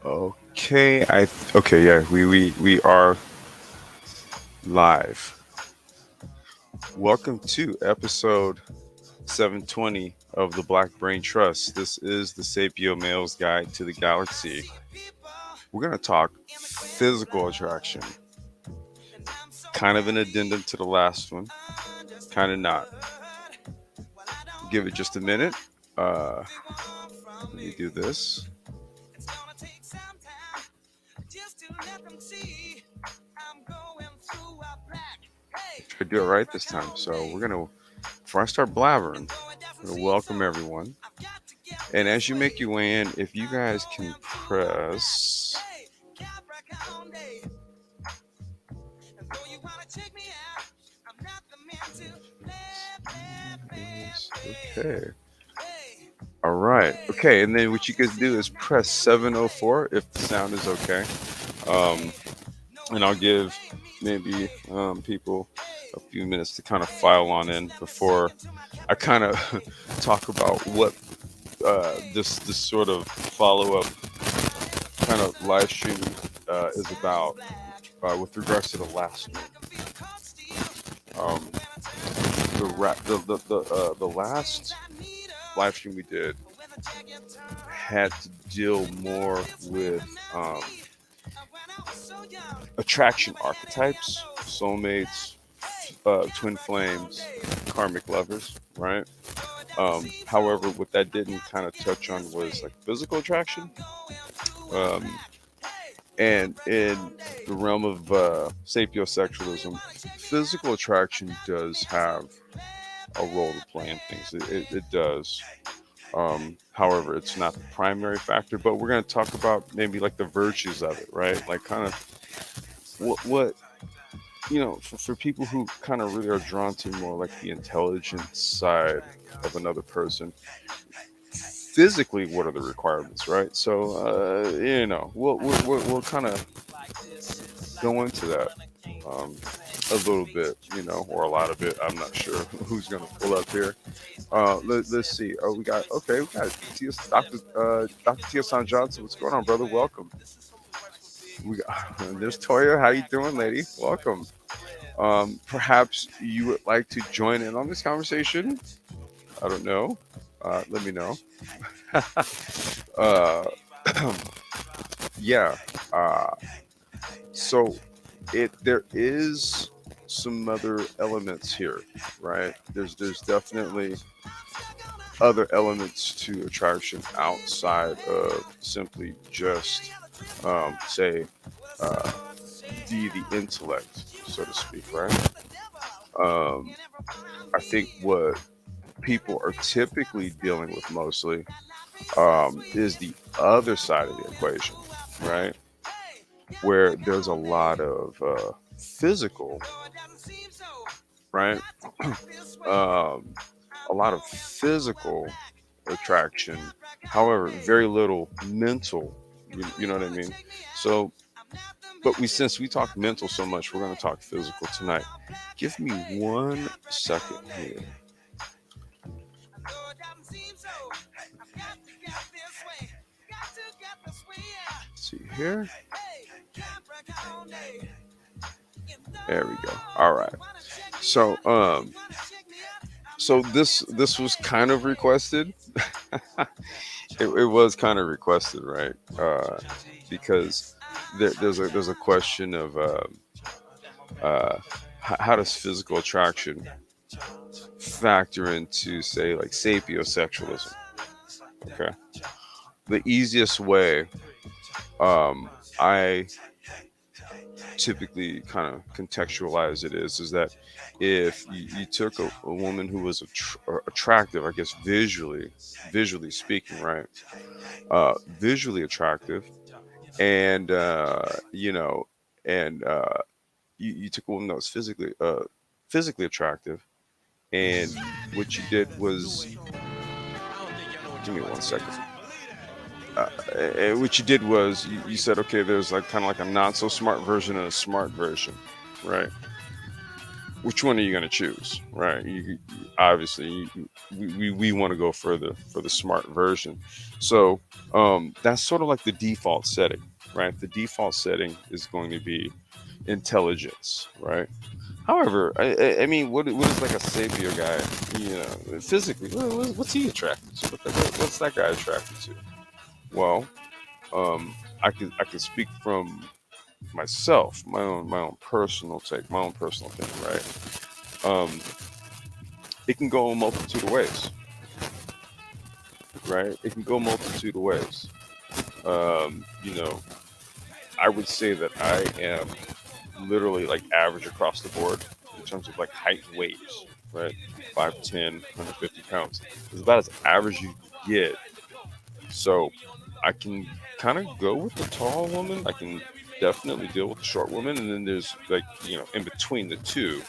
Okay, yeah, we are live. Welcome to episode 720 of the Black Brain Trust. This is the Sapio-Males Guide to the Galaxy. We're going to talk physical attraction, kind of an addendum to the last one, kind of not. Give it just a minute. Uh, Let me do this. Try to do it right this time. So before I start blabbering, I'm gonna welcome everyone. And as you make your way in, if you guys can press, okay, all right, okay, and then what you guys do is press 704 if the sound is okay. Um, and I'll give maybe people a few minutes to kind of file on in before I kind of talk about what this sort of follow up kind of live stream is about with regards to the last one. Um, the last live stream we did had to deal more with attraction archetypes, soulmates, twin flames, karmic lovers, right? However, what that didn't kind of touch on was like physical attraction. Um, and in the realm of sapiosexualism, physical attraction does have a role to play in things. It does. However, it's not the primary factor, but we're going to talk about maybe like the virtues of it, right? Like kind of what for people who kind of really are drawn to more like the intelligent side of another person. Physically, what are the requirements, right? So, we'll kind of go into that um, a little bit, or a lot of it. I'm not sure who's going to pull up here. Let's see. Oh, we got Dr. Tia Johnson. What's going on, brother? Welcome. We got there's Toya. How you doing, lady? Welcome. Perhaps you would like to join in on this conversation. I don't know. Let me know. uh, yeah. Uh, so there is some other elements here, right? There's definitely other elements to attraction outside of simply just say uh, the intellect, so to speak, right? Um, I think what people are typically dealing with mostly is the other side of the equation, right? Where there's a lot of physical, right? um, a lot of physical attraction, however, very little mental. You know what I mean? So, but since we talk mental so much, we're going to talk physical tonight. Give me 1 second here. See here. There we go. All right. So, this was kind of requested. It was kind of requested, right? Because there's a question of uh, how does physical attraction factor into, say, like sapiosexualism? Okay, the easiest way I typically kind of contextualize it is that if you took a woman who was attractive, I guess visually speaking, right? Visually attractive, and and you took a woman that was physically attractive, and what you did was, give me 1 second. And what you did was you said, okay, there's like kind of like a not so smart version and a smart version, right? which one are you going to choose, right? Obviously we want to go for the smart version. So that's sort of like the default setting, right? The default setting is going to be intelligence, right? However, I mean, what is like a sapio guy, physically? What's he attracted to? What's that guy attracted to? Well, I can speak from myself, my own personal take, my own personal thing, right? It can go a multitude of ways, right? It can go a multitude of ways. You know, I would say that I am literally like average across the board in terms of like height and weight, right? 5'10", 150 pounds. It's about as average you can get. So I can kind of go with the tall woman. I can definitely deal with the short woman, and then there's like in between the two,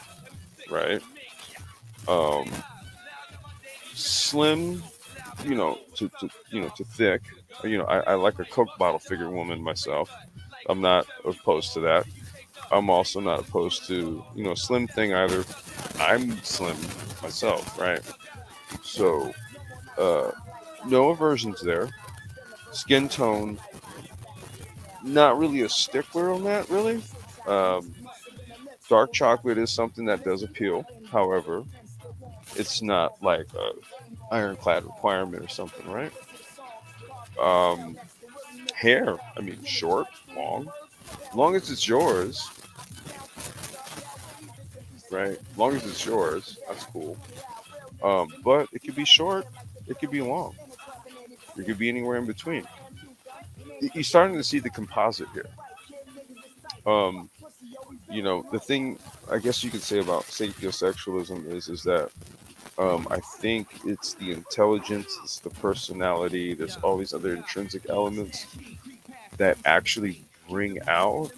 right? Um, Slim, to thick. I like a Coke bottle figure woman myself. I'm not opposed to that. I'm also not opposed to slim thing either. I'm slim myself, right? So uh, no aversions there. Skin tone, not really a stickler on that, really. Um, Dark chocolate is something that does appeal. However, it's not like a ironclad requirement or something, right? Um, Hair, I mean, short, long as it's yours, right? Long as it's yours, that's cool. But it could be short, it could be long, it could be anywhere in between. You're starting to see the composite here. Um, the thing I guess you could say about sapiosexualism is that I think it's the intelligence, it's the personality. There's all these other intrinsic elements that actually bring out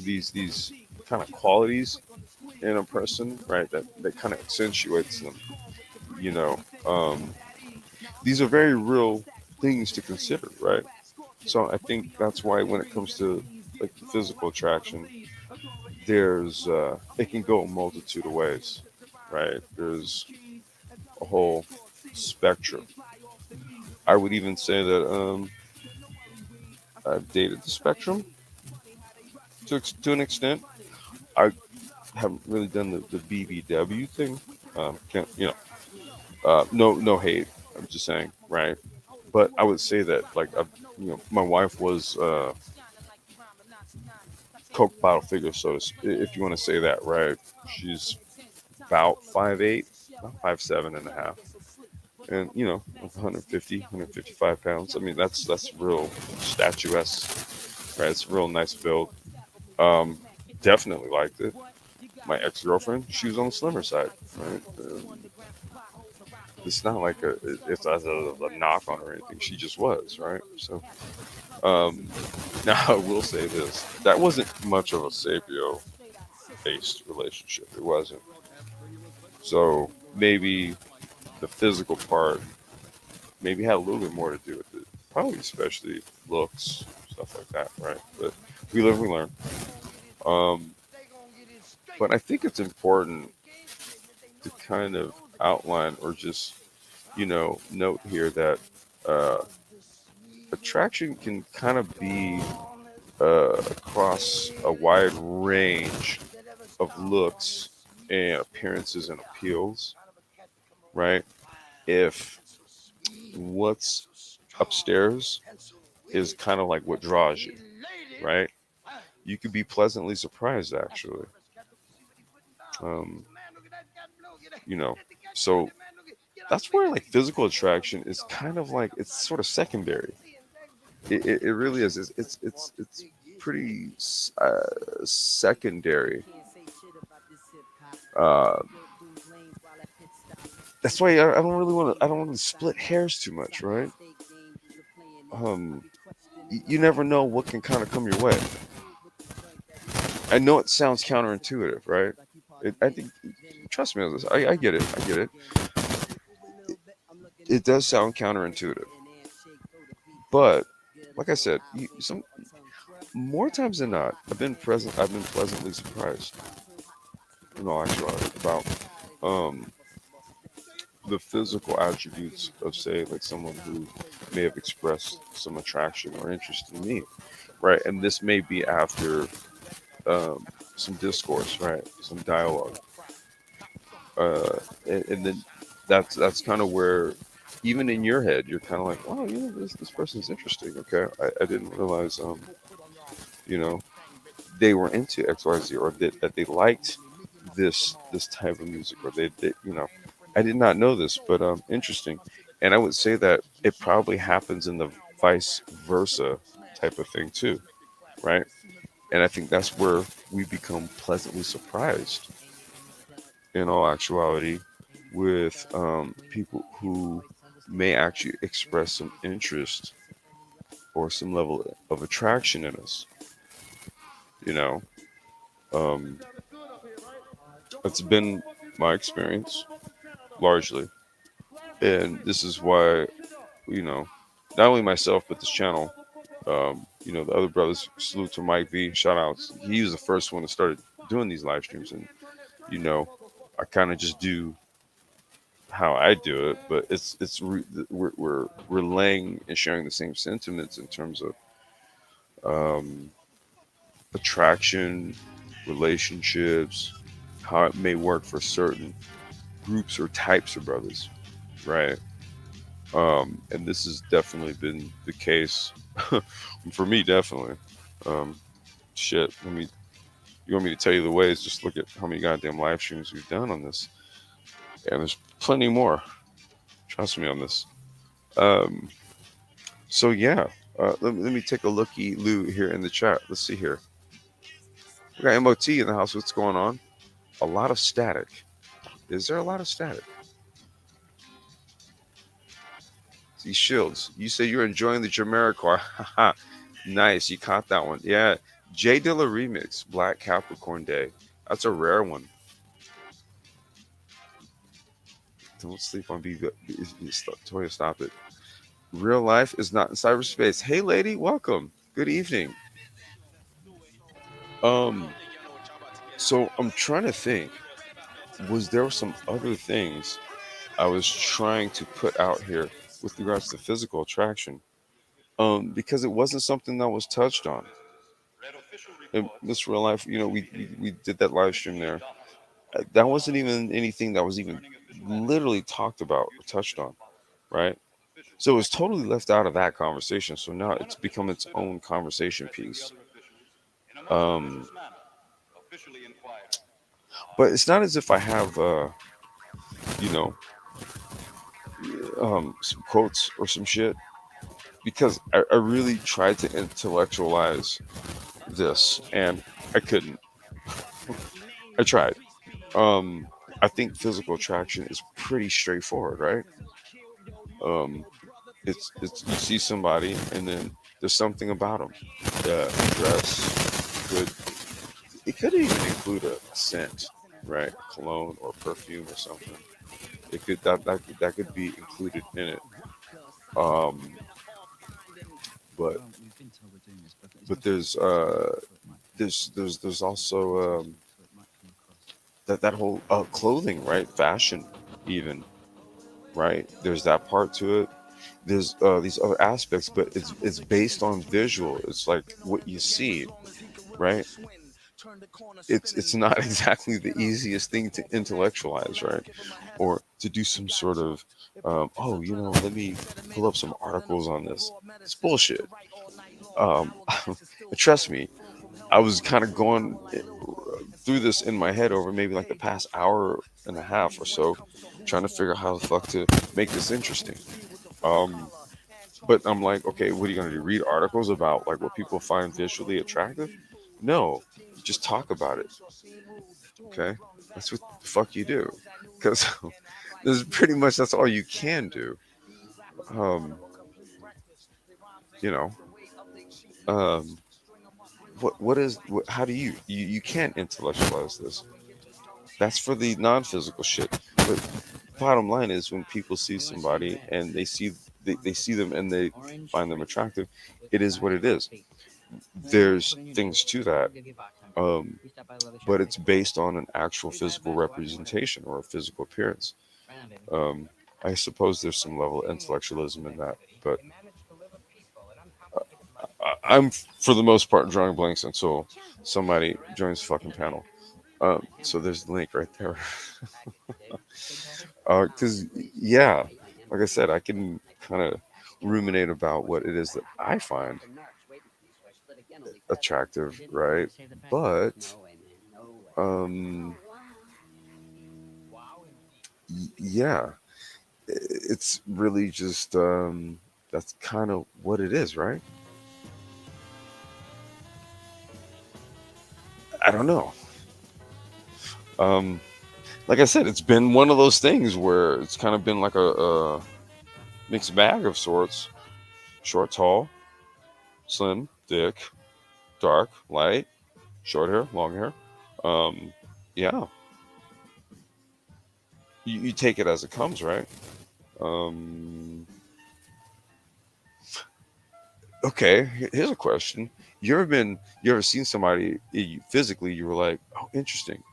these kind of qualities in a person, right? That kind of accentuates them. You know, um, these are very real things to consider, right? So I think that's why when it comes to like the physical attraction, there's it can go a multitude of ways, right? There's a whole spectrum. I would even say that I've dated the spectrum to an extent. I haven't really done the BBW thing. Can't, no hate. I'm just saying, right? But I would say that like my wife was Coke bottle figure, so if you want to say that, right? She's about 5'8", about 5'7.5", and 150, 155 pounds. I mean, that's real statuesque, right? It's a real nice build. Um, Definitely liked it. My ex girlfriend, she was on the slimmer side, right? It's not like it's a knock on her or anything. She just was, right? So um, now I will say this: that wasn't much of a sapio based relationship. It wasn't. So maybe the physical part maybe had a little bit more to do with it. Probably especially looks, stuff like that, right? But we live, we learn. Um, but I think it's important to kind of outline or just, note here that uh, attraction can kind of be across a wide range of looks and appearances and appeals, right? If what's upstairs is kind of like what draws you, right? You could be pleasantly surprised, actually. Um, you know, so that's where like physical attraction is kind of like it's sort of secondary. It really is. It's pretty secondary. Uh, that's why I don't really want to. I don't want to split hairs too much, right? Um, you never know what can kind of come your way. I know it sounds counterintuitive, right? I think, trust me on this. I get it. I get it. It does sound counterintuitive, but like I said, some more times than not, I've been present. I've been pleasantly surprised. in all actuality, about um, the physical attributes of, say, like someone who may have expressed some attraction or interest in me, right? And this may be after some discourse, right? Some dialogue, and then that's kind of where, even in your head, you're kind of like, oh, this person's interesting. Okay, I didn't realize, you know, they were into X, Y, Z, or that they liked this type of music, or I did not know this, but interesting. And I would say that it probably happens in the vice versa type of thing too, right? And I think that's where we become pleasantly surprised, in all actuality, with people who may actually express some interest or some level of attraction in us. You know, um, it's been my experience largely, and this is why, you know, not only myself but this channel. The other brothers, salute to Mike V, shout outs. He was the first one that started doing these live streams, and you know, I kind of just do how I do it, but we're relaying and sharing the same sentiments in terms of um, attraction, relationships, how it may work for certain groups or types of brothers, right? And this has definitely been the case for me, definitely. Um, shit, you want me to tell you the ways? Just look at how many goddamn live streams we've done on this, and there's plenty more. Trust me on this. Um, So yeah, let me take a looky Lou here in the chat. Let's see here. We got MOT in the house. What's going on? A lot of static. Is there a lot of static? These shields. You say you're enjoying the Jamiroquai. Haha. Nice. You caught that one. Yeah. Jay Dilla remix. Black Capricorn Day. That's a rare one. Don't sleep on B. Toya, stop it. Real life is not in cyberspace. Hey, lady. Welcome. Good evening. Um. So I'm trying to think. Was there some other things I was trying to put out here with regards to physical attraction, because it wasn't something that was touched on in this real life. We did that live stream there. That wasn't even anything that was even literally talked about or touched on, right? So it was totally left out of that conversation. So now it's become its own conversation piece. Um, but it's not as if I have, you know, some quotes or some shit, because I really tried to intellectualize this and I couldn't. I tried. Um, I think physical attraction is pretty straightforward, right? Um, it's you see somebody and then there's something about them. The dress could it could even include a scent, right? A cologne or perfume or something. It could that could be included in it. Um, but there's also that whole clothing, right? Fashion, even, right? There's that part to it. There's these other aspects, but it's based on visual. It's like what you see, right? It's not exactly the easiest thing to intellectualize, right? Or to do some sort of let me pull up some articles on this. It's bullshit. Um, trust me, I was kind of going through this in my head over maybe like the past hour and a half or so, trying to figure out how the fuck to make this interesting. Um, but I'm like, okay, what are you gonna do? Read articles about like what people find visually attractive? No, just talk about it. Okay, that's what the fuck you do, because this is pretty much that's all you can do. Um, you know, um, what is what, how do you can't intellectualize this? That's for the non-physical shit. But bottom line is, when people see somebody and they see them and they find them attractive, it is what it is. There's things to that. um, but it's based on an actual physical representation or a physical appearance. Um, I suppose there's some level of intellectualism in that, but I'm for the most part drawing blanks until somebody joins the fucking panel. So there's the link right there. Because yeah, like I said, I can kind of ruminate about what it is that I find attractive, right? But um, yeah, it's really just that's kind of what it is, right? I don't know. Um, like I said, it's been one of those things where it's kind of been like a mixed bag of sorts: short, tall, slim, thick, dark, light, short hair, long hair. Um, yeah, you take it as it comes, right? Um, okay, here's a question: you ever seen somebody physically? You were like, oh, interesting,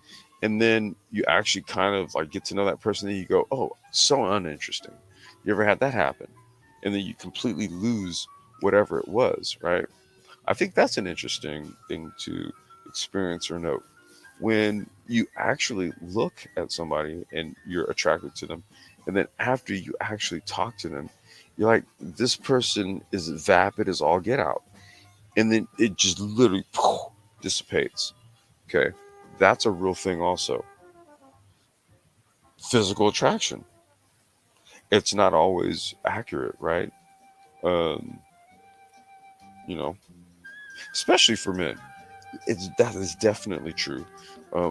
and then you actually kind of like get to know that person, and you go, oh, so uninteresting. You ever had that happen? And then you completely lose whatever it was, right? I think that's an interesting thing to experience or note. When you actually look at somebody and you're attracted to them, and then after you actually talk to them, you're like, this person is vapid as all get out. And then it just literally dissipates. Okay. That's a real thing, also. Physical attraction. It's not always accurate, right? Um, you know, especially for men. That is definitely true.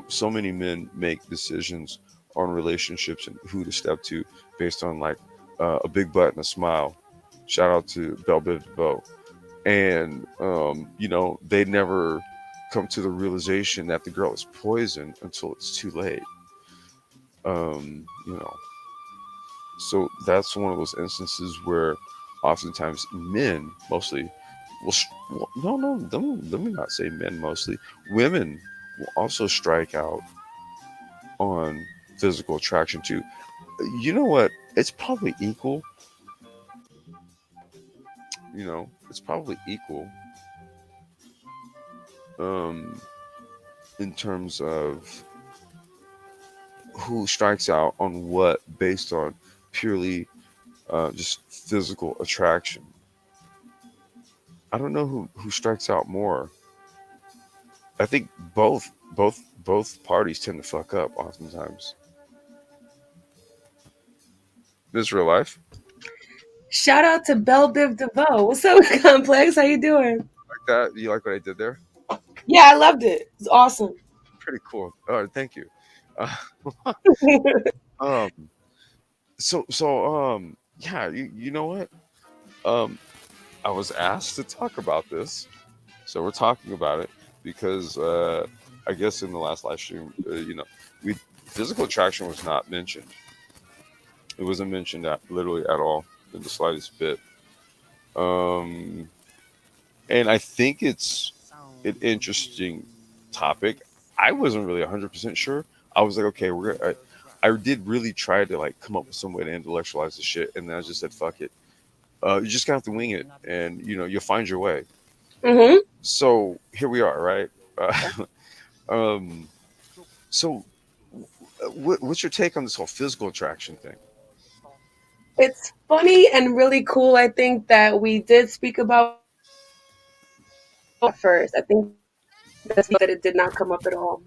So many men make decisions on relationships and who to step to based on like a big butt and a smile. Shout out to Belle Biv DeVoe. And they never come to the realization that the girl is poison until it's too late. You know, so that's one of those instances where oftentimes men mostly well, no, no, let me not say men mostly. Women will also strike out on physical attraction too. You know what? It's probably equal. It's probably equal um, in terms of who strikes out on what based on purely just physical attraction. I don't know who strikes out more. I think both parties tend to fuck up oftentimes. This real life. Shout out to Belle Biv DeVoe. What's up, Complex? How you doing? Like that? You like what I did there? Yeah, I loved it. It's awesome. Pretty cool. All right, thank you. Uh, um, yeah, you know what? Um, I was asked to talk about this, so we're talking about it because I guess in the last live stream, we physical attraction was not mentioned. It wasn't mentioned literally at all in the slightest bit. Um, and I think it's an interesting topic. I wasn't really 100% sure. I was like, okay, I did really try to like come up with some way to intellectualize the shit, and then I just said, fuck it. You just gonna have to wing it, and you'll find your way. hmm So here we are, right? Um, so what's your take on this whole physical attraction thing? It's funny and really cool. I think that we did speak about at first. I think that's that it did not come up at all.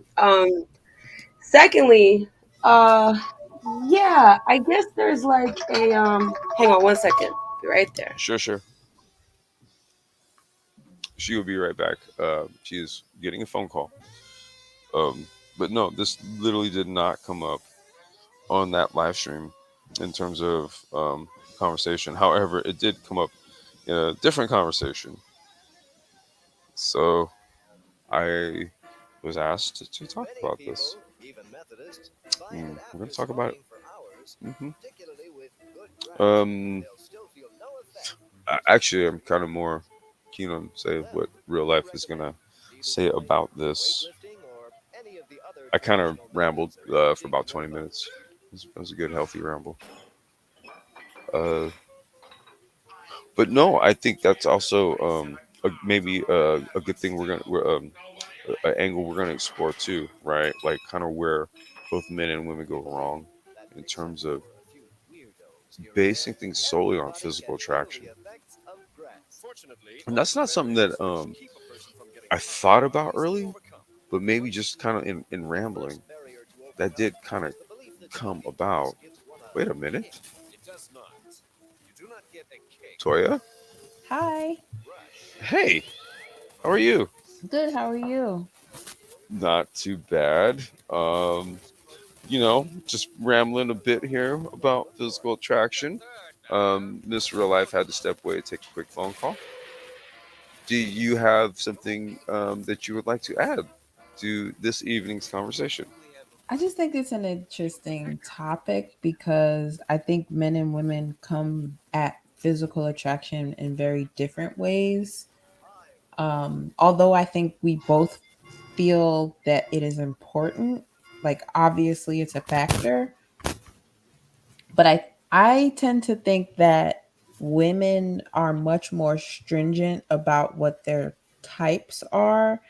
Secondly, uh, yeah, I guess there's like a Hang on one second. Be right there. Sure, sure. She will be right back. She is getting a phone call. Um, but no, this literally did not come up on that live stream in terms of conversation. However, it did come up in a different conversation. So I was asked to talk about this. We're going to talk about it. Hmm Um, actually, I'm kind of more keen on say what real life is gonna say about this. I kind of rambled for about 20 minutes. It was a good, healthy ramble. Uh, but no, I think that's also maybe a good thing an angle we're gonna explore too, right? Like kind of where both men and women go wrong in terms of basing things solely on physical attraction, and that's not something that I thought about early, but maybe just kind of in rambling, that did kind of come about. Wait a minute, Toya. Hi. Hey, how are you? Good. How are you? Not too bad. Just rambling a bit here about physical attraction. Miss Real Life had to step away to take a quick phone call. Do you have something that you would like to add to this evening's conversation? I just think it's an interesting topic because I think men and women come at physical attraction in very different ways. Although I think we both feel that it is important, like obviously it's a factor, but I tend to think that women are much more stringent about what their types are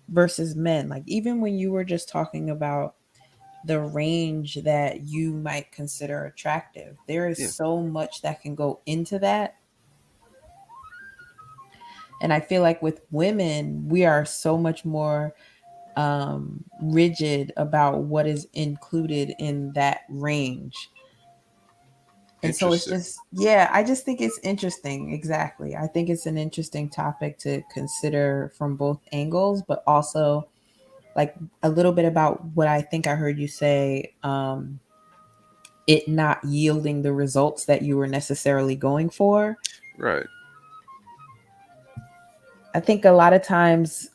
versus men. Like even when you were just talking about the range that you might consider attractive, there is Yeah, so much that can go into that. And I feel like with women, we are so much more rigid about what is included in that range. And so it's interesting. just, yeah, I just think it's interesting. Exactly. I think it's an interesting topic to consider from both angles, but also like a little bit about what I think I heard you say, it not yielding the results that you were necessarily going for. Right. I think a lot of times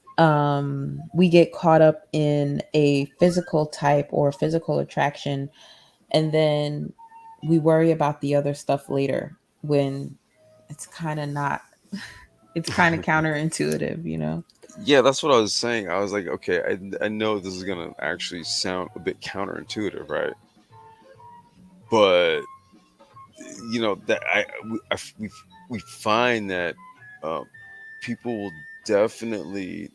we get caught up in a physical type or physical attraction, and then we worry about the other stuff later when it's kind of not, it's kind of counterintuitive, you know? Yeah, that's what I was saying. I was like, okay, I know this is gonna actually sound a bit counterintuitive, right? But that we find that um, people will definitely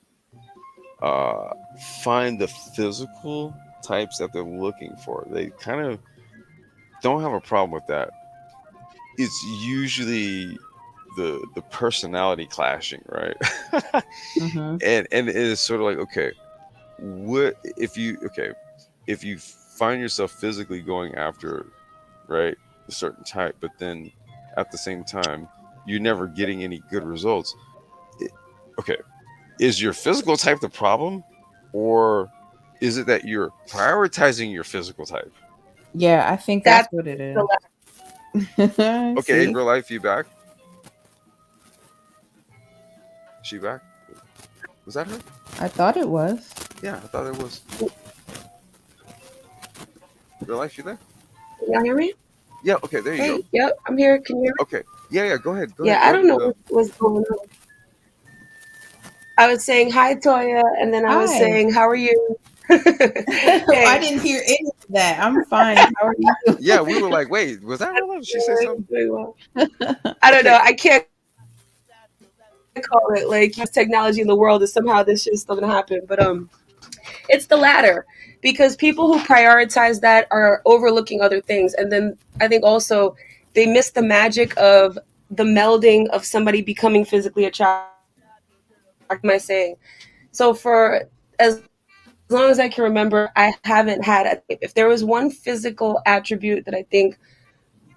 uh, find the physical types that they're looking for. They kind of don't have a problem with that. It's usually the personality clashing, right? Mm-hmm. And it is sort of like, okay, what if you find yourself physically going after, right, a certain type, but then at the same time you're never getting any good results. It, okay, is your physical type the problem, or is it that you're prioritizing your physical type? Yeah, I think that's That's what it the is. Okay, See? real life, you back? She back? Was that her? I thought it was. Yeah, I thought it was. Real life, you there? Can y'all hear me? Yeah. Okay, there you go. Hey, yep, I'm here. Can you hear me? Okay. Yeah, yeah. Go ahead. Go ahead. Yeah, Go I ahead. don't know what's going on. I was saying hi, Toya, and then I was Hi. saying, how are you? I Hey, didn't hear any of that. I'm fine. How are you? Yeah, we were like, wait, was that real life? Did she say doing, something? doing well. I don't Okay. know. I can't call it like technology in the world is somehow this shit is still gonna happen, but it's the latter because people who prioritize that are overlooking other things, and then I think also they miss the magic of the melding of somebody becoming physically attracted. What am I saying? So for as long as I can remember, I haven't had a type. If there was one physical attribute that I think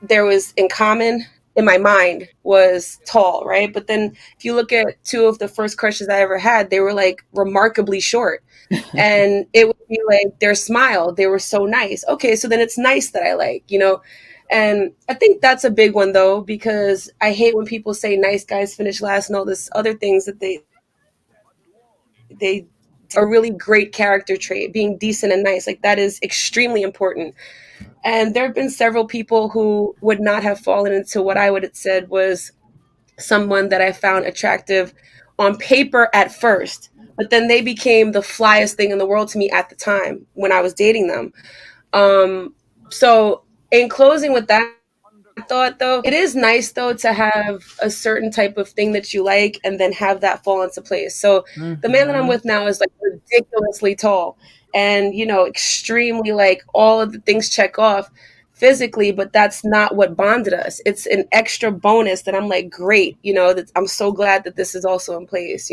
there was in common in my mind was tall, right? But then if you look at two of the first crushes I ever had, they were like remarkably short. And it would be like their smile, they were so nice. Okay, so then it's nice that I like. And I think that's a big one though, because I hate when people say nice guys finish last and all this other things that they a really great character trait, being decent and nice. Like that is extremely important. And there have been several people who would not have fallen into what I would have said was someone that I found attractive on paper at first. but then they became the flyest thing in the world to me at the time when I was dating them. So in closing with that thought though, it is nice though to have a certain type of thing that you like and then have that fall into place. So the man that I'm with Hmm. now is like ridiculously tall and, extremely like all of the things check off physically, but that's not what bonded us. It's an extra bonus that I'm like, great, that I'm so glad that this is also in place.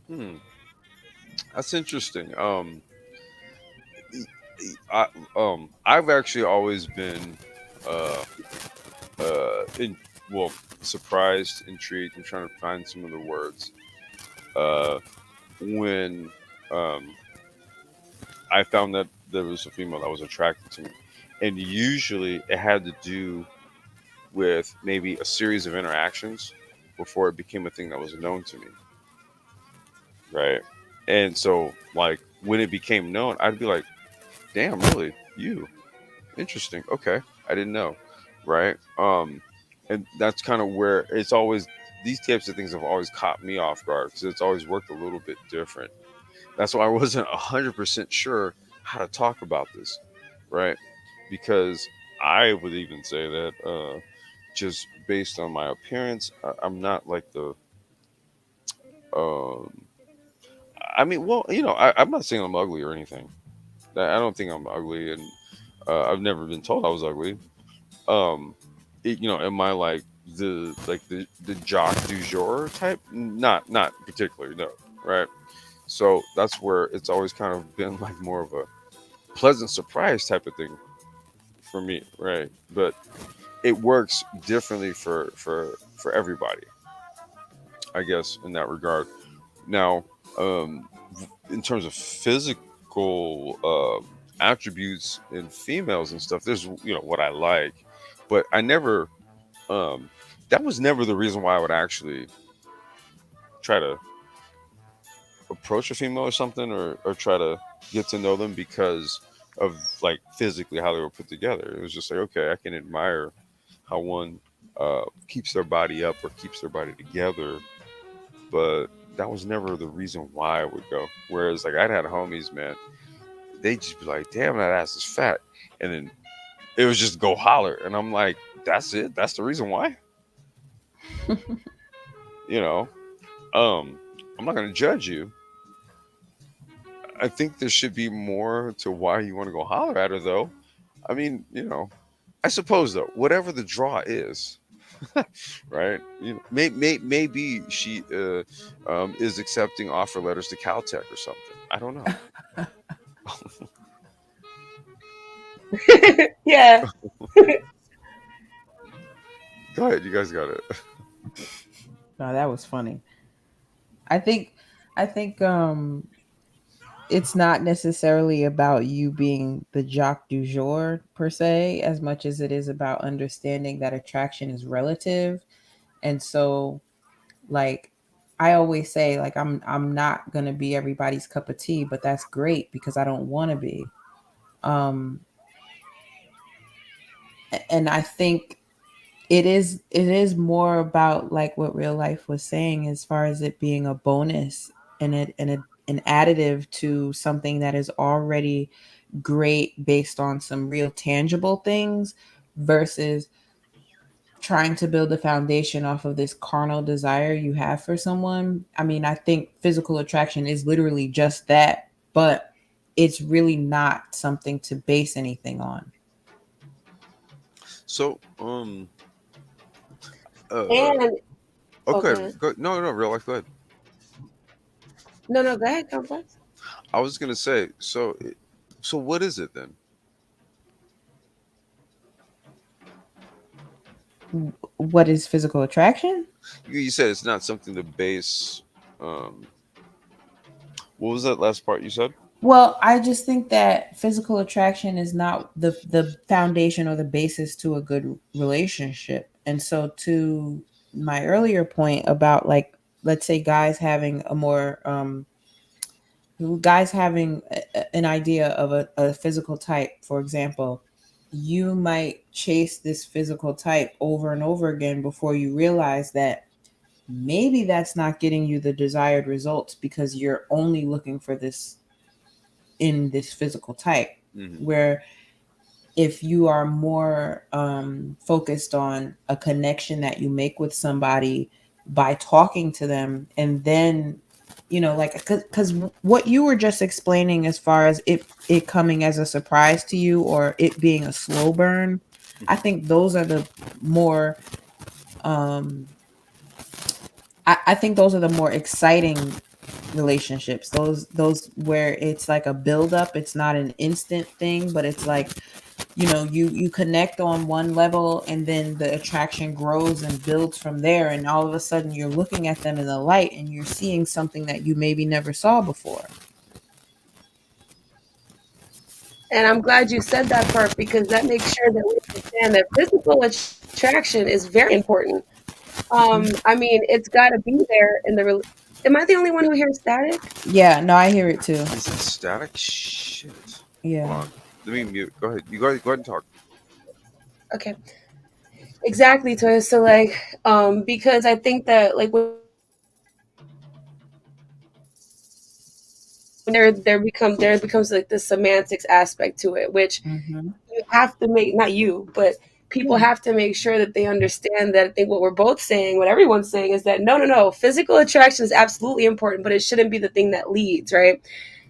Hmm, that's interesting. I, I've actually always been, uh, in, well, surprised, intrigued. I'm trying to find some of the words. Uh, when um, I found that there was a female that was attracted to me, and usually it had to do with maybe a series of interactions before it became a thing that was known to me, right? And so, like, when it became known, I'd be like, "Damn, really? You? Interesting. Okay, I didn't know." Right? And that's kind of where it's always these types of things have always caught me off guard because it's always worked a little bit different. That's why I wasn't 100% sure how to talk about this, right? Because I would even say that, just based on my appearance, I'm not like the. Um, I mean, well, I'm not saying I'm ugly or anything. I don't think I'm ugly, and I've never been told I was ugly. Um, am I like the jock du jour type? Not particularly, no. Right. So that's where it's always kind of been like more of a pleasant surprise type of thing for me, right? But it works differently for everybody, I guess, in that regard. Now, in terms of physical attributes in females and stuff, there's what I like, but I never um, that was never the reason why I would actually try to approach a female or something, or try to get to know them because of like physically how they were put together. It was just like, okay, I can admire how one keeps their body up or keeps their body together, but that was never the reason why I would go. Whereas like I'd had homies, man, they just be like, damn, that ass is fat. And then it was just go holler. And I'm like, that's it? That's the reason why? You know? Um, I'm not gonna judge you. I think there should be more to why you want to go holler at her though. I mean, I suppose though, whatever the draw is, right? Maybe she is accepting offer letters to Caltech or something. I don't know. Yeah. Go ahead, you guys got it. No, that was funny. I think I think it's not necessarily about you being the jock du jour per se, as much as it is about understanding that attraction is relative. And so, like, I always say, like, I'm not gonna be everybody's cup of tea, but that's great because I don't want to be. Um, and I think it is more about like what real life was saying, as far as it being a bonus and an additive to something that is already great based on some real tangible things, versus trying to build a foundation off of this carnal desire you have for someone. I mean, I think physical attraction is literally just that, but it's really not something to base anything on. So, uh, And okay, okay. no, no, real life, go ahead. No, no, go ahead, complex. I was gonna say, so what is it then? What is physical attraction? You said it's not something to base. Um, what was that last part you said? Well, I just think that physical attraction is not the foundation or the basis to a good relationship. And so, to my earlier point about, like, let's say guys having an idea of a physical type, for example, you might chase this physical type over and over again before you realize that maybe that's not getting you the desired results because you're only looking for this in this physical type. Hmm. Where if you are more focused on a connection that you make with somebody by talking to them, and then like because what you were just explaining as far as it coming as a surprise to you or it being a slow burn, I Hmm. think those are the more um I think those are the more exciting relationships. Those where it's like a build up. It's not an instant thing, but it's like, you connect on one level and then the attraction grows and builds from there, and all of a sudden you're looking at them in the light and you're seeing something that you maybe never saw before. And I'm glad you said that part because that makes sure that we understand that physical attraction is very important. Mhm. I mean, it's got to be there in the. Am I the only one who hears static? Yeah, no, I hear it too. Is it static? Shit. Hold Yeah. on. Let me mute. Go ahead. You go ahead and talk. Okay, exactly. So like, because I think that like when there becomes like this semantics aspect to it, which Hmm. you have to make, not you, but people Yeah. have to make sure that they understand that. I think what we're both saying, what everyone's saying, is that no, physical attraction is absolutely important, but it shouldn't be the thing that leads, right?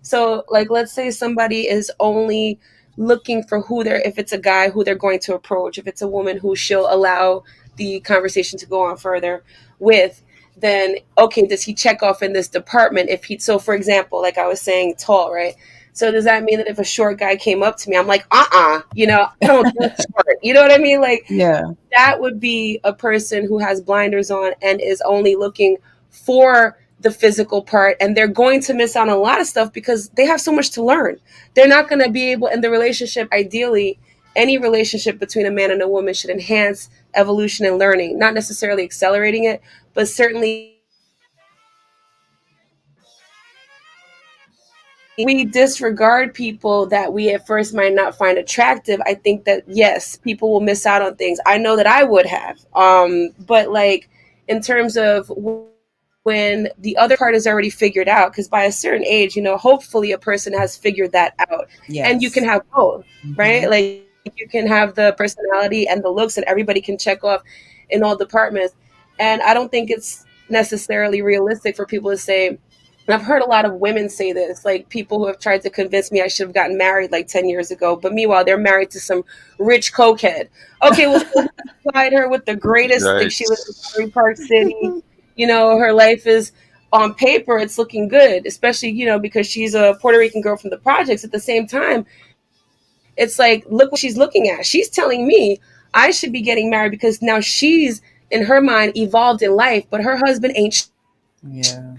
So like let's say somebody is only looking for who they're, if it's a guy, who they're going to approach, if it's a woman, who she'll allow the conversation to go on further with, then okay, does he check off in this department? If he, so for example, like I was saying, tall, right? So does that mean that if a short guy came up to me, I'm like, I don't do short. You know what I mean? Like Yeah. that would be a person who has blinders on and is only looking for the physical part, and they're going to miss out on a lot of stuff because they have so much to learn. They're not going to be able, in the relationship, ideally any relationship between a man and a woman should enhance evolution and learning, not necessarily accelerating it, but certainly we disregard people that we at first might not find attractive, I think that yes, people will miss out on things. I know that I would have. But like in terms of when the other part is already figured out, because by a certain age, hopefully a person has figured that out, and you can have Yes. both, right? Hmm. Like you can have the personality and the looks, and everybody can check off in all departments. And I don't think it's necessarily realistic for people to say, and I've heard a lot of women say this, like people who have tried to convince me I should have gotten married like 10 years ago, but meanwhile, they're married to some rich cokehead. Okay, well, so who supplied her with the greatest, like she lives in Yikes. Torrey Park City, her life is, on paper, it's looking good, especially, because she's a Puerto Rican girl from the projects. At the same time, it's like, look what she's looking at. She's telling me I should be getting married because now she's, in her mind, evolved in life, but her husband ain't Yeah.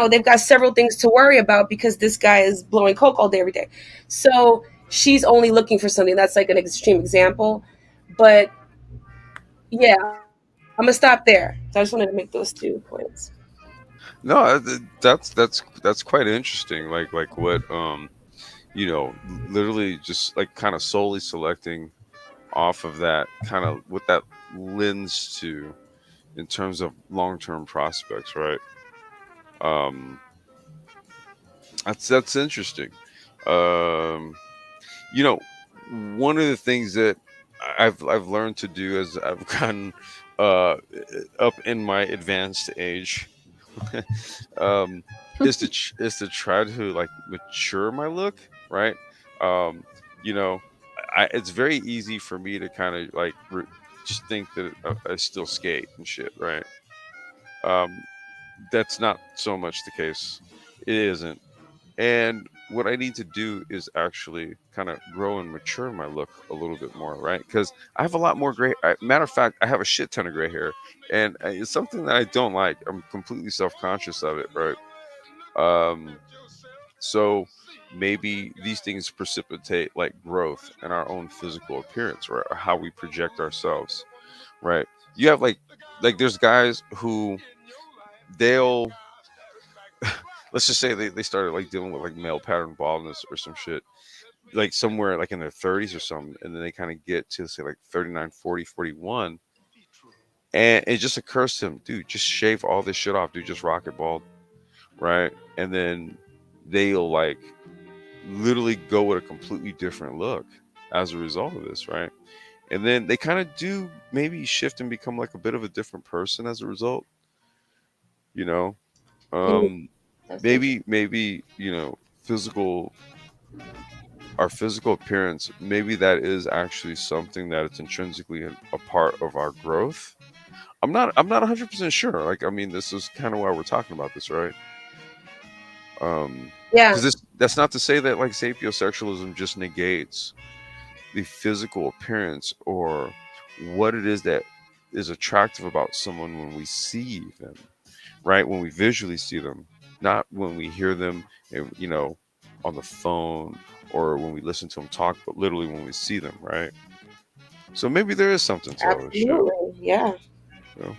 they've got several things to worry about because this guy is blowing coke all day every day. So she's only looking for something. That's like an extreme example. But yeah, I'm gonna stop there. So I just wanted to make those 2 points. No, that's quite interesting. Like what literally just like kind of solely selecting off of that kind of what that lends to in terms of long-term prospects, right? Um, that's interesting. Um, you know, one of the things that I've learned to do as I've gotten uh, up in my advanced age, um, is to try to like mature my look, right? Um, you know, it's very easy for me to kind of like just think that I still skate and shit, right? Um, that's not so much the case. It isn't. And what I need to do is actually kind of grow and mature my look a little bit more, right? Because I have a lot more gray. Matter of fact, I have a shit ton of gray hair, and it's something that I don't like. I'm completely self conscious of it, right? Um, so maybe these things precipitate like growth in our own physical appearance, right? Or how we project ourselves, right? You have like there's guys who they'll let's just say they started like dealing with like male pattern baldness or some shit like somewhere like in their 30s or something, and then they kind of get to say like 39, 40, 41, And it just occurs to him, dude, just shave all this shit off, dude, just rock it bald, right? And then they'll like literally go with a completely different look as a result of this, right? And then they kind of do maybe shift and become like a bit of a different person as a result, you know. Mm, Um, that's interesting. maybe physical our physical appearance, maybe that is actually something that it's intrinsically a part of our growth. I'm not 100% sure. Like, I mean, this is kind of why we're talking about this, right? Um, Yeah. because that's not to say that like sapiosexualism just negates the physical appearance or what it is that is attractive about someone when we see them, right? When we visually see them, not when we hear them, on the phone or when we listen to them talk, but literally when we see them, right? So maybe there is something to all this shit. Absolutely. Yeah. You know?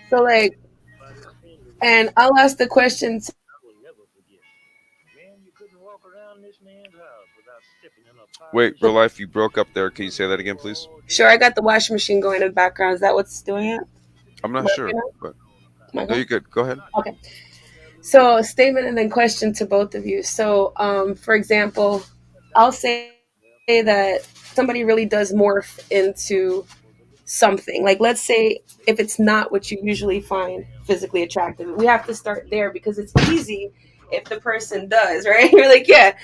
So like, and I'll ask the question Wait, too. real life, you broke up there. Can you say that again, please? Sure, I got the washing machine going in the background. Is that what's doing it? I'm not Am I okay sure, now? but Am I no, good? you're good. Go ahead. Okay. So statement and then question to both of you. So, for example, I'll say that somebody really does morph into something. Like, let's say if it's not what you usually find physically attractive, we have to start there because it's easy if the person does, right? You're like, yeah.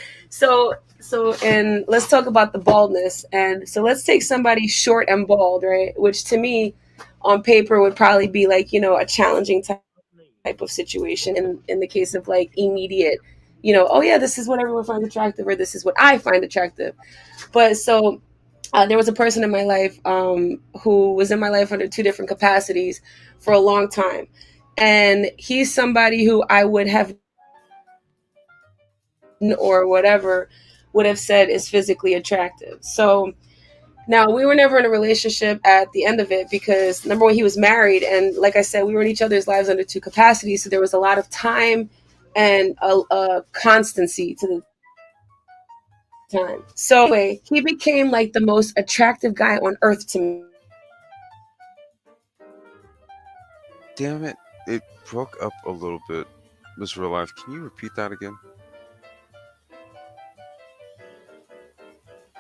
And let's talk about the baldness. And so let's take somebody short and bald, right? Which to me, on paper, would probably be like, a challenging type of situation in the case of like immediate, oh yeah, this is what everyone finds attractive, or this is what I find attractive. But so there was a person in my life who was in my life under two different capacities for a long time. And he's somebody who I would have or whatever would have said is physically attractive. So now we were never in a relationship at the end of it because number one, he was married, and like I said, we were in each other's lives under two capacities. So there was a lot of time and a constancy to the time. So anyway, he became like the most attractive guy on earth to me. Damn it! It broke up a little bit, Miss Real Life. Can you repeat that again?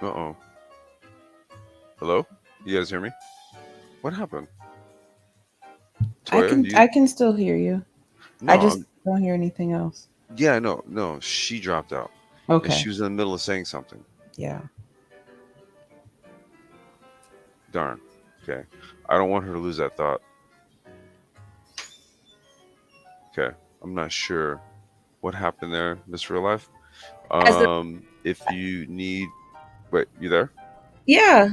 Uh oh. Hello? You guys hear me? What happened? I Toya, can you? I can still hear you. I No, just don't hear anything else. yeah, no, no. She dropped out, and Okay. she was in the middle of saying something. Yeah. Darn. Okay. I don't want her to lose that thought. Okay. I'm not sure what happened there, Miss Real Life. As the If you need, wait, you there? Yeah,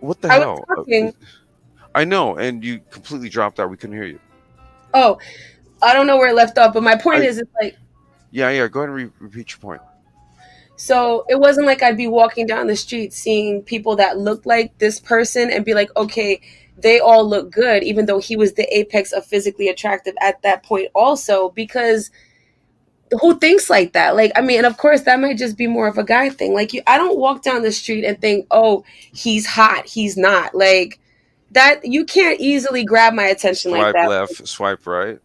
What the I was hell? talking. I know, and you completely dropped out. We couldn't hear you. Oh, I don't know where it left off, but my point I is, it's like, Yeah, yeah. Go ahead and repeat your point. so it wasn't like I'd be walking down the street seeing people that looked like this person and be like, okay, they all look good, even though he was the apex of physically attractive at that point, also, because who thinks like that? Like, I mean, and of course, that might just be more of a guy thing. Like, I don't walk down the street and think, oh, he's hot, he's not. Like, that, you can't easily grab my attention like Swipe that. left, swipe right.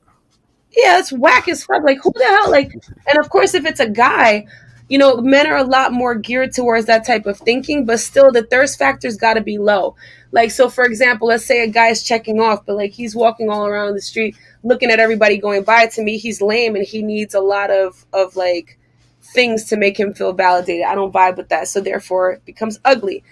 Yeah, it's whack as fuck. Like, who the hell? Like, and of course, if it's a guy, men are a lot more geared towards that type of thinking, but still, the thirst factor's got to be low. Like, so for example, let's say a guy's checking off, but like he's walking all around the street, looking at everybody going by. To me, he's lame, and he needs a lot of like things to make him feel validated. I don't vibe with that, so therefore, it becomes ugly.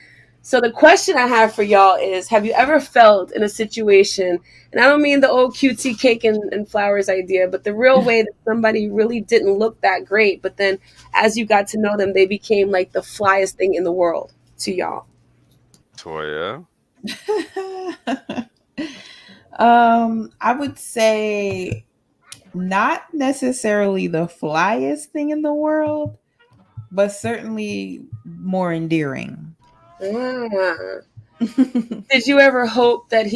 So the question I have for y'all is, have you ever felt in a situation, and I don't mean the old cutesy cake and flowers idea, but the real way that somebody really didn't look that great, but then as you got to know them, they became like the flyest thing in the world to y'all? Toya. I would say not necessarily the flyest thing in the world, but certainly more endearing. Ah. Did you ever hope that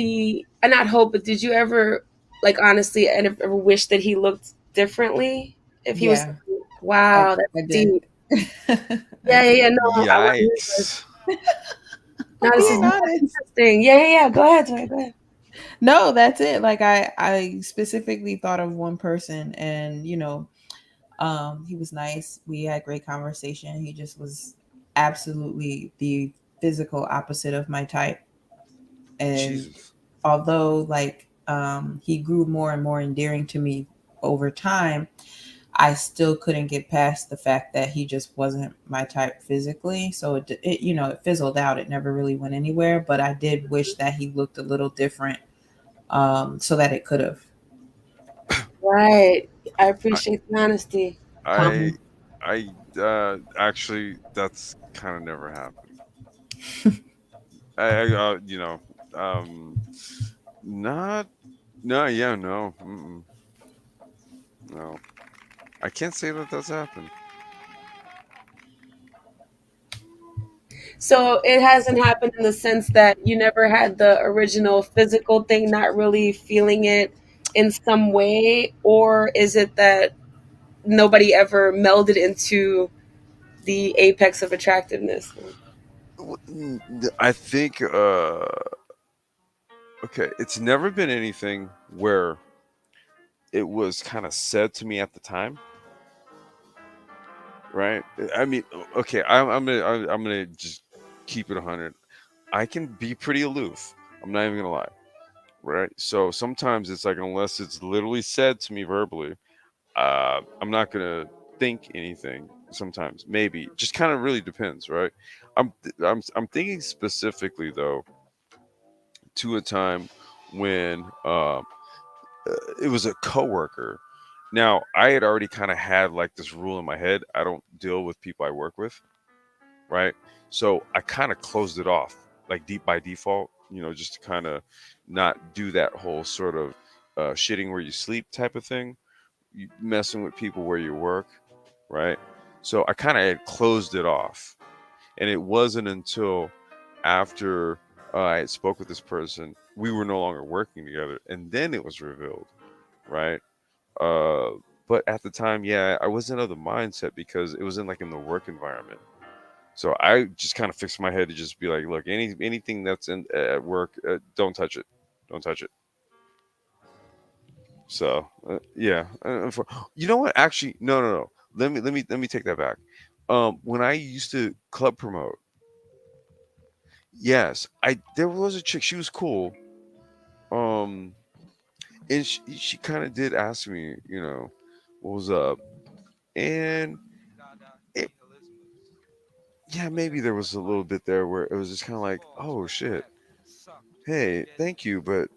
not hope, but did you ever, like, honestly, ever wish that he looked differently? If he was, Yeah, I, wow, that's I did. deep. I Yeah, yeah, yeah. did. No, I want to hear this. Yikes. No, I'm this is being very honest. interesting. Yeah, yeah, yeah. Go ahead, Toya, go ahead. No, that's it. Like I specifically thought of one person, and he was nice. We had great conversation. He just was absolutely the physical opposite of my type. And Jesus. although he grew more and more endearing to me over time, I still couldn't get past the fact that he just wasn't my type physically. So it fizzled out. It never really went anywhere. But I did wish that he looked a little different, so that it could have. Right. I appreciate the honesty. I actually that's kind of never happened. You know, um, not no, yeah, no, no. I can't say that that's happened. So it hasn't happened in the sense that you never had the original physical thing, not really feeling it in some way, or is it that nobody ever melded into the apex of attractiveness? I think okay, it's never been anything where it was kind of said to me at the time, right? I mean, okay, I'm gonna just keep it 100. I can be pretty aloof. I'm not even gonna lie, right? So sometimes it's like unless it's literally said to me verbally, I'm not gonna think anything. Sometimes maybe just kind of really depends, right? I'm thinking specifically though to a time when it was a coworker. Now I had already kind of had like this rule in my head. I don't deal with people I work with, right? So I kind of closed it off, like deep by default, just to kind of not do that whole sort of shitting where you sleep type of thing, you messing with people where you work, right? So I kind of had closed it off, and it wasn't until after I had spoke with this person, we were no longer working together, and then it was revealed, right? Uh, but at the time, yeah, I wasn't of the mindset because it was in the work environment. So I just kind of fixed my head to just be like, look, anything that's in at work, don't touch it, don't touch it. So yeah, you know what? Actually, no, no, no. Let me take that back. When I used to club promote, yes, I there was a chick. She was cool. Um, and she kind of did ask me, what was up, and it, yeah, maybe there was a little bit there where it was just kind of like, oh shit, hey, thank you, but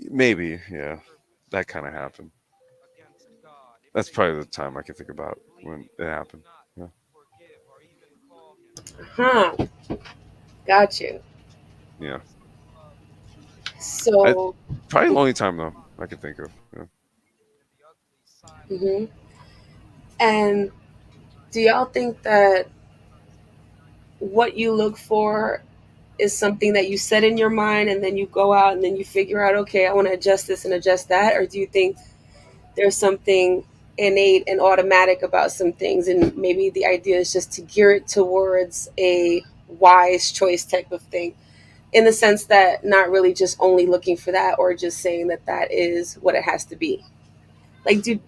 maybe, yeah, that kind of happened. That's probably the time I can think about when it happened. Yeah, Huh. Got you. yeah. I So, probably the only time though I can think of. Yeah. mhm. And do y'all think that what you look for is something that you set in your mind and then you go out and then you figure out, okay, I want to adjust this and adjust that? Or do you think there's something innate and automatic about some things and maybe the idea is just to gear it towards a wise choice type of thing, in the sense that not really just only looking for that or just saying that that is what it has to be? Like, do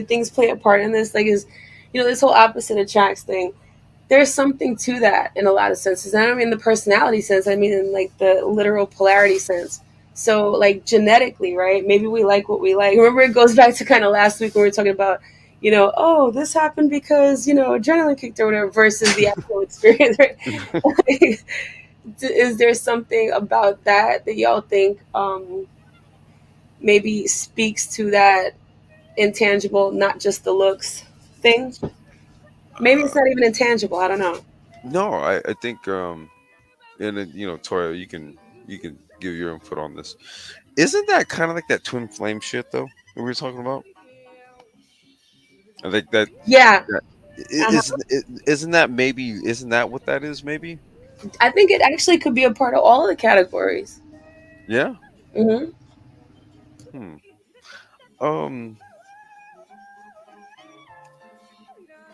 things play a part in this? Like, is, this whole opposite attracts thing, there's something to that in a lot of senses. And I don't mean the personality sense, I mean in like the literal polarity sense. So like genetically, right? Maybe we like what we like. Remember, it goes back to kind of last week when we were talking about, oh, this happened because, adrenaline kicked or whatever versus the actual experience, right? Is there something about that that y'all think maybe speaks to that intangible, not just the looks thing? Maybe it's not even intangible. I don't know. No, I think and then, Toya, you can give your input on this. Isn't that kind of like that twin flame shit though that we were talking about? I think Yeah. that Uh-huh. isn't that what that is maybe? I think it actually could be a part of all of the categories. Yeah. Hmm. Hmm. Um.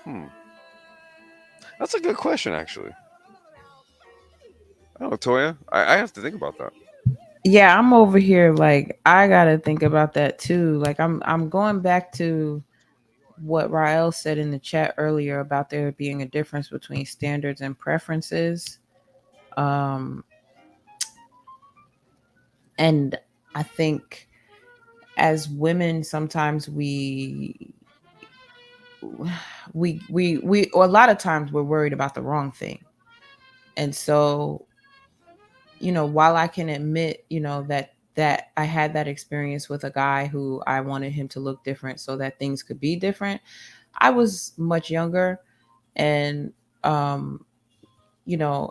Hmm. That's a good question, actually. Oh, Toya, I have to think about that. Yeah, I'm over here like I gotta think about that too. Like I'm going back to what Rael said in the chat earlier about there being a difference between standards and preferences. Um, and I think as women, sometimes we or a lot of times we're worried about the wrong thing. And so, while I can admit, that I had that experience with a guy who I wanted him to look different so that things could be different. I was much younger, and um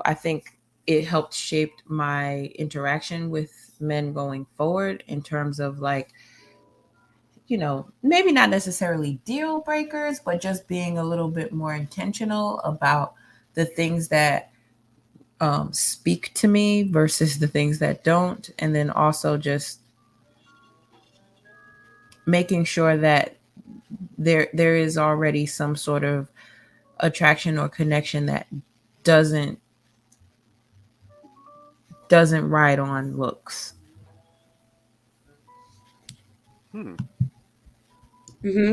I think it helped shape my interaction with men going forward in terms of like, maybe not necessarily deal breakers, but just being a little bit more intentional about the things that speak to me versus the things that don't. And then also just making sure that there is already some sort of attraction or connection that doesn't doesn't ride on looks. Hmm.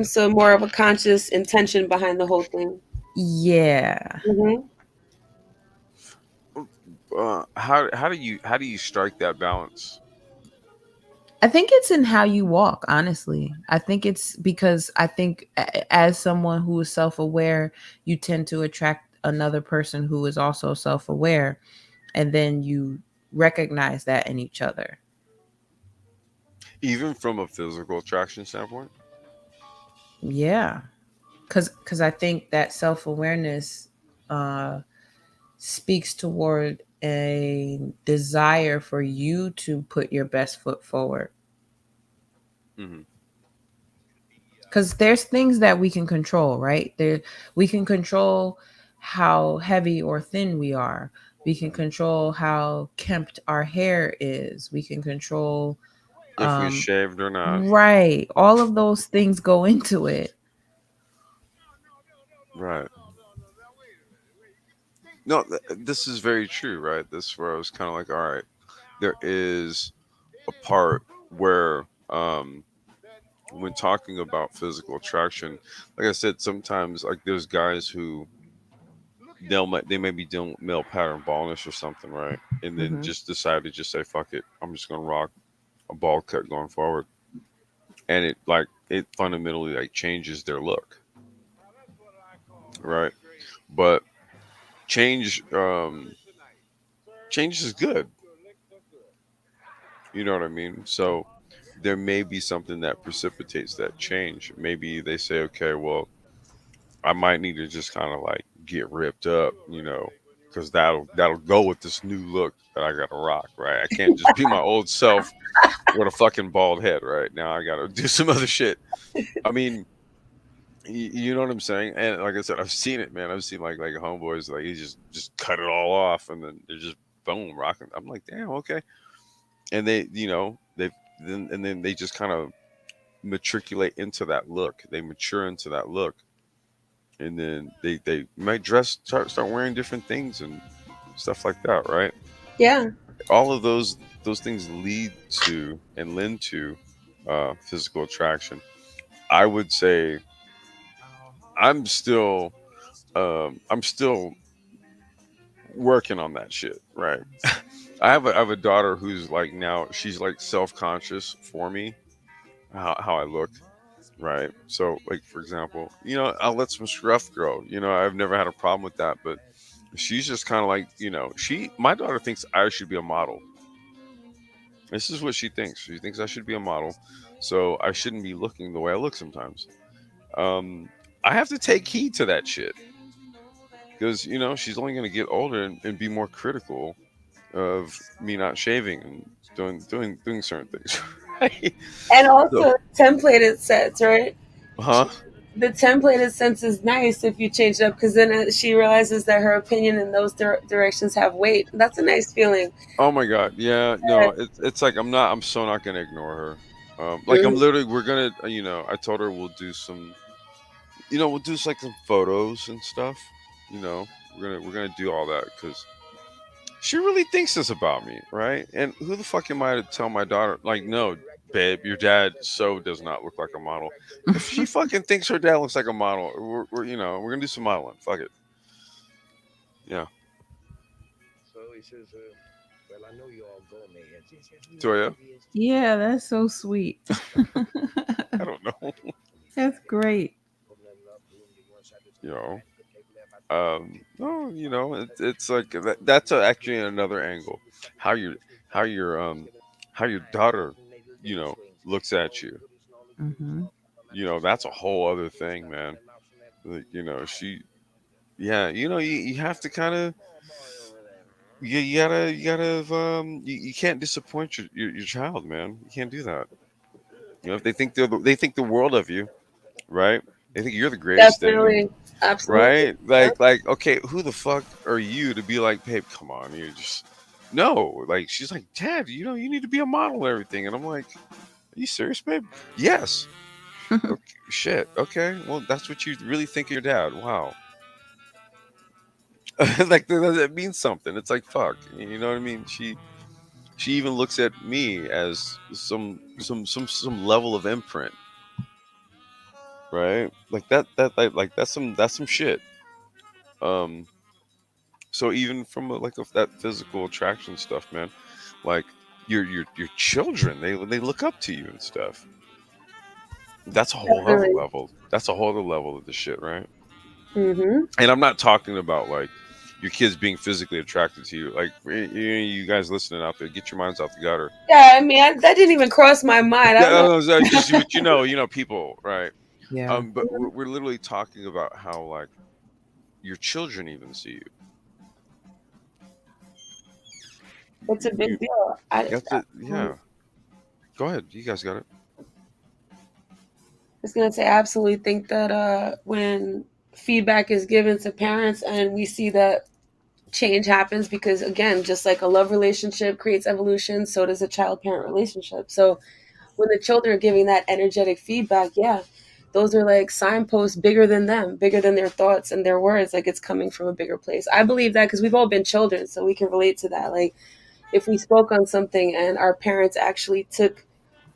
So more of a conscious intention behind the whole thing. Yeah. Hmm. How do you strike that balance? I think it's in how you walk, honestly. I think it's because I think as someone who is self aware, you tend to attract another person who is also self aware. And then you recognize that in each other. Even from a physical attraction standpoint? Yeah. Cause I think that self awareness uh, speaks toward a desire for you to put your best foot forward. Hmm. Because there's things that we can control, right? We can control how heavy or thin we are. We can control how kempt our hair is. We can control, If we um, shaved or not. right? All of those things go into it. Right. No, this is very true, right? This is where I was kind of like, all right, there is a part where, when talking about physical attraction, like I said, sometimes like there's guys who they may be dealing with male pattern baldness or something, right? And then Hmm. just decide to just say, fuck it, I'm just gonna rock a bald cut going forward, and it fundamentally like changes their look, right? But change change is good, you know what I mean? So there may be something that precipitates that change. Maybe they say, okay, well, I might need to just kind of like get ripped up, because that'll go with this new look that I gotta rock, right? I can't just be my old self with a fucking bald head, right? Now I gotta do some other shit. I mean, you know what I'm saying? And like I said, I've seen it, man. I've seen like homeboys like he just cut it all off, and then they're just boom rocking. I'm like, damn, okay. And then they just kind of matriculate into that look. They mature into that look, and then they might start wearing different things and stuff like that, right? Yeah. All of those things lead to and lend to physical attraction. I would say I'm still I'm still working on that shit, right? I have a daughter who's like now she's like self conscious for me, how I look, right? So like for example, I'll let some scruff grow. I've never had a problem with that, but she's just kind of like, she my daughter thinks I should be a model. This is what she thinks. She thinks I should be a model, so I shouldn't be looking the way I look sometimes. Um, I have to take heed to that shit because she's only going to get older and be more critical of me not shaving and doing certain things. Right? And So, also templated sets, right? huh? The templated sense is nice if you change it up because then she realizes that her opinion in those directions have weight. That's a nice feeling. Oh my god, yeah, no, it's like I'm so not gonna ignore her. Like I'm Mhm. literally, we're gonna, I told her we'll do like some photos and stuff. We're gonna do all that because she really thinks this about me, right? And who the fuck am I to tell my daughter, like, no, babe, your dad so does not look like a model. If she fucking thinks her dad looks like a model, we're we're gonna do some modeling. Fuck it. Yeah. Toya, Yeah, that's so sweet. I don't know. That's great. you know. No, it's like that's actually another angle. How your how your how your daughter, you know, looks at you. Hmm. That's a whole other thing, man. Like, she, yeah, you have to kind of, you can't disappoint your child, man. You can't do that. If they think they think the world of you, right? They think you're the greatest thing, Definitely. Absolutely. right? Like, okay, who the fuck are you to be like, babe, come on, you just no. Like, she's like, Dad, you need to be a model and everything, and I'm like, are you serious, babe? Yes. Okay, shit. Okay. Well, that's what you really think of your dad. Wow. Like that means something. It's like fuck. You know what I mean? She even looks at me as some level of imprint, right? Like like that's some shit. Um. So even from like that physical attraction stuff, man, like your children, they look up to you and stuff. That's a whole other Definitely. level. That's a whole other level of the shit, right? Hmm. And I'm not talking about like your kids being physically attracted to you. Like, you guys listening out there, get your minds out the gutter. Yeah, I mean, that didn't even cross my mind. I Yeah, don't know. just but people, right? Yeah. But we're literally talking about how like your children even see you. It's a You big deal. That's it. I Yeah. Go ahead. You guys got it. was gonna say, I absolutely think that when feedback is given to parents and we see that change happens, because again, just like a love relationship creates evolution, so does a child parent relationship. So when the children are giving that energetic feedback, yeah, those are like signposts bigger than them, bigger than their thoughts and their words. Like, it's coming from a bigger place. I believe that because we've all been children, so we can relate to that. Like, if we spoke on something and our parents actually took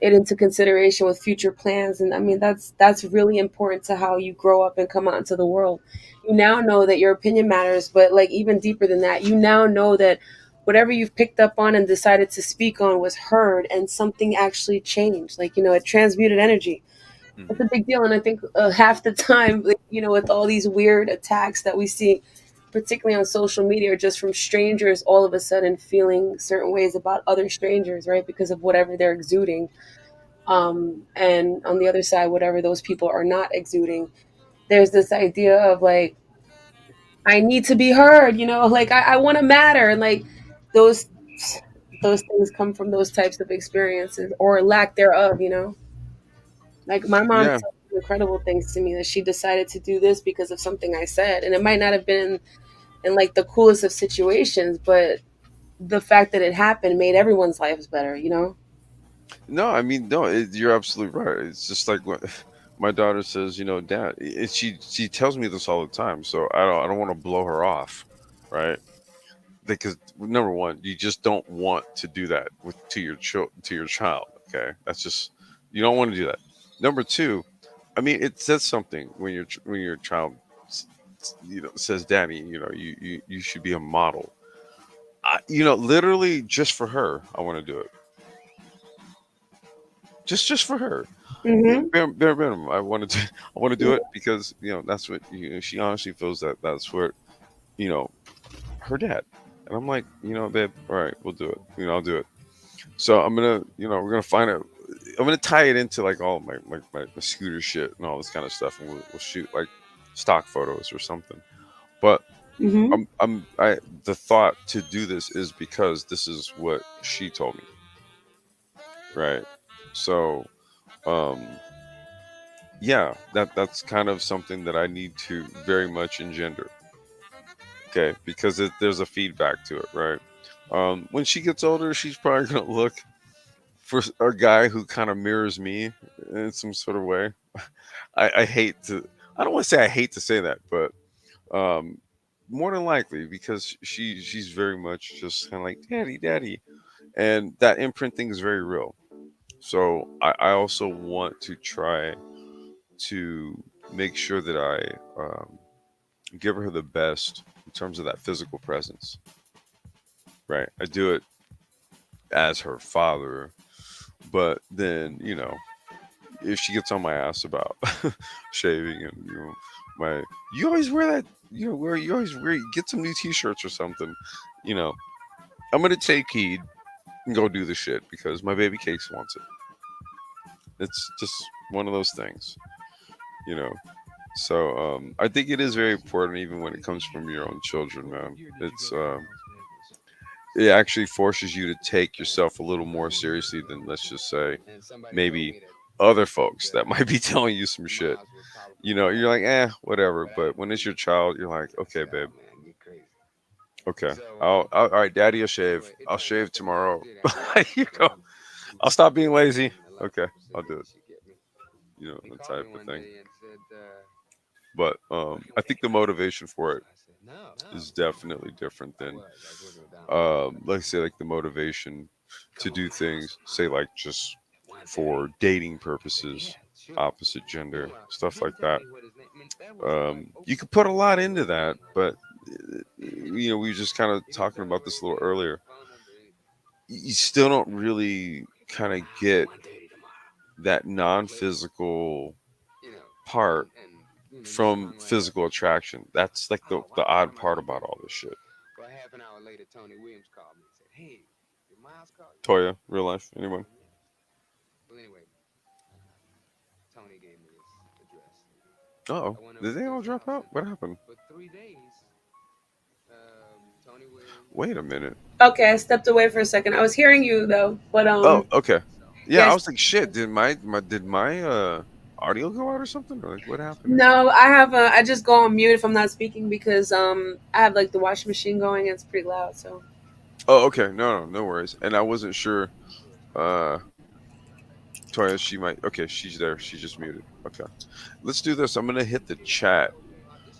it into consideration with future plans, and I mean, that's really important to how you grow up and come out into the world. You now know that your opinion matters, but like even deeper than that, you now know that whatever you've picked up on and decided to speak on was heard and something actually changed. Like, it transmuted energy. It's Hmm. a big deal. And I think half the time, like, with all these weird attacks that we see, particularly on social media, or just from strangers all of a sudden feeling certain ways about other strangers, right? Because of whatever they're exuding. And on the other side, whatever those people are not exuding, there's this idea of like, I need to be heard, like I want to matter. And like those, those things come from those types of experiences or lack thereof. Like my mom Yeah. said some incredible things to me, that she decided to do this because of something I said. And it might not have been in like the coolest of situations, but the fact that it happened made everyone's lives better. No, I mean, no, you're absolutely right. It's just like what my daughter says, Dad. She tells me this all the time, so I don't want to blow her off, right? Because number one, you just don't want to do that to your child. Okay, that's just, you don't want to do that. Number two, I mean, it says something when your child, says, "Daddy, you should be a model." Literally just for her, I want to do it. Just for her. Hmm. Bare minimum. I wanted to I want to do it because that's what, she honestly feels that that's what, you know her dad. And I'm like, babe, all right, we'll do it. I'll do it. So I'm gonna, we're gonna find out. I'm gonna tie it into like all my scooter shit and all this kind of stuff, and we'll shoot like stock photos or something. But Hmm. the thought to do this is because this is what she told me, right? So, um, yeah, that's kind of something that I need to very much engender, okay? Because there's a feedback to it, right? When she gets older, she's probably gonna look for a guy who kind of mirrors me in some sort of way. I hate to. I don't want to say I hate to say that, but um, more than likely because she's very much just kind of like daddy, daddy, and that imprinting is very real. So I also want to try to make sure that I give her the best in terms of that physical presence. Right, I do it as her father, but then if she gets on my ass about shaving and my you always wear that where you always wear get some new t-shirts or something, you know I'm gonna take heed and go do the shit because my baby cakes wants it. It's just one of those things, you know. So I think it is very important, even when it comes from your own children, man. It actually forces you to take yourself a little more seriously than, let's just say, maybe other folks that might be telling you some shit. You're like, whatever. But when it's your child, you're like, okay, babe, okay, all right, daddy, will shave. I'll shave tomorrow. you know, I'll stop being lazy. Okay, I'll do it. The type of thing. But I think the motivation for it is definitely different than, let's say, like the motivation to do things, say, like just for dating purposes, opposite gender, stuff like that. You could put a lot into that, but we were just kind of talking about this a little earlier. You still don't really kind of get that non-physical part from physical attraction. That's like the odd part about all this shit. Toya, real life, anyone? Oh, did they all drop out? What happened? Wait a minute. Okay, I stepped away for a second. I was hearing you though, but Oh, okay. Yeah, I yes. was like, shit. Did my audio go out or something? Or like, what happened here? No, I just go on mute if I'm not speaking because I have like the washing machine going and it's pretty loud. So Oh, okay. No, no, no worries. And I wasn't sure. Uh, Toya, she might. Okay, she's there. She just muted. Okay, let's do this. I'm gonna hit the chat.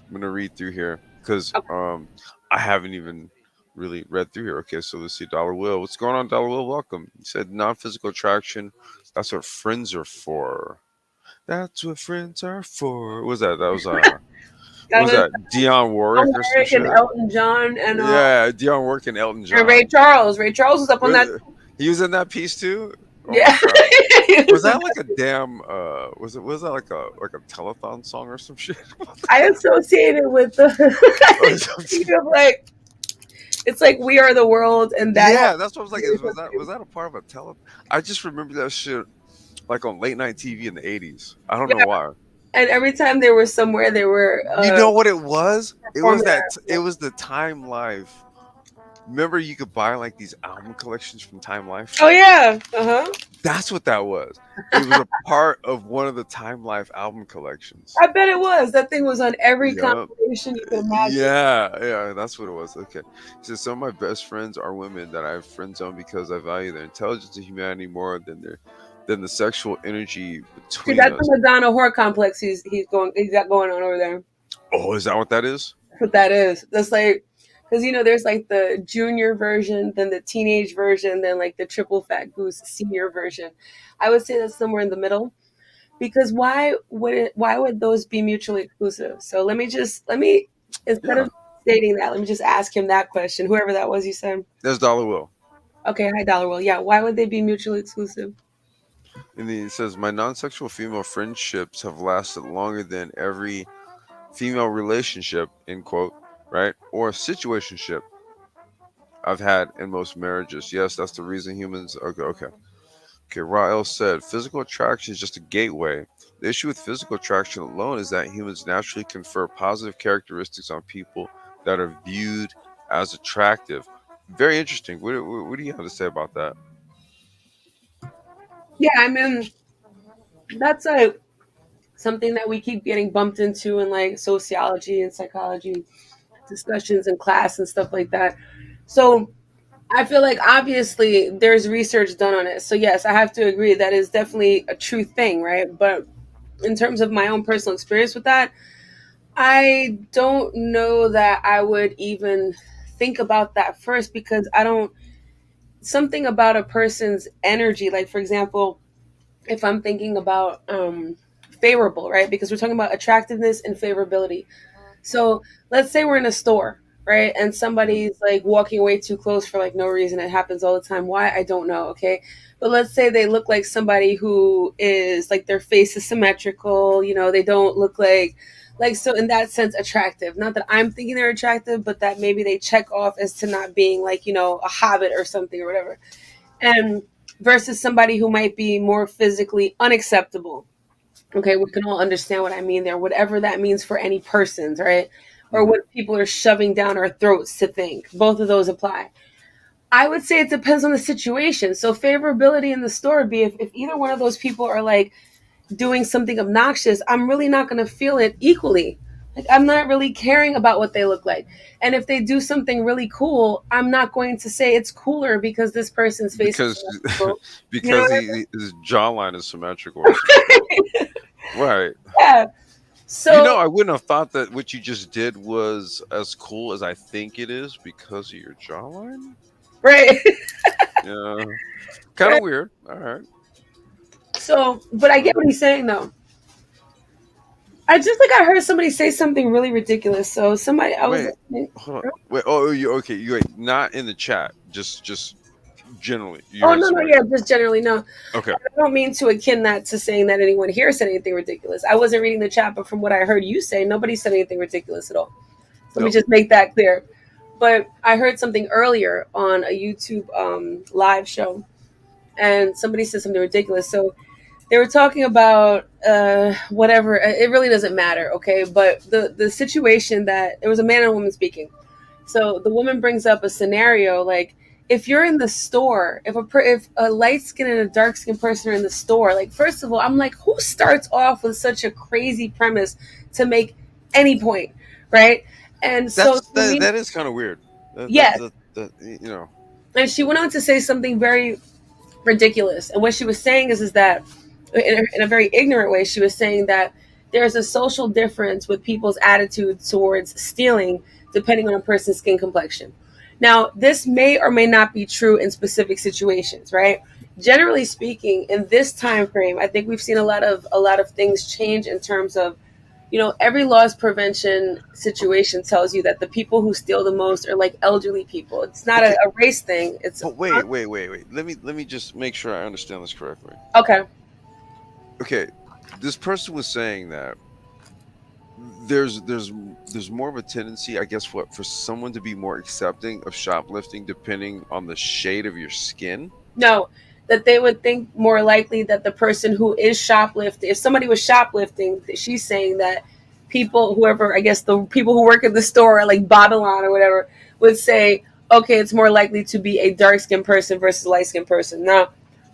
I'm gonna read through here because okay. I haven't even really read through here. Okay, so let's see. Dollar Will, what's going on? Dollar Will, welcome. He said non-physical attraction. That's what friends are for. That's what friends are for. What was that? That was That what was was that? Dionne Tom Warwick or some Warwick and shit? Elton John Yeah, Dionne Warwick and Elton and Ray John. Charles. Ray Charles was up on that. He was in that piece too. Oh my Yeah. god. Was that like a damn was that like a telethon song or some shit? I associate it with the Or something? of like it's like We Are the World and that Yeah, that's what I was like. Was that a part of a tele? I just remember that shit like on late night TV in the '80s. I don't know yeah. why. And every time they were somewhere, they were You know what it was? It was performing. it was the Time Life. Remember, you could buy like these album collections from Time Life. Oh yeah, uh huh. That's what that was. It was a part of one of the Time Life album collections. I bet it was. That thing was on every Yep. compilation you can imagine. Yeah, that's what it was. Okay. He says some of my best friends are women that I have friend zone because I value their intelligence and humanity more than the sexual energy See, between that's us. the Madonna horror complex he's got going on over there. Oh, is that what that is? That's what that is. That's like because there's like the junior version, then the teenage version, then like the triple fat goose senior version. I would say that's somewhere in the middle. Because why would those be mutually exclusive? So let me instead Yeah. of stating that, let me just ask him that question. Whoever that was, you said. That's Dollar Will. Okay, hi Dollar Will. Yeah, why would they be mutually exclusive? And then he says my non-sexual female friendships have lasted longer than every female relationship, end quote, right? Or situationship I've had in most marriages. Yes, that's the reason humans. Okay, okay. Okay, Rael said physical attraction is just a gateway. The issue with physical attraction alone is that humans naturally confer positive characteristics on people that are viewed as attractive. Very interesting. What do you have to say about that? Yeah, I mean that's something that we keep getting bumped into in like sociology and psychology discussions in class and stuff like that. So I feel like obviously there's research done on it. So yes, I have to agree that is definitely a true thing, right? But in terms of my own personal experience with that, I don't know that I would even think about that first because I don't, something about a person's energy, like for example, if I'm thinking about favorable, right? Because we're talking about attractiveness and favorability. So let's say we're in a store, right? And Mhm. somebody's like walking way too close for like no reason. It happens all the time. Why? I don't know. Okay. But let's say they look like somebody who is like their face is symmetrical, they don't look like so in that sense attractive. Not that I'm thinking they're attractive, but that maybe they check off as to not being like, a hobbit or something or whatever. And versus somebody who might be more physically unacceptable. Okay, we can all understand what I mean there, whatever that means for any persons, right? Or Mhm. what people are shoving down our throats to think. Both of those apply. I would say it depends on the situation. So favorability in the store would be if either one of those people are like doing something obnoxious, I'm really not going to feel it equally. Like I'm not really caring about what they look like. And if they do something really cool, I'm not going to say it's cooler because this person's face is Because symmetrical. You know because what his jawline is symmetrical or some shit. I mean? Right. Yeah. So I wouldn't have thought that what you just did was as cool as I think it is because of your jawline. right. Yeah. Kind right. of weird. All right. So, but I All get right. what he's saying though. I just like I heard somebody say something really ridiculous. So somebody I was Wait. listening. Hold on. Wait. Oh, you okay? You wait. Not in the chat. Just generally. You Oh heard no no somebody. yeah, just generally no. Okay. I don't mean to akin that to saying that anyone here said anything ridiculous. I wasn't reading the chat, but from what I heard you say, nobody said anything ridiculous at all. So let me Nope. just make that clear. But I heard something earlier on a YouTube live show, and somebody said something ridiculous. So they were talking about whatever. It really doesn't matter, okay? But the situation that there was a man and a woman speaking. So the woman brings up a scenario like if you're in the store, if a light skinned and a dark skinned person are in the store, like first of all, I'm like, who starts off with such a crazy premise to make any point, right? And so That's to that. me, That is kind of weird. yes. That. And she went on to say something very ridiculous. And what she was saying is that in a very ignorant way, she was saying that there's a social difference with people's attitude towards stealing depending on a person's skin complexion. Now, this may or may not be true in specific situations, right? Generally speaking, in this time frame, I think we've seen a lot of things change in terms of every loss prevention situation tells you that the people who steal the most are like elderly people. It's not a, Okay. a race thing. It's But wait. Let me just make sure I understand this correctly. okay. Okay. This person was saying that there's more of a tendency, I guess, what for someone to be more accepting of shoplifting depending on the shade of your skin. No, that they would think more likely that the person who is shoplifting, if somebody was shoplifting, she's saying that people, whoever, I guess the people who work at the store, like Babylon or whatever, would say, okay, it's more likely to be a dark skinned person versus a light skinned person. Now,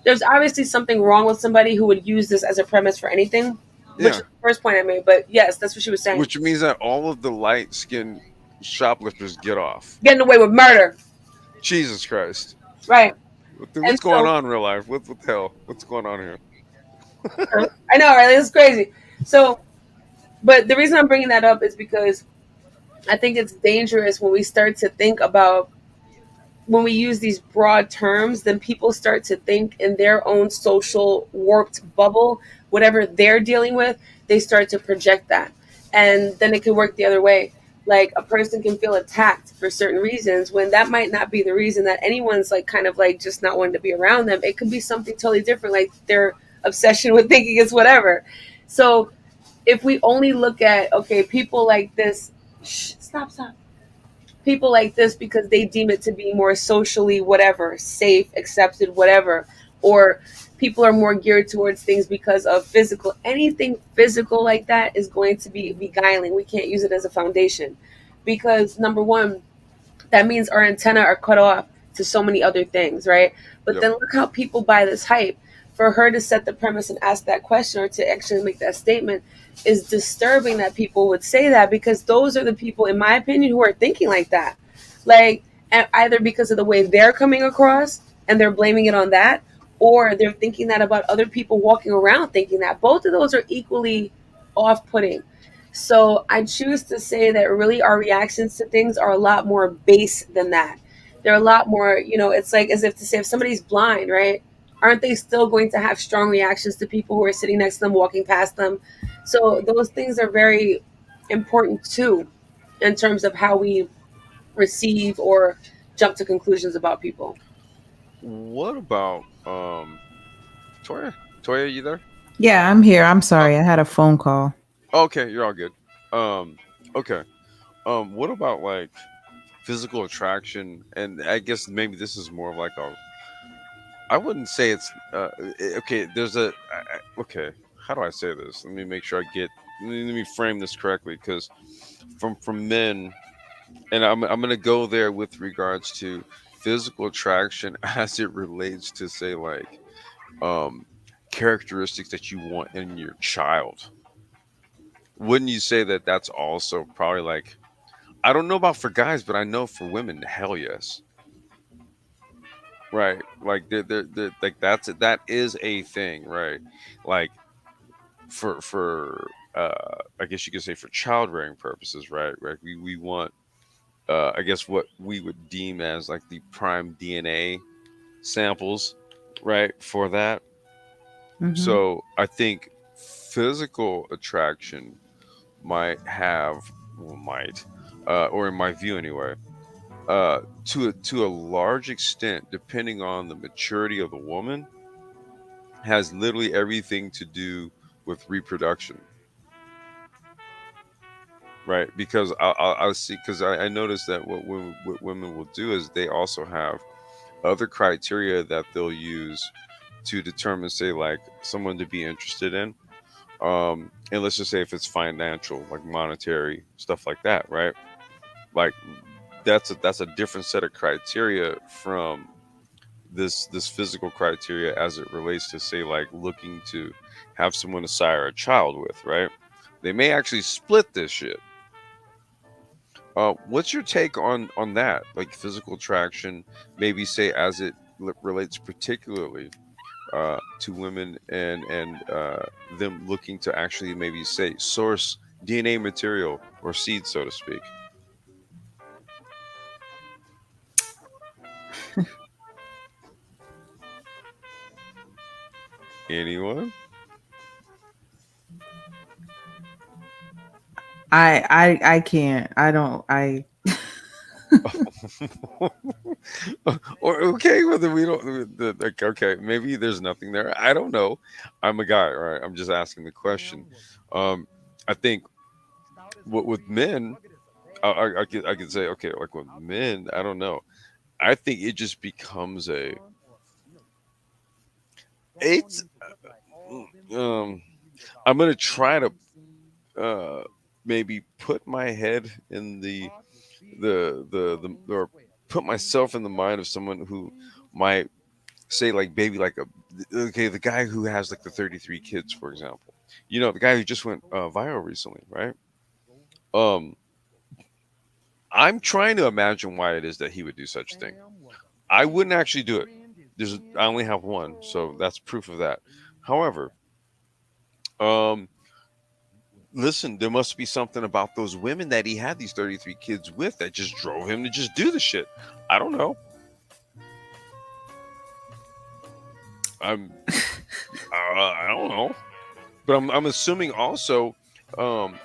there's obviously something wrong with somebody who would use this as a premise for anything, which is Yeah. the first point I made. But yes, that's what she was saying. Which means that all of the light skinned shoplifters get off. Getting away with murder. Jesus Christ. Right. And What's going so, on in real life? What the hell? What's going on here? I know, right? It's crazy. So, but the reason I'm bringing that up is because I think it's dangerous when we start to think about when we use these broad terms, then people start to think in their own social warped bubble, whatever they're dealing with, they start to project that. And then it can work the other way. Like a person can feel attacked for certain reasons when that might not be the reason that anyone's like kind of like just not wanting to be around them. It could be something totally different, like their obsession with thinking it's whatever. So if we only look at, okay, people like this, stop people like this because they deem it to be more socially whatever, safe, accepted, whatever, or people are more geared towards things because of physical. Anything physical like that is going to be beguiling. We can't use it as a foundation because number one, that means our antenna are cut off to so many other things, right? But Yep. then look how people buy this hype. For her to set the premise and ask that question or to actually make that statement is disturbing that people would say that because those are the people, in my opinion, who are thinking like that. Like, either because of the way they're coming across and they're blaming it on that, or they're thinking that about other people walking around thinking that. Both of those are equally off putting. So I choose to say that really our reactions to things are a lot more base than that. They're a lot more, it's like as if to say if somebody's blind, right? Aren't they still going to have strong reactions to people who are sitting next to them, walking past them? So those things are very important too in terms of how we receive or jump to conclusions about people. What about Toya? Toya, you there? Yeah, I'm here. I'm Oh, sorry. I had a phone call. okay, you're all good. Um, okay. What about like physical attraction? And I guess maybe this is more of like a. I wouldn't say it's okay. There's okay. How do I say this? Let me make sure I get. Let me frame this correctly, because from men, and I'm gonna go there with regards to physical attraction as it relates to, say, like um characteristics that you want in your child. Wouldn't you say that that's also probably like, I don't know about for guys, but I know for women, hell yes. Right. Like they're like that is a thing, right? Like for I guess you could say for child rearing purposes, right? Right. We want I guess what we would deem as like the prime DNA samples, right? For that. Hmm. So I think physical attraction might have, well, might or in my view anyway, to a large extent, depending on the maturity of the woman, has literally everything to do with reproduction, right? Because I'll see, because I noticed that what women will do is they also have other criteria that they'll use to determine, say, like someone to be interested in. And let's just say if it's financial, like monetary stuff like that, right? Like that's a different set of criteria from this physical criteria as it relates to, say, like looking to have someone to sire a child with, right? They may actually split this shit. What's your take on that, like physical attraction, maybe say as it relates particularly to women, and them looking to actually maybe say source DNA material or seed, so to speak? Anyone? I can't. I don't. I Or okay, whether we don't like, okay, maybe there's nothing there, I don't know. I'm a guy, right? I'm just asking the question. I think with men, I could say, okay, like with men, I don't know. I think it just becomes a, it's um I'm gonna try to uh maybe put my head in the or put myself in the mind of someone who might say, like, baby, like a, okay, the guy who has like the 33 kids, for example, the guy who just went viral recently, right? um I'm trying to imagine why it is that he would do such a thing. I wouldn't actually do it. I only have one, so that's proof of that. However, um listen, there must be something about those women that he had these 33 kids with that just drove him to just do the shit. I don't know. I'm I don't know. But I'm assuming also, um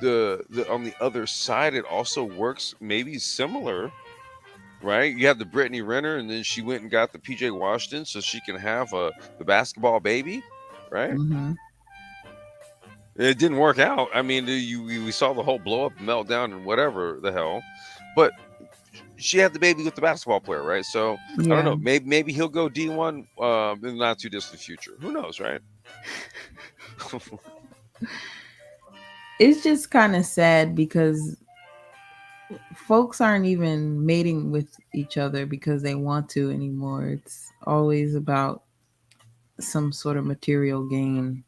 the on the other side it also works maybe similar, right? You have the Brittany Renner, and then she went and got the PJ Washington so she can have the basketball baby, right? hmm. It didn't work out. I mean, we saw the whole blow up, meltdown, and whatever the hell. But she had the baby with the basketball player, right? So I don't Yeah. know. Maybe he'll go D1 in the not too distant future. Who knows, right? It's just kind of sad because folks aren't even mating with each other because they want to anymore. It's always about some sort of material gain.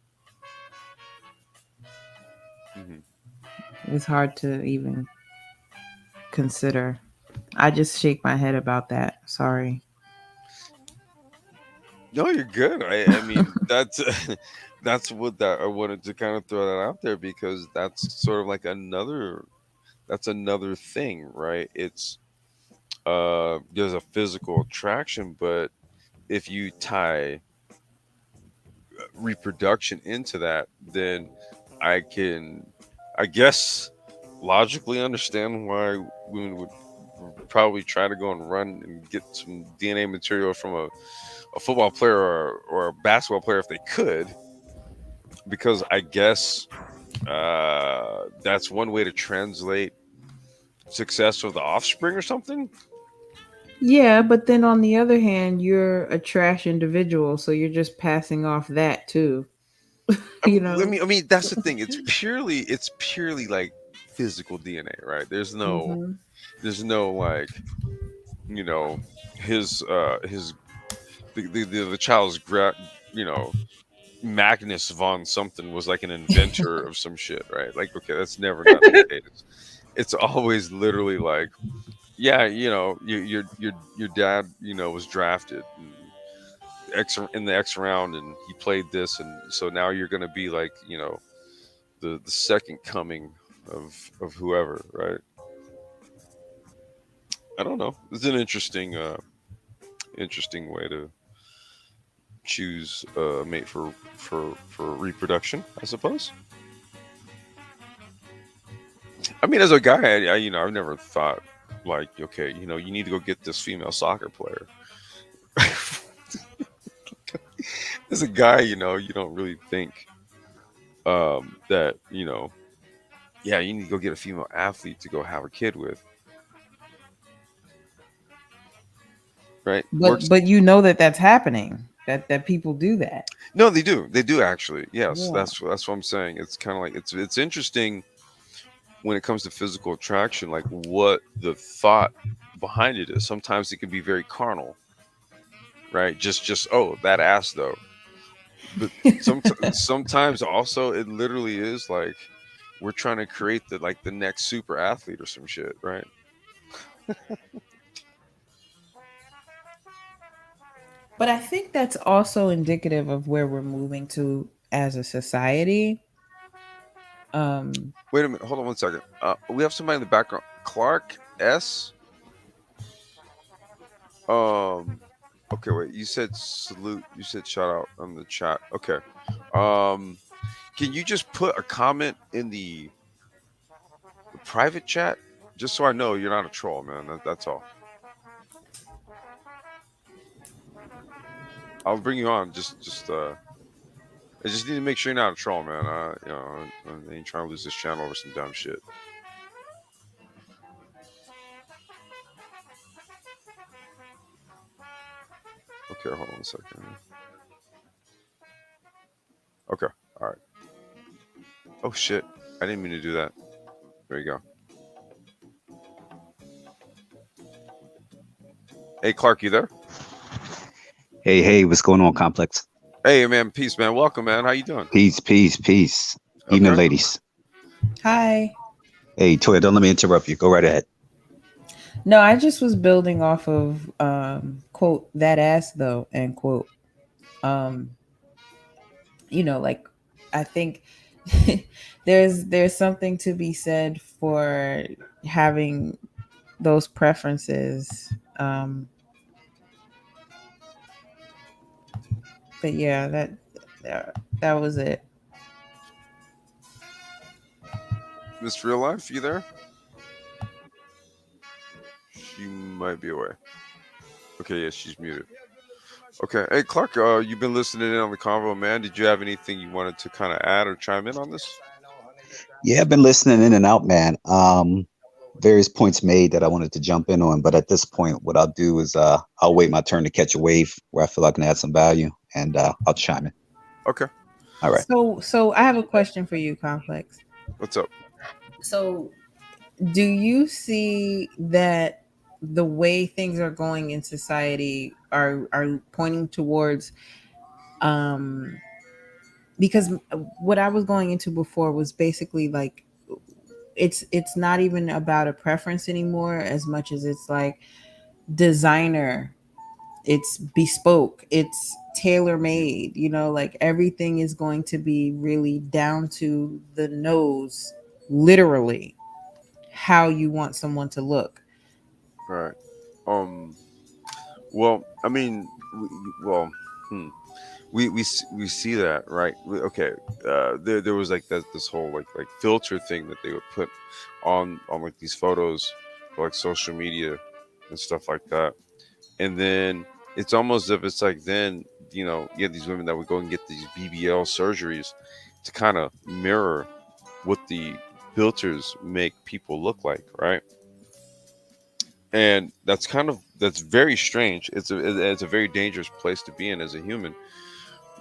Mhm. It's hard to even consider. I just shake my head about that. Sorry. No, you're good. I mean, that's that's what that I wanted to kind of throw that out there because that's sort of like another thing, right? It's there's a physical attraction, but if you tie reproduction into that, then I can, I guess, logically understand why women would probably try to go and run and get some DNA material from a football player or a basketball player if they could, because I guess that's one way to translate success of the offspring or something. Yeah, but then on the other hand, you're a trash individual, so you're just passing off that too. you know. I mean, that's the thing. It's purely like physical DNA, right? Hmm. There's no like, you know, his the child's you know, Magnus von something was like an inventor of some shit, right? Like, okay, that's never not the case. It's always literally like, yeah, you know, your dad, you know, was drafted in the X round, and he played this, and so now you're gonna be like, you know, the second coming of whoever, right? I don't know. It's an interesting way to choose a mate for reproduction, I suppose. I mean, as a guy, you know, I've never thought like, okay, you know, you need to go get this female soccer player. As a guy, you know, you don't really think that, you know, yeah, you need to go get a female athlete to go have a kid with, right? But Works. you know that that's happening. That people do that. No, they do. They do actually. Yes, Yeah. that's what I'm saying. It's kind of like it's interesting when it comes to physical attraction, like what the thought behind it is. Sometimes it can be very carnal, right? Just oh, that ass though. But sometimes also it literally is like we're trying to create the next super athlete or some shit, right? But I think that's also indicative of where we're moving to as a society. Um, Wait a minute, hold on 1 second. We have somebody in the background. Clark S. Um. Okay, wait. You said salute. You said shout out on the chat. Okay. Um. Can you just put a comment in the private chat, just so I know you're not a troll, man? That's all. I'll bring you on. I just need to make sure you're not a troll, man. You know, I ain't trying to lose this channel over some dumb shit. Okay, hold on 1 second. Okay, all right. Oh shit, I didn't mean to do that. There you go. Hey, Clark, you there? Hey, hey, what's going on, Complex? Hey, man, peace, man. Welcome, man. How you doing? Peace, peace, peace. Evening, Okay. ladies. Hi. Hey, Toya, don't let me interrupt you. Go right ahead. No, I just was building off of quote that ass though end quote. Um, like I think there's something to be said for having those preferences. But yeah, that was it. Miss Real Life, you there? She might be away. Okay, yeah, she's muted. Okay. Hey, Clark, you've been listening in on the convo, man. Did you have anything you wanted to kind of add or chime in on this? Yeah, I've been listening in and out, man. Various points made that I wanted to jump in on, but at this point, what I'll do is I'll wait my turn to catch a wave where I feel I can add some value, and I'll chime in. Okay. All right. So I have a question for you, Complex. What's up? So do you see that the way things are going in society are pointing towards um because what I was going into before was basically like it's not even about a preference anymore as much as it's like designer it's bespoke, it's tailor made, you know, like everything is going to be really down to the nose, literally, how you want someone to look. Right. Um. Well, I mean, well, hmm. We see that, right? Okay. There was like this whole like filter thing that they would put on like these photos for like social media and stuff like that. And then it's almost as if it's like then you have these women that would go and get these BBL surgeries to kind of mirror what the filters make people look like, right? And that's very strange. It's a very dangerous place to be in as a human,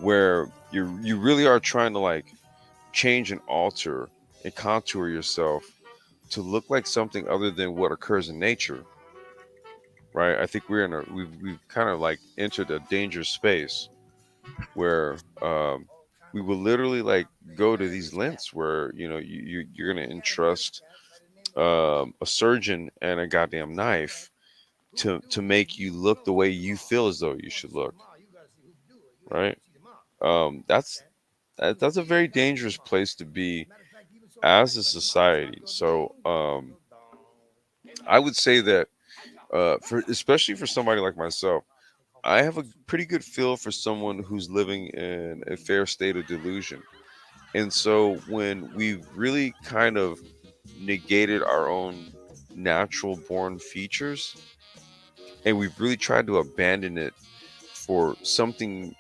where you really are trying to like change and alter and contour yourself to look like something other than what occurs in nature, right? I think we've kind of like entered a dangerous space where we will literally like go to these lengths where you're gonna entrust a surgeon and a goddamn knife to make you look the way you feel as though you should look, right? That's a very dangerous place to be as a society. So I would say that for especially for somebody like myself, I have a pretty good feel for someone who's living in a fair state of delusion. And so when we've really kind of negated our own natural born features and we've really tried to abandon it for something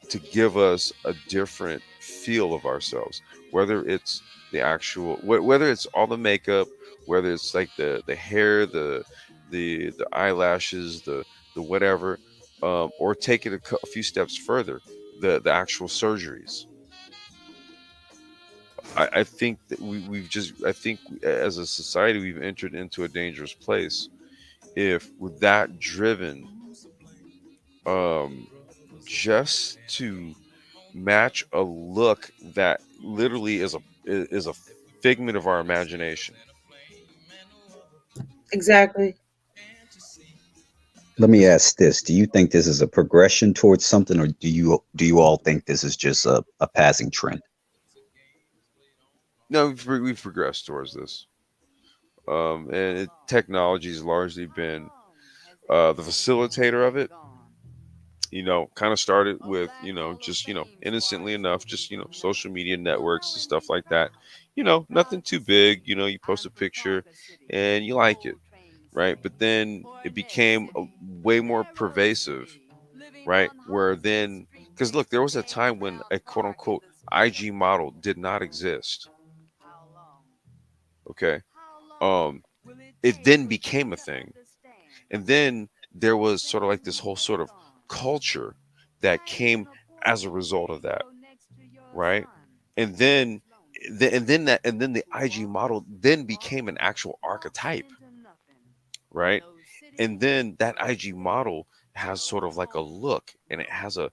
to give us a different feel of ourselves, whether it's whether it's all the makeup, whether it's like the hair, the eyelashes, the whatever, or take it a few steps further, the actual surgeries. I think that I think as a society we've entered into a dangerous place if we're that driven, um, just to match a look that literally is a figment of our imagination. Exactly. Let me ask this: do you think this is a progression towards something, or do you all think this is just a passing trend? No, we've progressed towards this, and technology has largely been the facilitator of it. Kind of started with just innocently enough, just social media networks and stuff like that. Nothing too big. You post a picture and you like it, right? But then it became way more pervasive, right? Where then, because look, there was a time when a quote unquote IG model did not exist. Okay. Um, it then became a thing. And then there was sort of like this whole sort of culture that came as a result of that, right? And then and then the IG model then became an actual archetype, right? And then that IG model has sort of like a look and it has a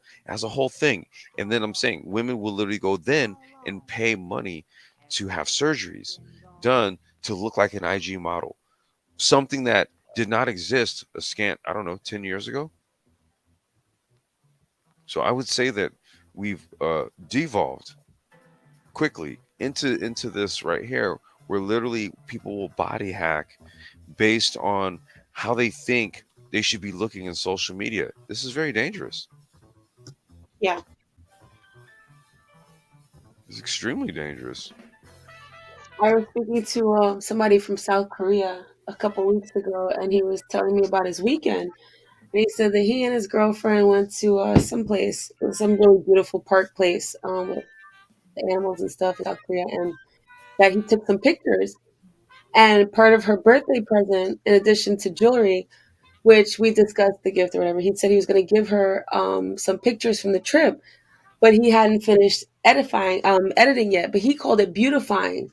whole thing. And then I'm saying women will literally go then and pay money to have surgeries done to look like an IG model. Something that did not exist a scant, I don't know, 10 years ago. So I would say that we've devolved quickly into this right here where literally people will body hack based on how they think they should be looking in social media. This is very dangerous. Yeah. It's extremely dangerous. I was speaking to somebody from South Korea a couple weeks ago, and he was telling me about his weekend. And he said that he and his girlfriend went to some really beautiful park place with the animals and stuff in South Korea, and that he took some pictures. And part of her birthday present, in addition to jewelry, which we discussed the gift or whatever, he said he was going to give her some pictures from the trip, but he hadn't finished editing yet. But he called it beautifying.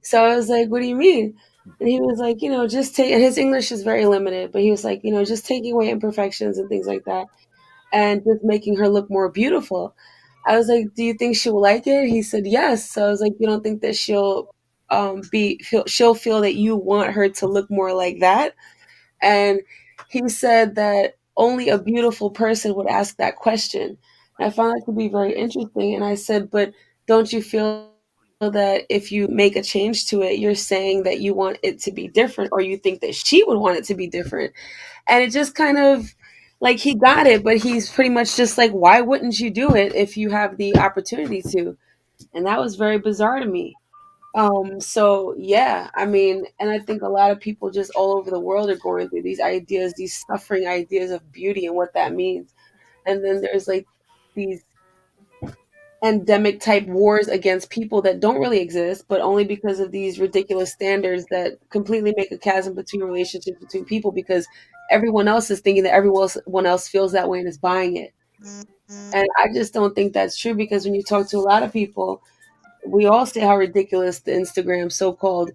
So I was like, "What do you mean?" And he was like, just take. And his English is very limited, but he was like, just taking away imperfections and things like that, and just making her look more beautiful. I was like, "Do you think she will like it?" He said, "Yes." So I was like, "You don't think that she'll feel that you want her to look more like that?" And he said that only a beautiful person would ask that question. And I found that to be very interesting. And I said, but don't you feel that if you make a change to it, you're saying that you want it to be different, or you think that she would want it to be different? And it just kind of, like, he got it, but he's pretty much just like, why wouldn't you do it if you have the opportunity to? And that was very bizarre to me. So yeah, I mean, and I think a lot of people just all over the world are going through these ideas, these suffering ideas of beauty and what that means. And then there's like these endemic type wars against people that don't really exist, but only because of these ridiculous standards that completely make a chasm between relationships between people, because everyone else is thinking that everyone else feels that way and is buying it. And I just don't think that's true, because when you talk to a lot of people, we all say how ridiculous the Instagram so-called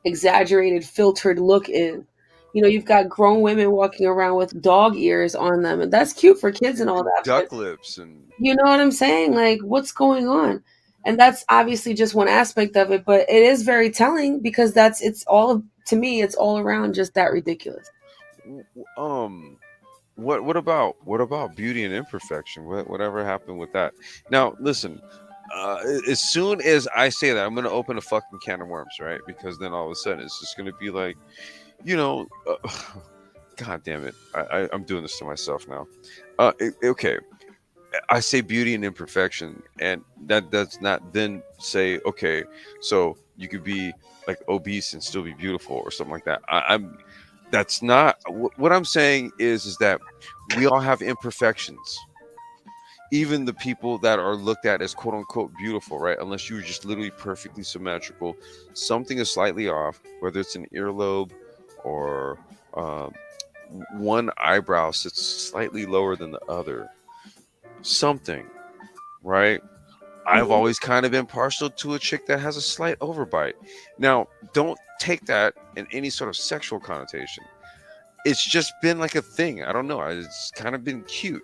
exaggerated filtered look is. You know, you've got grown women walking around with dog ears on them, and that's cute for kids and all and that, but duck lips and you know what I'm saying? Like, what's going on? And that's obviously just one aspect of it, but it is very telling, because it's all, to me, it's all around just that ridiculous. um what about beauty and imperfection? Whatever happened with that? Now, listen. As soon as I say that, I'm gonna open a fucking can of worms, right? Because then all of a sudden it's just gonna be like, you know, God damn it, I'm doing this to myself now. Okay, I say beauty and imperfection, and that does not then say, okay, so you could be like obese and still be beautiful or something like that. I'm That's not what I'm saying. Is that we all have imperfections, even the people that are looked at as quote unquote beautiful, right? Unless you're just literally perfectly symmetrical, something is slightly off, whether it's an earlobe or um, one eyebrow sits slightly lower than the other, something, right? I've Mhm. always kind of been partial to a chick that has a slight overbite. Now, don't take that in any sort of sexual connotation. It's just been like a thing. I don't know. It's kind of been cute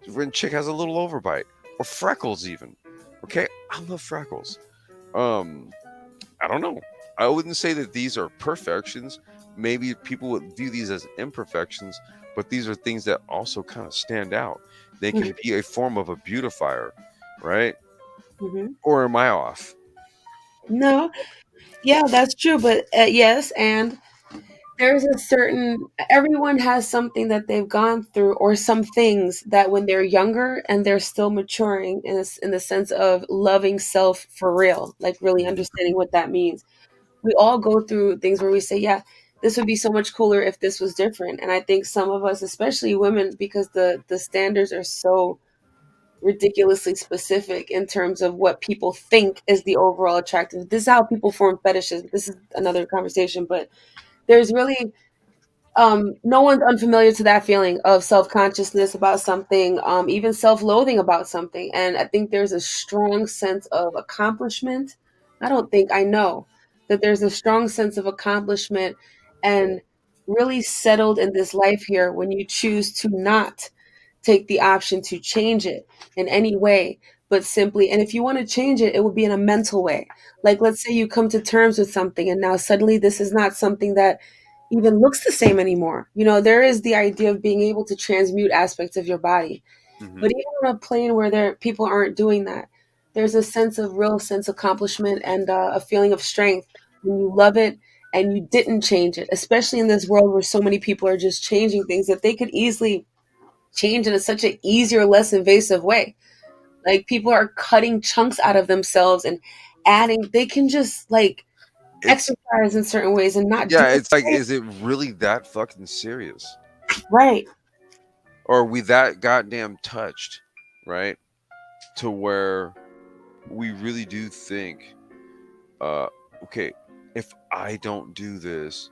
when chick has a little overbite or freckles even. Okay, I love freckles. Um, I don't know. I wouldn't say that these are perfections. Maybe people would view these as imperfections, but these are things that also kind of stand out. They Mhm. can be a form of a beautifier, right? Mhm. Or am I off? No, yeah, that's true, but yes, and there's a certain, everyone has something that they've gone through, or some things that when they're younger and they're still maturing in the sense of loving self for real, like really Mhm. understanding what that means. We all go through things where we say, yeah, this would be so much cooler if this was different. And I think some of us, especially women, because the standards are so ridiculously specific in terms of what people think is the overall attractive. This is how people form fetishes. This is another conversation, but there's really no one's unfamiliar to that feeling of self-consciousness about something, even self-loathing about something. And I think there's a strong sense of accomplishment. I don't think, I know that there's a strong sense of accomplishment and really settled in this life here when you choose to not take the option to change it in any way, but simply, and if you want to change it, it would be in a mental way. Like, let's say you come to terms with something and now suddenly this is not something that even looks the same anymore. You know, there is the idea of being able to transmute aspects of your body. But Mhm. even on a plane where people aren't doing that, there's a sense of real sense of accomplishment and a feeling of strength when you love it and you didn't change it, especially in this world where so many people are just changing things that they could easily change in such an easier, less invasive way. Like, people are cutting chunks out of themselves and adding, they can just like It's exercise in certain ways and not do Yeah. It's like, it is it really that fucking serious? right. Or are we that goddamn touched, right? To where we really do think, uh, okay, if I don't do this,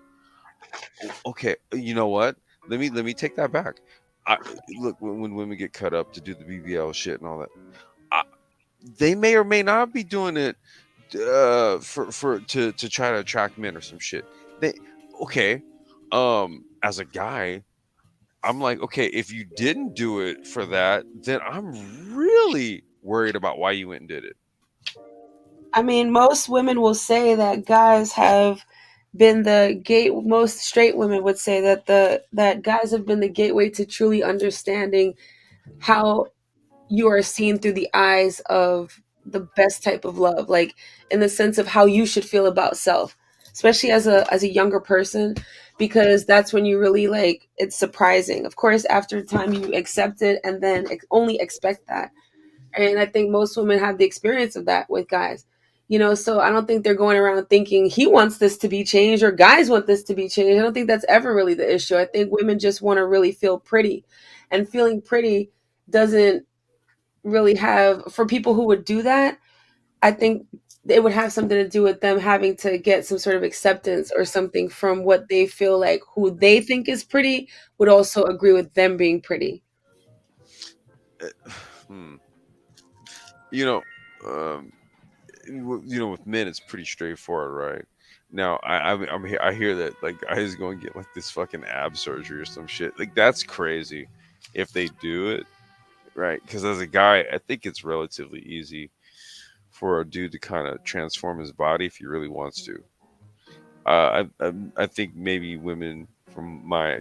okay, you know what? Let me take that back. I, Look, when women get cut up to do the BBL shit and all that, I, they may or may not be doing it to try to attract men or some shit. They Okay, as a guy, I'm like, okay, if you didn't do it for that, then I'm really worried about why you went and did it. I mean, most women will say that guys have been the gate. Most straight women would say that that guys have been the gateway to truly understanding how you are seen through the eyes of the best type of love, like in the sense of how you should feel about self, especially as a younger person, because that's when you really like it's surprising. Of course, after time you accept it and then only expect that. And I think most women have the experience of that with guys. So I don't think they're going around thinking he wants this to be changed or guys want this to be changed. I don't think that's ever really the issue. I think women just want to really feel pretty. And feeling pretty doesn't really have, for people who would do that, I think it would have something to do with them having to get some sort of acceptance or something from what they feel like who they think is pretty would also agree with them being pretty. Hmm. You know, um, with men, it's pretty straightforward, right? Now, I hear that like guys going to get like this fucking ab surgery or some shit. Like that's crazy if they do it, right? Because as a guy, I think it's relatively easy for a dude to kind of transform his body if he really wants to. I think maybe women, from my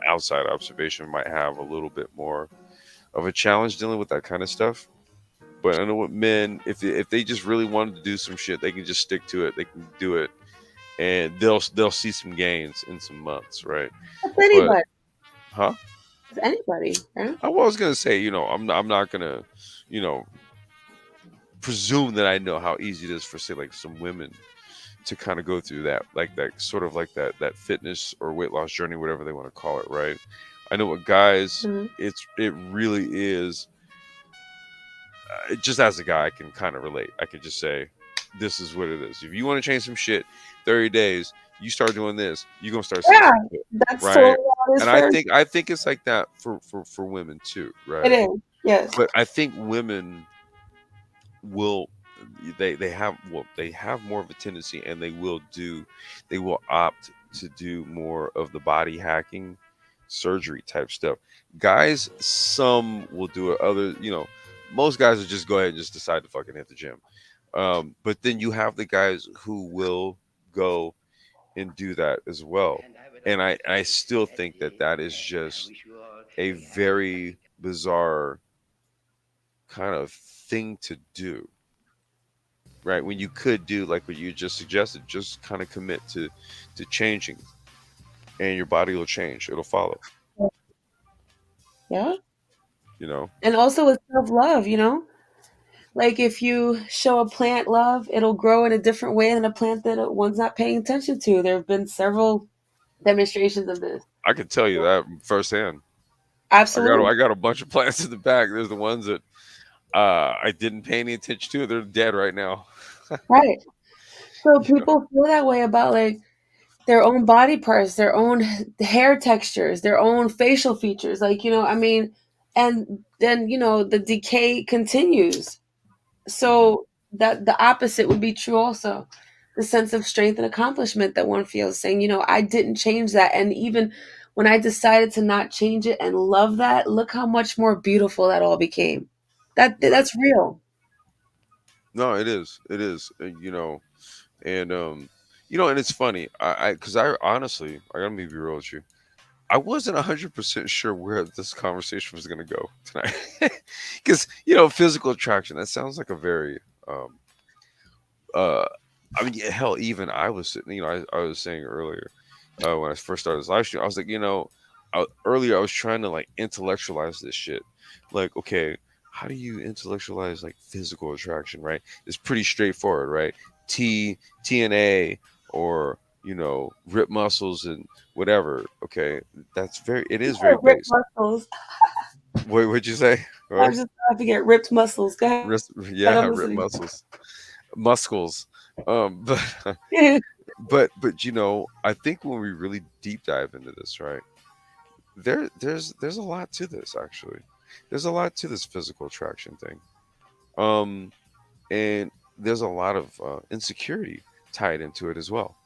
outside observation, might have a little bit more of a challenge dealing with that kind of stuff. But I know with men, if they just really wanted to do some shit, they can just stick to it. They can do it, and they'll see some gains in some months, right? That's But anybody. huh? That's anybody, right? I was gonna say, I'm not gonna, you know, presume that I know how easy it is for say like some women to kind of go through that, like that sort of like that fitness or weight loss journey, whatever they want to call it, right? I know with guys, Mhm. it really is. Just as a guy, I can kind of relate. I could just say, this is what it is. If you want to change some shit, 30 days, you start doing this, you're gonna start seeing Yeah, some shit, that's right? totally how it is And for I think it's like that for women too, it right? is. Yes. But I think women will they have more of a tendency, and they will opt to do more of the body hacking surgery type stuff. Guys, some will do it, other, most guys will just go ahead and just decide to fucking hit the gym. But then you have the guys who will go and do that as well. And I still think that that is just a very bizarre kind of thing to do, right? When you could do like what you just suggested, just kind of commit to changing, and your body will change. It'll follow. Yeah. You know, And also with self love, like if you show a plant love, it'll grow in a different way than a plant that one's not paying attention to. There have been several demonstrations of this. I can tell you that firsthand. I got Absolutely. I got a bunch of plants in the back. There's the ones that I didn't pay any attention to. They're dead right now. Right. So You know, people feel that way about like their own body parts, their own hair textures, their own facial features. Like, I mean, and then, the decay continues. So that the opposite would be true also. The sense of strength and accomplishment that one feels saying, I didn't change that. And even when I decided to not change it and love that, look how much more beautiful that all became. right? That's real. No, it is. It is. And and it's funny. Because I honestly, I gotta be real with you. I wasn't 100% sure where this conversation was going to go tonight. Because, physical attraction, that sounds like a very, um, I mean, yeah, hell, even I was sitting, I was saying earlier when I first started this live stream, I was like, earlier I was trying to like intellectualize this shit. Like, okay, how do you intellectualize like physical attraction, right? It's pretty straightforward, right? TNA, or, rip muscles and whatever. Okay, it is very Ripped basic. muscles. What'd you say? I What? was just about to get ripped muscles. Go ahead. Yeah, I'm rip listening. muscles, muscles. But I think when we really deep dive into this, right, there's a lot to this actually. There's a lot to this physical attraction thing. Um, and there's a lot of insecurity tied into it as well,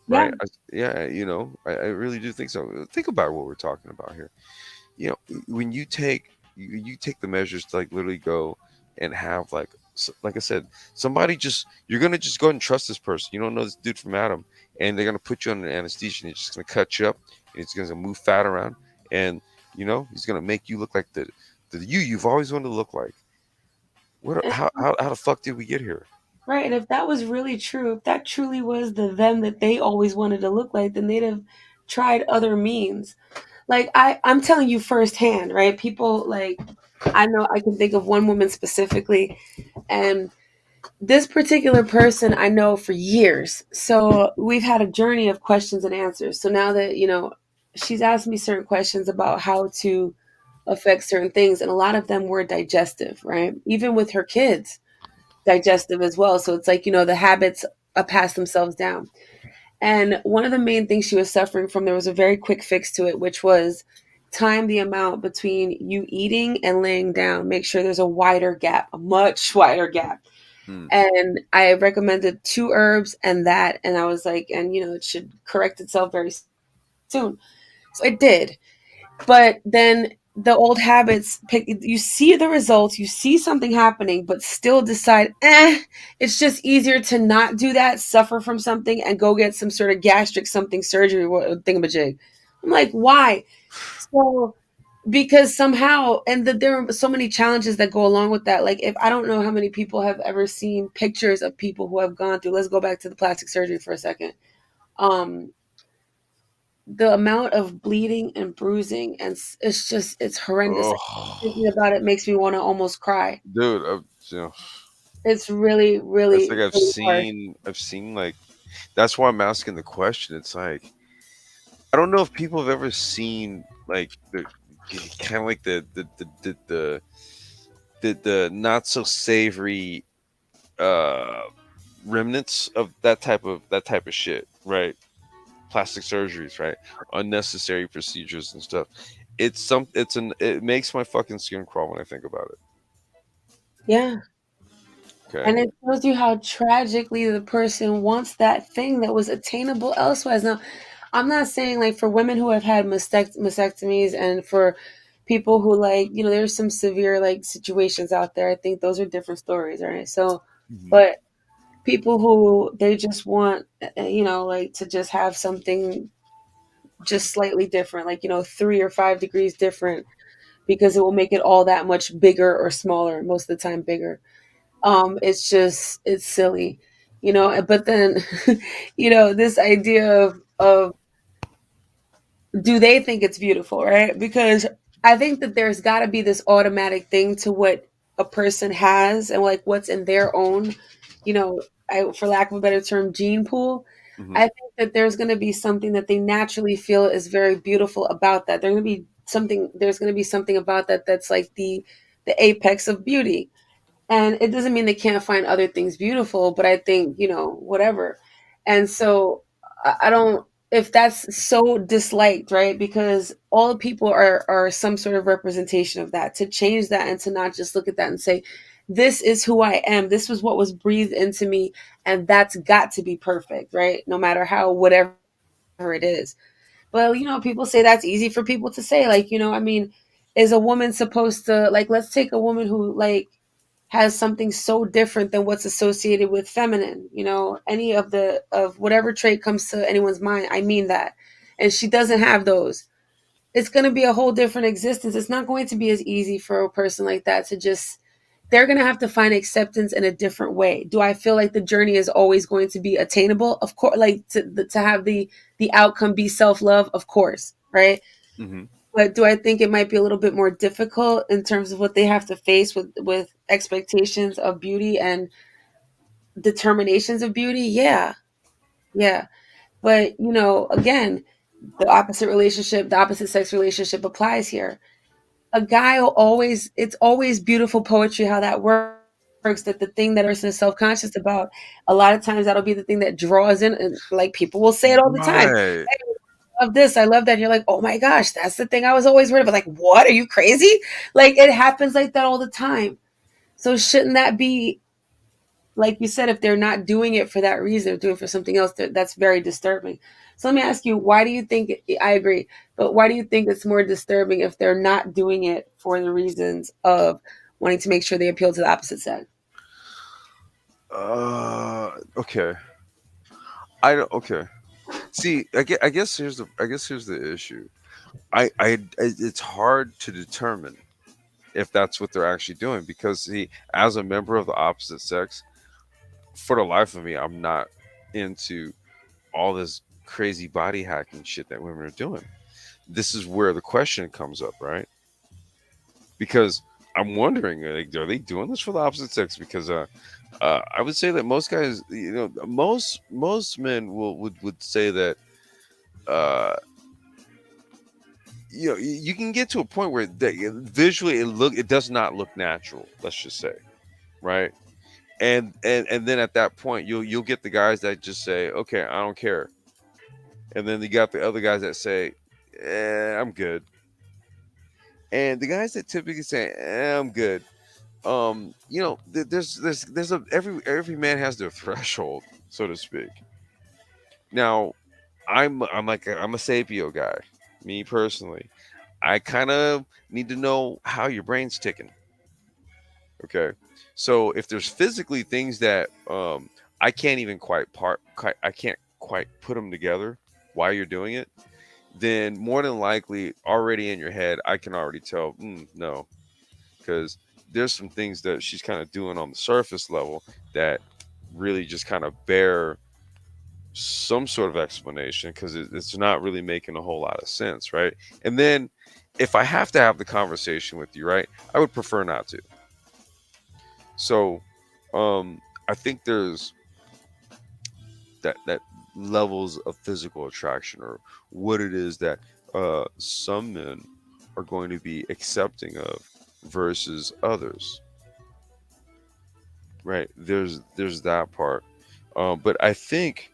Yeah. right? Yeah, I really do think so. Think about what we're talking about here. When you take the measures to like literally go and have like like I said, somebody just you're gonna just go ahead and trust this person. You don't know this dude from Adam, and they're gonna put you under anesthesia, and he's just gonna cut you up, and he's gonna move fat around, and he's gonna make you look like the you've always wanted to look like. What? And, How the fuck did we get here? right, and if that was really true, if that truly was the them that they always wanted to look like, then they'd have tried other means. Like I'm telling you firsthand, right? People like I know I can think of one woman specifically, and this particular person I know for years. So we've had a journey of questions and answers. So now that, she's asked me certain questions about how to affect certain things, and a lot of them were digestive, right? Even with her kids, digestive as well. So it's like, the habits pass themselves down. And one of the main things she was suffering from, there was a very quick fix to it, which was time the amount between you eating and laying down. Make sure there's a wider gap, a much wider gap. Hmm. And I recommended two herbs and that. And I was like, and it should correct itself very soon. So it did. But then the old habits you see the results, you see something happening, but still decide, it's just easier to not do that, suffer from something, and go get some sort of gastric something surgery thingamajig. I'm like, why? So because somehow, and there are so many challenges that go along with that. Like, if I don't know how many people have ever seen pictures of people who have gone through, let's go back to the plastic surgery for a second. um the amount of bleeding and bruising, and it's horrendous. Thinking Oh, about it makes me want to almost cry. dude, It's really, it's really, like really hard. I've seen like that's why I'm asking the question. It's like I don't know if people have ever seen like the kind of like the not so savory uh remnants of that type of shit, right? Plastic surgeries, right? Unnecessary procedures and stuff. It makes my fucking skin crawl when I think about it. Yeah. Okay. And it shows you how tragically the person wants that thing that was attainable elsewhere. Now, I'm not saying like for women who have had mastectomies, and for people who, like, there's some severe like situations out there. I think those are different stories, right? So, Hmm. but people who they just want, like to just have something just slightly different, like, 3 or 5 degrees different, because it will make it all that much bigger or smaller, most of the time bigger. It's silly, but then this idea of do they think it's beautiful, right? Because I think that there's got to be this automatic thing to what a person has, and like what's in their own, for lack of a better term, gene pool. Hmm. I think that there's going to be something that they naturally feel is very beautiful about that. There's going to be something about that that's like the apex of beauty. And it doesn't mean they can't find other things beautiful, but I think, whatever. And so I don't, if that's so disliked, right? Because all the people are some sort of representation of that. To change that and to not just look at that and say, this is who I am. This was what was breathed into me, and that's got to be perfect, right? No matter how, whatever it is. Well, people say that's easy for people to say. Like, I mean, is a woman supposed to, like, let's take a woman who, like, has something so different than what's associated with feminine, any of whatever trait comes to anyone's mind. I mean that. And she doesn't have those. It's going to be a whole different existence. It's not going to be as easy for a person like that to just, they're going to have to find acceptance in a different way. Do I feel like the journey is always going to be attainable? Of course, like to have the outcome be self-love, of course, right? Hmm. But do I think it might be a little bit more difficult in terms of what they have to face with expectations of beauty and determinations of beauty? Yeah. Yeah. But, again, the opposite sex relationship applies here. A guy will always, it's always beautiful poetry how that works, that the thing that a person is self-conscious about, a lot of times that'll be the thing that draws in, and like people will say it all the time. Right. I love this, I love that. And you're like, oh my gosh, that's the thing I was always worried about. Like, what? Are you crazy? Like, it happens like that all the time. So shouldn't that be, like you said, if they're not doing it for that reason, they're doing it for something else, that's very disturbing. So let me ask you, why do you think, I agree, but why do you think it's more disturbing if they're not doing it for the reasons of wanting to make sure they appeal to the opposite sex? Okay. I don't. Okay. See, I guess here's the issue. It's hard to determine if that's what they're actually doing because see, as a member of the opposite sex, for the life of me, I'm not into all this crazy body hacking shit that women are doing. This is where the question comes up, right? Because I'm wondering, like, are they doing this for the opposite sex? Because I would say that most guys, most men would say that uh, you can get to a point where visually it does not look natural. Let's just say, right? And then at that point, you'll get the guys that just say, okay, I don't care, and then you got the other guys that say, I'm good, and the guys that typically say, I'm good. There's a every man has their threshold, so to speak. Now, I'm a sapio guy. Me personally, I kind of need to know how your brain's ticking. Okay, so if there's physically things that I can't even I can't quite put them together while you're doing it, then more than likely, already in your head, I can already tell, no, because there's some things that she's kind of doing on the surface level that really just kind of bear some sort of explanation because it's not really making a whole lot of sense, right? And then if I have to have the conversation with you, right, I would prefer not to. So I think there's that levels of physical attraction or what it is that some men are going to be accepting of versus others, right? There's that part. But I think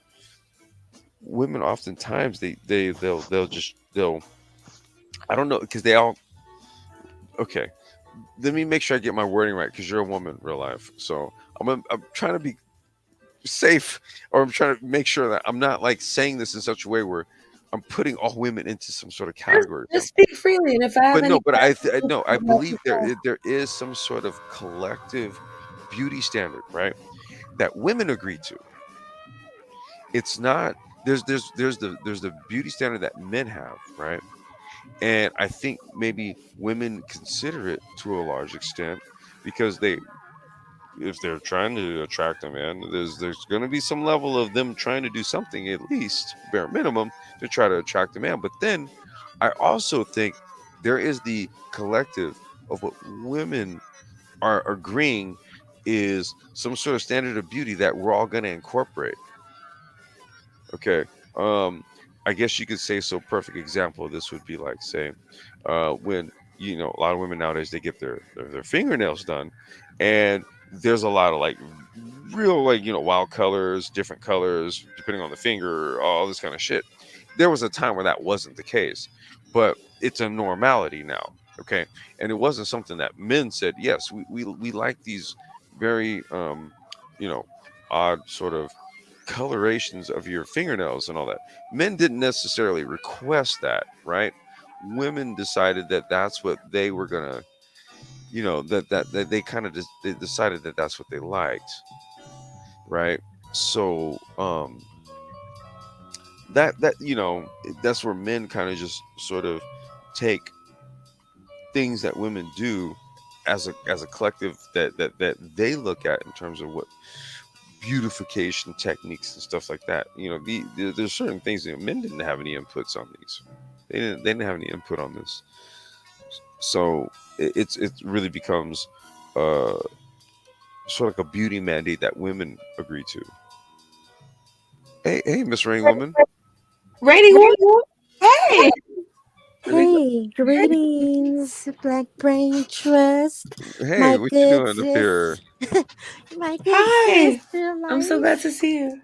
women oftentimes they'll I don't know because they all okay. Let me make sure I get my wording right because you're a woman in real life. So I'm trying to be safe, or I'm trying to make sure that I'm not like saying this in such a way where I'm putting all women into some sort of Just, category or just something. speak freely, and if I have But any no, but questions, no, I I'm happy believe to. there is some sort of collective beauty standard, right? That women agree to. It's not there's the beauty standard that men have, right? And I think maybe women consider it to a large extent because they if they're trying to attract a man, there's going to be some level of them trying to do something at least bare minimum to try to attract a man. But then I also think there is the collective of what women are agreeing is some sort of standard of beauty that we're all going to incorporate. Okay. Um, I guess you could say so. Perfect example of this would be like say, when a lot of women nowadays they get their fingernails done, and there's a lot of like real like wild colors, different colors depending on the finger, all this kind of shit. There was a time where that wasn't the case, but it's a normality now. Okay, and it wasn't something that men said. Yes, we like these very you know odd sort of colorations of your fingernails and all that. Men didn't necessarily request that, right? Women decided that that's what they were gonna, that they kind of just they decided that that's what they liked, right? So that's where men kind of just sort of take things that women do as a collective that they look at in terms of what beautification techniques and stuff like that. There's certain things that men didn't have any inputs on these. They didn't have any input on this. So it really becomes uh, sort of like a beauty mandate that women agree to. Hey, Miss Rain Woman. Rainy woman, hey, let me go. Hey, greetings, Black Brain Trust. Hey, My what you good doing up sis, here? my good Hi, sister I'm so glad life, to see you.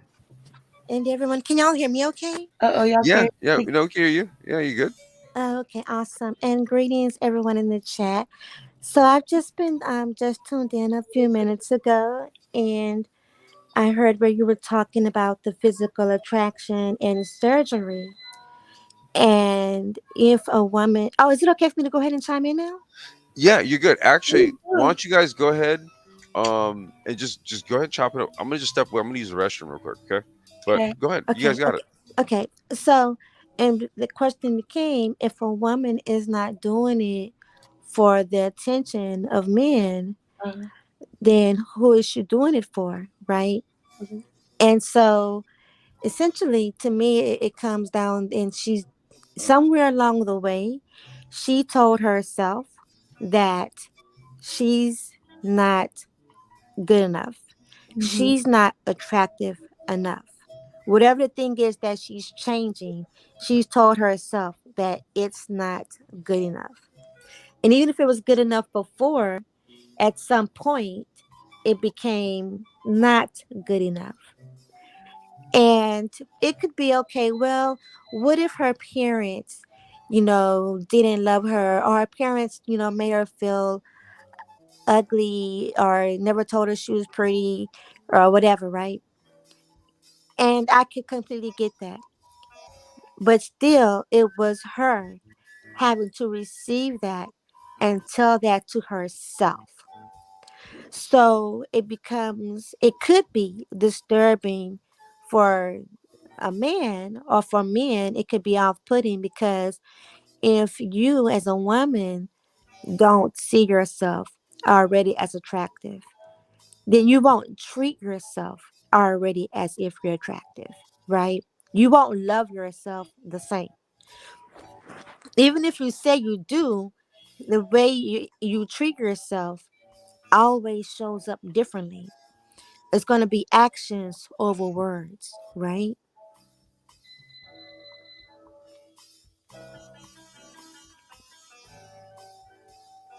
and everyone. Can y'all hear me okay? Oh, y'all Yeah, can't. yeah. We don't hear you. Yeah, you good? Oh, okay, awesome. And greetings, everyone in the chat. So I've just tuned in a few minutes ago, and I heard where you were talking about the physical attraction and surgery. And if a woman, oh, is it okay for me to go ahead and chime in now? Yeah, you're good. Actually, Please why do. don't you guys go ahead? And just go ahead and chop it up. I'm gonna just step away. I'm gonna use the restroom real quick, okay? But Okay. go ahead. You guys Okay, got it. okay, okay. So, and the question became, if a woman is not doing it for the attention of men, Uh-huh. then who is she doing it for, right? Mhm. And so, essentially, to me, it comes down, and she's somewhere along the way, she told herself that she's not good enough. Mhm. She's not attractive enough. Whatever the thing is that she's changing, she's told herself that it's not good enough. And even if it was good enough before, at some point, it became not good enough. And it could be okay. Well, what if her parents, didn't love her, or her parents, made her feel ugly, or never told her she was pretty, or whatever, right? And I could completely get that. But still, it was her having to receive that and tell that to herself. So it could be disturbing for a man, or for men, it could be off putting, because if you as a woman don't see yourself already as attractive, then you won't treat yourself already as if you're attractive, right? You won't love yourself the same. Even if you say you do, the way you treat yourself always shows up differently. It's going to be actions over words, right?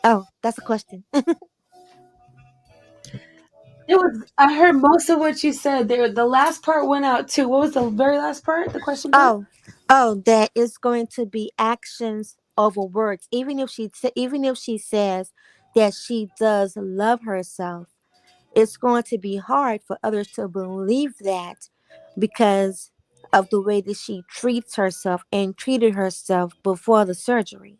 Oh, that's a question. It was. I heard most of what you said. There, the last part went out too. What was the very last part? The question part. Oh, oh, that is going to be actions over words. Even if she says that she does love herself, it's going to be hard for others to believe that, because of the way that she treats herself and treated herself before the surgery.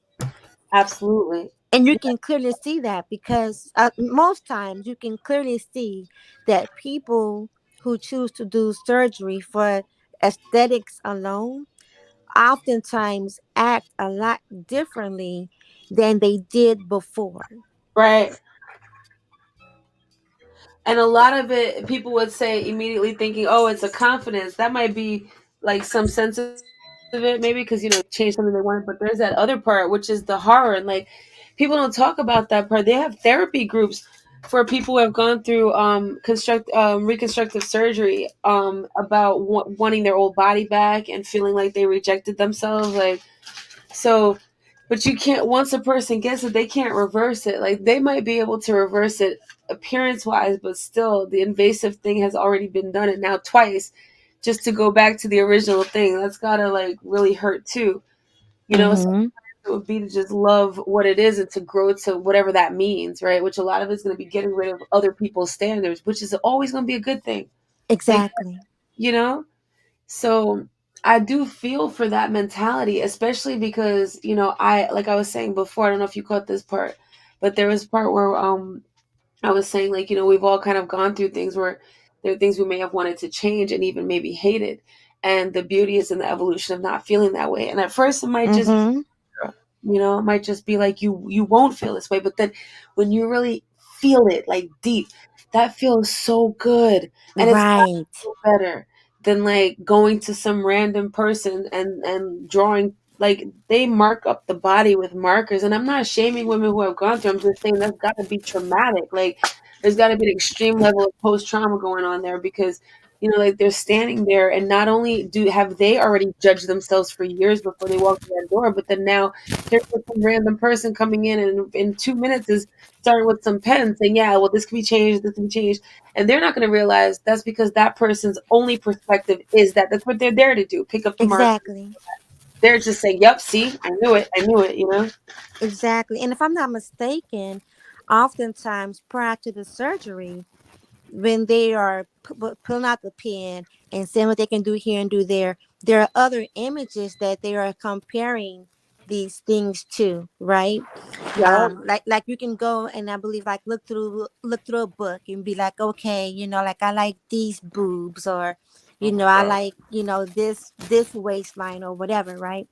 Absolutely. And you can clearly see that, because most times you can clearly see that people who choose to do surgery for aesthetics alone oftentimes act a lot differently than they did before. Right. And a lot of it, people would say immediately thinking, "Oh, it's a confidence." That might be like some sense of it, maybe because change something they wanted. But there's that other part, which is the horror, and like people don't talk about that part. They have therapy groups for people who have gone through reconstructive surgery about wanting their old body back and feeling like they rejected themselves, like so. But you can't, once a person gets it, they can't reverse it. Like they might be able to reverse it appearance wise, but still the invasive thing has already been done, and now twice, just to go back to the original thing. That's gotta like really hurt too. So Mm-hmm. it would be to just love what it is and to grow to whatever that means, right? Which a lot of it's going to be getting rid of other people's standards, which is always going to be a good thing. Like, Exactly. you know? So I do feel for that mentality, especially because, like I was saying before, I don't know if you caught this part, but there was a part where I was saying, like, we've all kind of gone through things where there are things we may have wanted to change and even maybe hated. And the beauty is in the evolution of not feeling that way. And at first, it might just Mm-hmm. it might just be like you won't feel this way, but then when you really feel it like deep, that feels so good, and it's got to Right. feel better than like going to some random person and drawing, like they mark up the body with markers. And I'm not shaming women who have gone through. I'm just saying that's got to be traumatic. Like there's got to be an extreme level of post trauma going on there, because like they're standing there, and not only do have they already judged themselves for years before they walk through that door, but then now here's some random person coming in and in 2 minutes is starting with some pen saying, yeah, well, this can be changed, this can be changed. And they're not going to realize that's because that person's only perspective is that that's what they're there to do, pick up the mark. Exactly. They're just saying, yep, see, I knew it. Exactly. And if I'm not mistaken, oftentimes prior to the surgery, when they are pulling out the pen and saying what they can do here and do there are other images that they are comparing these things too, right? Yep. Like you can go and I believe like look through a book and be like, okay, like I like these boobs, or Oh my I god. like this waistline or whatever, right?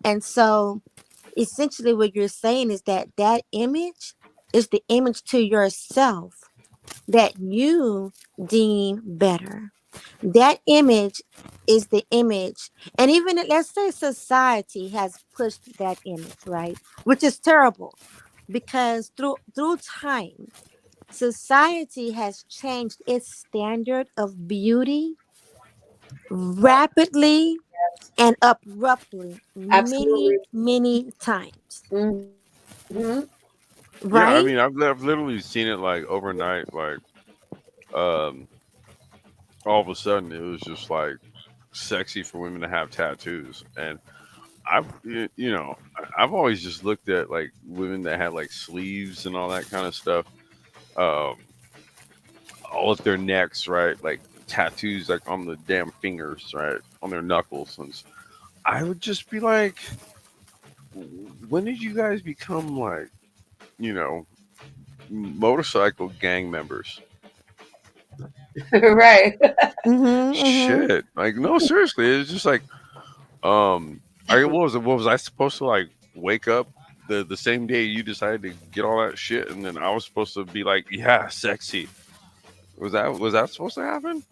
And so essentially what you're saying is that that image is the image to yourself that you deem better. That image is the image. And even let's say society has pushed that image, right? Which is terrible because through time, society has changed its standard of beauty rapidly and abruptly many, Absolutely. many times. Mm-hmm. Yeah, I Right? mean, I've literally seen it like overnight, like um, all of a sudden it was just like sexy for women to have tattoos, and I've always just looked at like women that had like sleeves and all that kind of stuff, um, all at their necks, right? Like tattoos, like on the damn fingers, right, on their knuckles, and I would just be like, when did you guys become like, you know, motorcycle gang members? Right. Mm-hmm. Mm-hmm. Shit, like no, seriously, it's just like, um, I what was I supposed to like wake up the same day you decided to get all that shit, and then I was supposed to be like, yeah, sexy. Was that supposed to happen?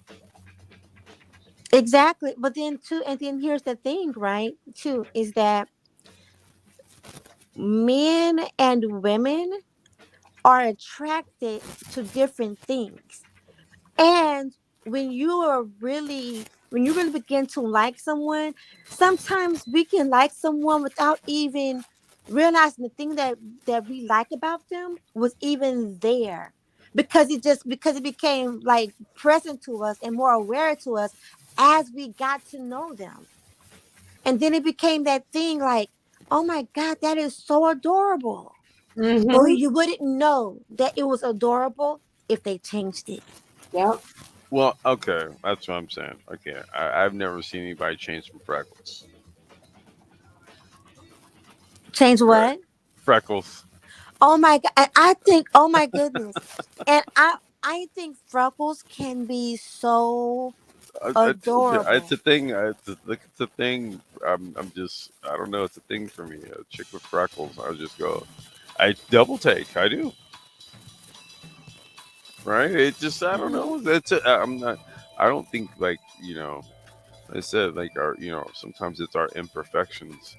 Exactly. But then too, and then here's the thing, right? Too, is that men and women are attracted to different things. And when you really begin to like someone, sometimes we can like someone without even realizing the thing that we like about them was even there. Because it became like present to us and more aware to us as we got to know them. And then it became that thing like, oh my God, that is so adorable. But Mm-hmm. you wouldn't know that it was adorable if they changed it. Yep. Well, okay, that's what I'm saying. Okay, I've never seen anybody change from freckles. Change Right, what? freckles. Oh my God. And I think, oh my goodness. And I think freckles can be so It's adorable. a thing. It's a thing. I'm just. I don't know. It's a thing for me. A chick with freckles. I just go. I double take. I do. Right. It just. I don't Hmm. know. That's. I'm not. I don't think like I said like our. Sometimes it's our imperfections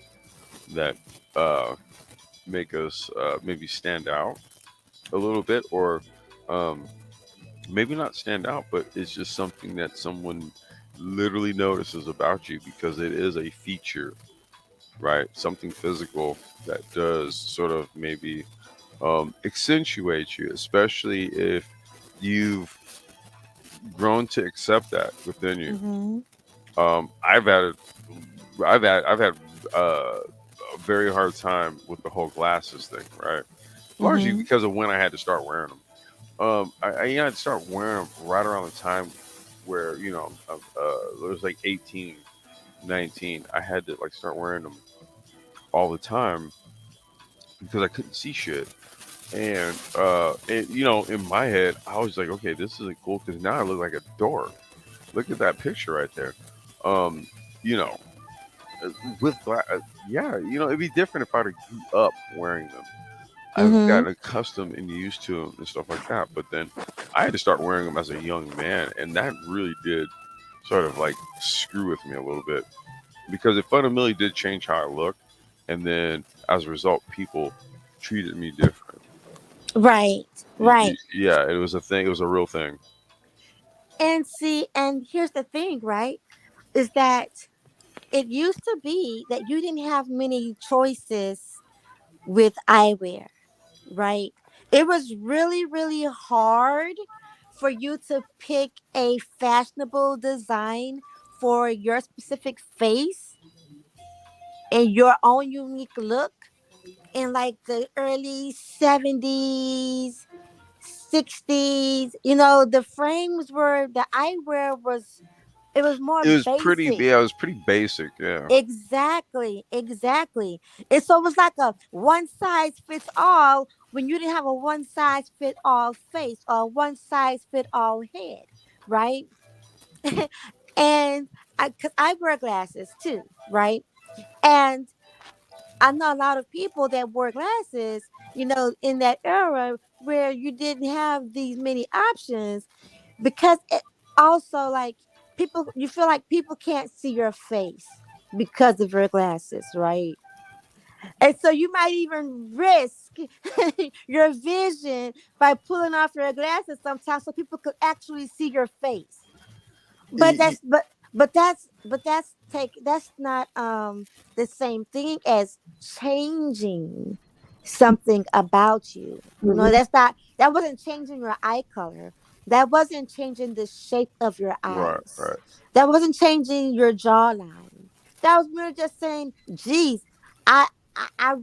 that uh make us maybe stand out a little bit, or um maybe not stand out, but it's just something that someone literally notices about you because it is a feature, right? Something physical that does sort of maybe accentuate you, especially if you've grown to accept that within you. Hmm. I've had it. I've had a very hard time with the whole glasses thing, right? Largely Hmm. because of when I had to start wearing them. I had to start wearing them right around the time where it was like 18, 19. I had to like start wearing them all the time because I couldn't see shit. And in my head, I was like, okay, this isn't cool because now I look like a dork. Look at that picture right there. Um, you know, uh, yeah, it'd be different if I'd have grew up wearing them. I've Hmm. gotten accustomed and used to them and stuff like that. But then I had to start wearing them as a young man, and that really did sort of like screw with me a little bit because it fundamentally did change how I looked, and then as a result, people treated me different. Right. Right. Yeah, it was a thing. It was a real thing. And see, and here's the thing, right? Is that it used to be that you didn't have many choices with eyewear, right? It was really, really hard for you to pick a fashionable design for your specific face and your own unique look in like the early 70s, 60s. The frames were, the eyewear was It was more It was pretty, basic. yeah, it was pretty basic, yeah. Exactly, exactly. And so it was like a one size fits all when you didn't have a one size fit all face or one size fit all head, right? And cause I wear glasses too, right? And I know a lot of people that wore glasses, in that era where you didn't have these many options because it also like people, you feel like people can't see your face because of your glasses, right? And so you might even risk your vision by pulling off your glasses sometimes so people could actually see your face. But Y- that's that's not the same thing as changing something about you. No, Mhm. that wasn't changing your eye color. That wasn't changing the shape of your right, eyes. right. That wasn't changing your jawline. That was merely just saying, geez, I I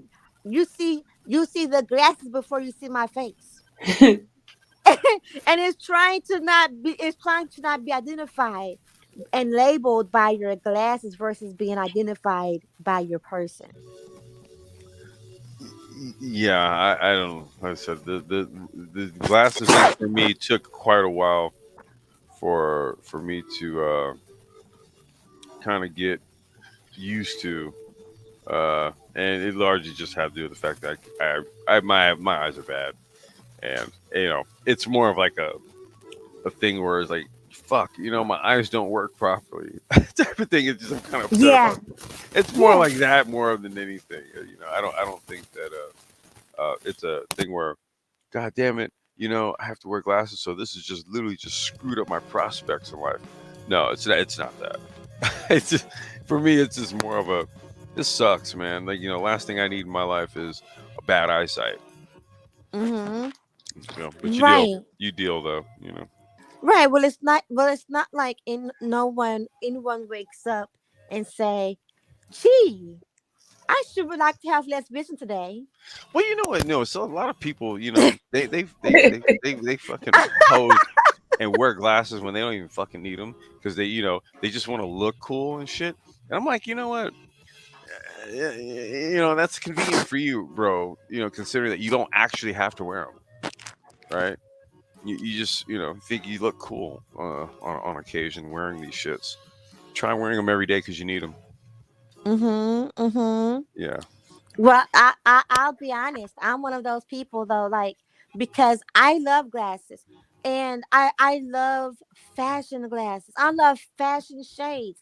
you see the glasses before you see my face. And it's trying to not be identified and labeled by your glasses versus being identified by your person. Yeah, I don't know. Like I said, the glasses thing for me took quite a while for me to kind of get used to, and it largely just had to do with the fact that my eyes are bad, and it's more of like a thing where it's like, fuck, my eyes don't work properly type of thing. It's just I'm kind of upset Yeah, about it. It's more yeah. like that more than anything. I don't think that it's a thing where, god damn it, I have to wear glasses, so this is just literally just screwed up my prospects in life. No, it's not that. It's just, for me, it's just more of a, this sucks, man. Like, last thing I need in my life is a bad eyesight. Mm-hmm. But Right. you deal though, Right. Well, it's not like anyone wakes up and say, "Gee, I sure would like to have less vision today." Well, you know what? No, so a lot of people, they fucking pose and wear glasses when they don't even fucking need them because they just want to look cool and shit. And I'm like, you know what? That's convenient for you, bro. Considering that you don't actually have to wear them, right? You just think you look cool on occasion wearing these shits. Try wearing them every day because you need them. Mm-hmm. Mm-hmm. Yeah. Well, I'll be honest. I'm one of those people though, like because I love glasses and I love fashion glasses. I love fashion shades.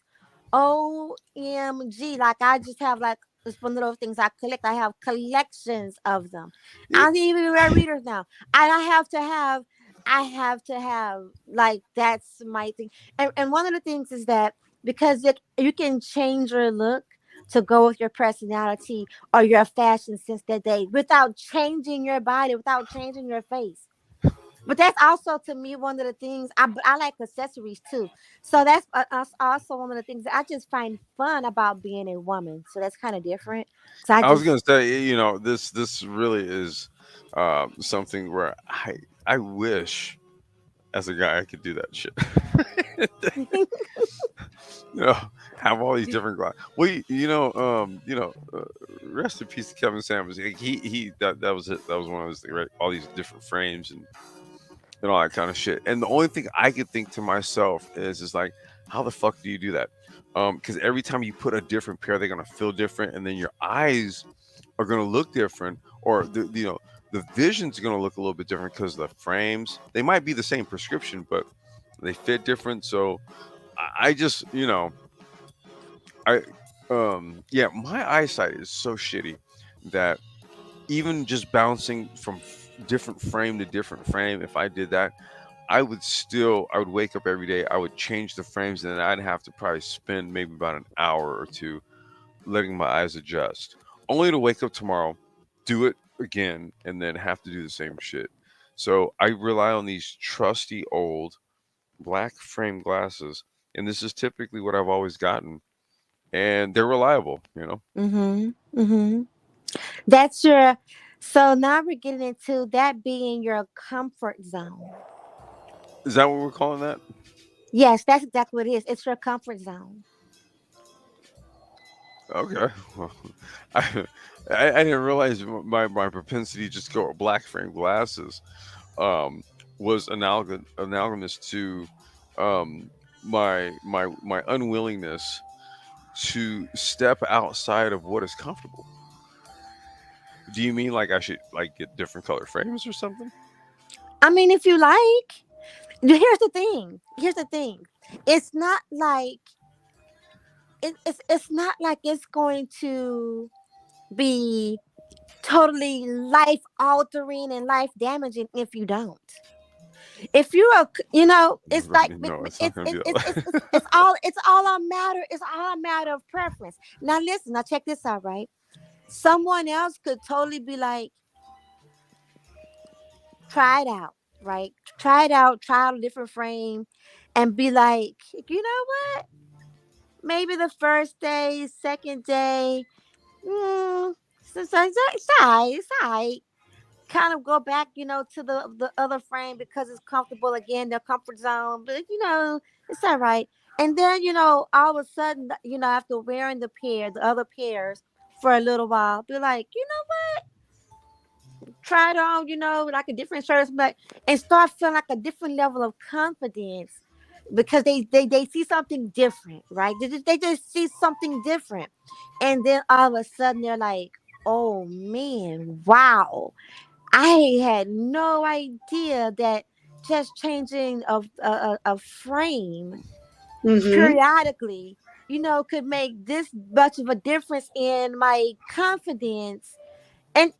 OMG. Like I just have like it's one of those things I collect. I have collections of them. I It, don't even wear readers now. And I have to have like that's my thing. And one of the things is that because you can change your look to go with your personality or your fashion sense that day without changing your body, without changing your face. But that's also to me one of the things I like accessories too. So that's also one of the things that I just find fun about being a woman. So that's kind of different. So I I was just gonna say, this really is something where I wish as a guy I could do that shit. you know, have all these different glasses. Well, rest in peace to Kevin Samuels. He that was it. That was one of those things, right? All these different frames and all that kind of shit. And the only thing I could think to myself is like, how the fuck do you do that? Because every time you put a different pair, they're gonna feel different, and then your eyes are gonna look different, or the vision's gonna look a little bit different because the frames they might be the same prescription, but they fit different. So I just I yeah, my eyesight is so shitty that even just bouncing from different frame to different frame, if I did that, I would wake up every day, I would change the frames, and then I'd have to probably spend maybe about an hour or two letting my eyes adjust, only to wake up tomorrow, do it again, and then have to do the same shit. So I rely on these trusty old black frame glasses, and this is typically what I've always gotten, and they're reliable. mhm. Mhm. That's your so now we're getting into that being your comfort zone. Is that what we're calling that? Yes, that's exactly what it is. It's your comfort zone. Okay. Well, I, I didn't realize my propensity to just go with black frame glasses was analogous to um, my unwillingness to step outside of what is comfortable. Do you mean like I should like get different color frames or something? I mean, if you like, here's the thing. Here's the thing. It's not like it's not like it's going to be totally life altering and life damaging if you don't. If you're a, it's like No, it's not going to be it's all a matter, it's all a matter of preference. Now listen, now check this out, right? Someone else could totally be like, try it out, right? Try it out, try out a different frame, and be like, you know what? Maybe the first day, second day, it's all right, it's all right. Kind of go back, to the other frame because it's comfortable again, their comfort zone. But it's all right. And then, all of a sudden, after wearing the other pairs for a little while, be like, try it on, like a different shirt, but and start feeling like a different level of confidence because they see something different, right? They just see something different, and then all of a sudden they're like, oh man, wow, I had no idea that just changing a frame Mm-hmm. periodically, could make this much of a difference in my confidence. And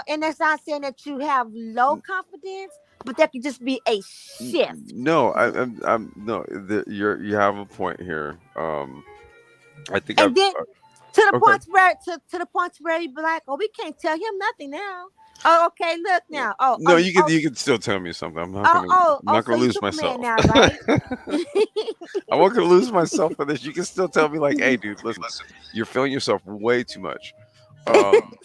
and that's not saying that you have low confidence, but that could just be a shift. No, I'm no. You have a point here. I think And I've then to the okay. point where to the point where you be like, oh, we can't tell him nothing now. Oh, okay, look now. Oh, No, oh, you can still tell me something. I'm oh, not so gonna you lose Superman myself. now, right? I'm not gonna lose myself for this. You can still tell me like, hey, dude, listen, you're feeling yourself way too much. Um,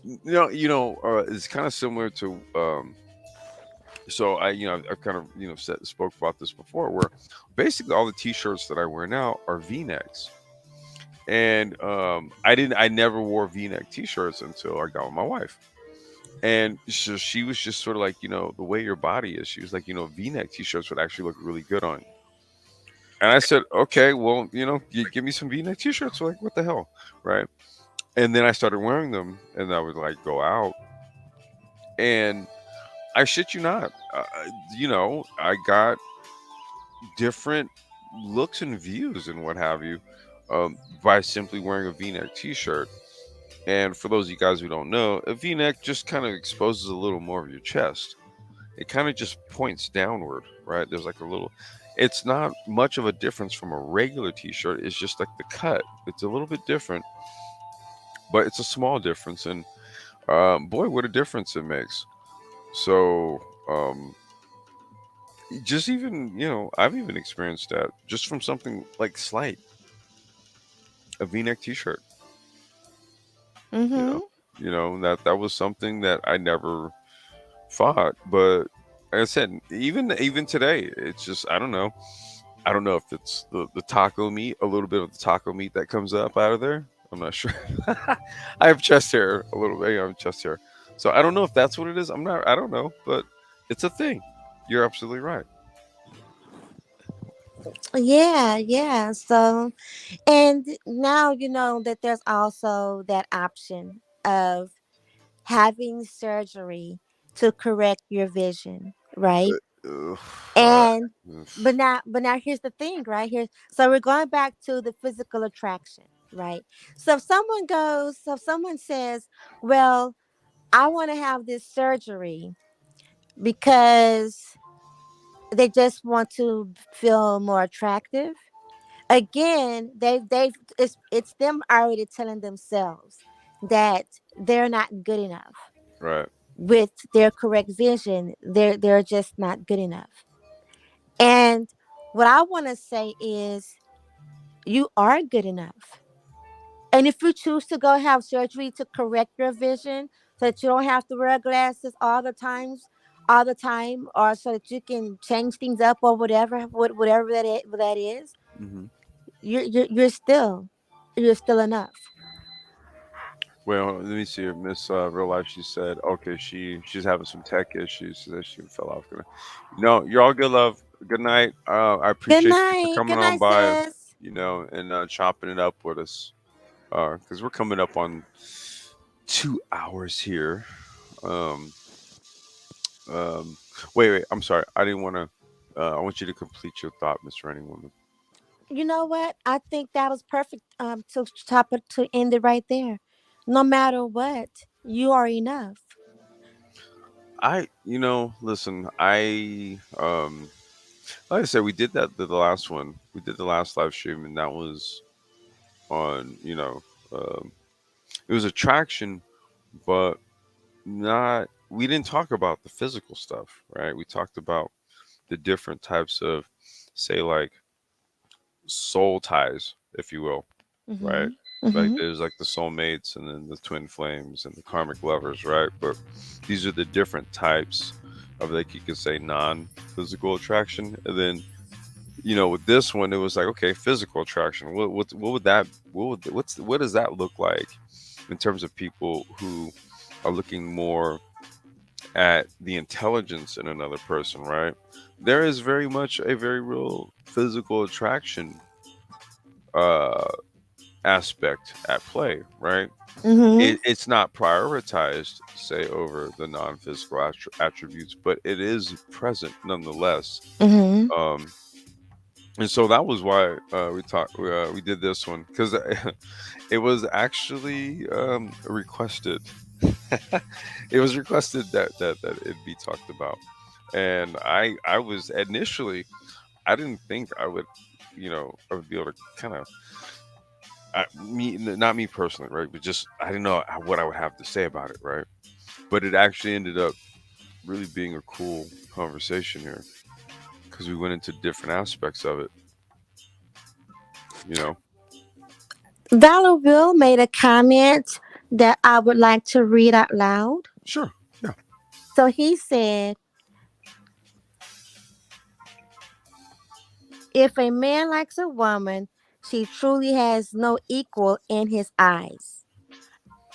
it's kind of similar to so I've kind of spoke about this before, where basically all the t-shirts that I wear now are V-necks, and I never wore V-neck t-shirts until I got with my wife. And so she was just sort of like, the way your body is. She was like, V-neck t-shirts would actually look really good on you. And I said, okay, well, you give me some V-neck t-shirts. Like, what the hell, right? And then I started wearing them, and I would like go out, and I shit you not, I got different looks and views and what have you, by simply wearing a V-neck t-shirt. And for those of you guys who don't know, a V-neck just kind of exposes a little more of your chest. It kind of just points downward, right? There's like a little. It's not much of a difference from a regular t-shirt. It's just like the cut. It's a little bit different, but it's a small difference, and boy, what a difference it makes. So, just even I've even experienced that just from something like slight, a V-neck t-shirt. You know, Mm-hmm. that was something that I never thought, but like I said, even today, it's just I don't know. I don't know if it's the taco meat, a little bit of the taco meat that comes up out of there. I'm not sure. I have chest hair a little bit. I have chest hair, so I don't know if that's what it is. I'm not. I don't know, but it's a thing. You're absolutely right. Yeah, yeah. So, and now you know that there's also that option of having surgery to correct your vision, right? Ugh, And ugh, but now here's the thing, right? Here, so we're going back to the physical attraction, right? So if someone says, well, I want to have this surgery because they just want to feel more attractive. Again, they've it's them already telling themselves that they're not good enough right. with their correct vision. They're just not good enough. And what I want to say is you are good enough. And if you choose to go have surgery to correct your vision so that you don't have to wear glasses all the times, all the time, or so that you can change things up or whatever, whatever that is, Hmm. you're still enough. Well, let me see. Miss Real Life, she said, okay, she's having some tech issues. She said she fell off. No, you're all good, love. Good night. I appreciate you for coming Good on night, by, sis. and chopping it up with us. Because we're coming up on 2 hours here. Um, um, wait. I'm sorry. I didn't want to. I want you to complete your thought, Miss Running Woman. You know what? I think that was perfect. To top it, to end it right there. No matter what, you are enough. Listen, like I said, we did that the last one. We did the last live stream, and that was on, it was attraction, but not. We didn't talk about the physical stuff, right? We talked about the different types of, say, like soul ties, if you will, right? Mhm. Like Mhm. there's like the soulmates and then the twin flames and the karmic lovers, right? But these are the different types of, like, you could say non-physical attraction. And then, with this one, it was like, okay, physical attraction. What would that what does that look like in terms of people who are looking more at the intelligence in another person, right? There is very much a very real physical attraction uh aspect at play, right? Mhm. It's not prioritized, say, over the non-physical attributes, but it is present nonetheless. Mhm. Um, and so that was why we did this one, because it was actually requested. It was requested that it be talked about, and I was initially, I didn't think I would be able to kind of, not me personally, right? But just I didn't know what I would have to say about it, right? But it actually ended up really being a cool conversation here because we went into different aspects of it. You know, Dollar Bill made a comment that I would like to read out loud. sure, yeah. So he said, "If a man likes a woman, she truly has no equal in his eyes."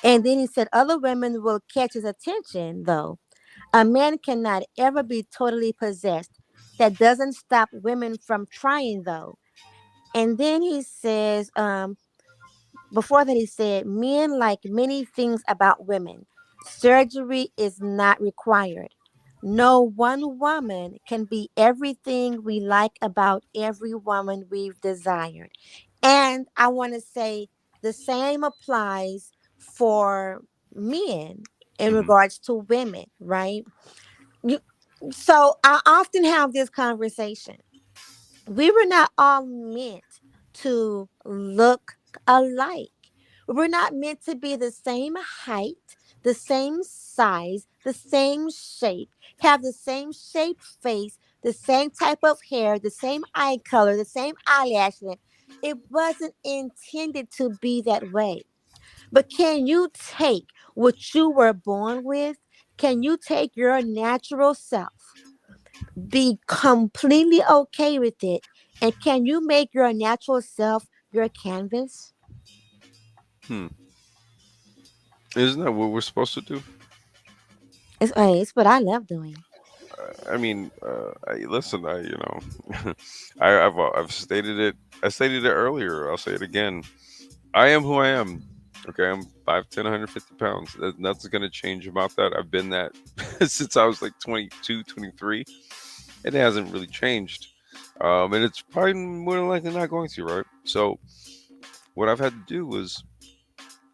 And then he said, "Other women will catch his attention, though. A man cannot ever be totally possessed. That doesn't stop women from trying, though." And then he says, before that, he said, "Men like many things about women. Surgery is not required. No one woman can be everything we like about every woman we've desired." And I want to say the same applies for men in Hmm. regards to women, right? You, so I often have this conversation. We were not all meant to look alike. We were not meant to be the same height, the same size, the same shape, have the same shaped face, the same type of hair, the same eye color, the same eyelash length. It wasn't intended to be that way. But can you take what you were born with? Can you take your natural self? Be completely okay with it. And can you make your natural self your canvas? Hmm. Isn't that what we're supposed to do? It's what I love doing. I mean, listen, I've stated it. I stated it earlier. I'll say it again. I am who I am. Okay, I'm 5'10", 150 pounds. Nothing's gonna change about that. I've been that since I was like 22, 23. It hasn't really changed. And it's probably more than likely not going to, right? So what I've had to do was,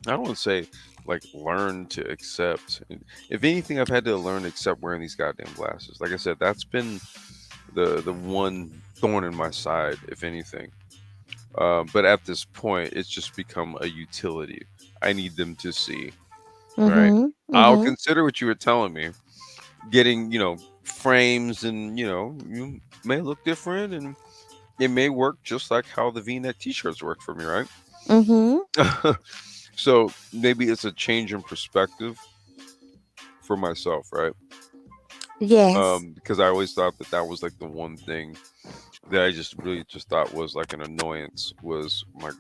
I don't want to say like learn to accept. If anything, I've had to learn to accept wearing these goddamn glasses. Like I said, that's been the one thorn in my side, if anything. But at this point, it's just become a utility. I need them to see, right? Mm-hmm. I'll Mm-hmm. consider what you were telling me. Getting, frames, and you may look different, and it may work just like how the V-neck T-shirts work for me, right? Mm-hmm. So maybe it's a change in perspective for myself, right? Yes. Because I always thought that that was like the one thing that I just really just thought was like an annoyance was my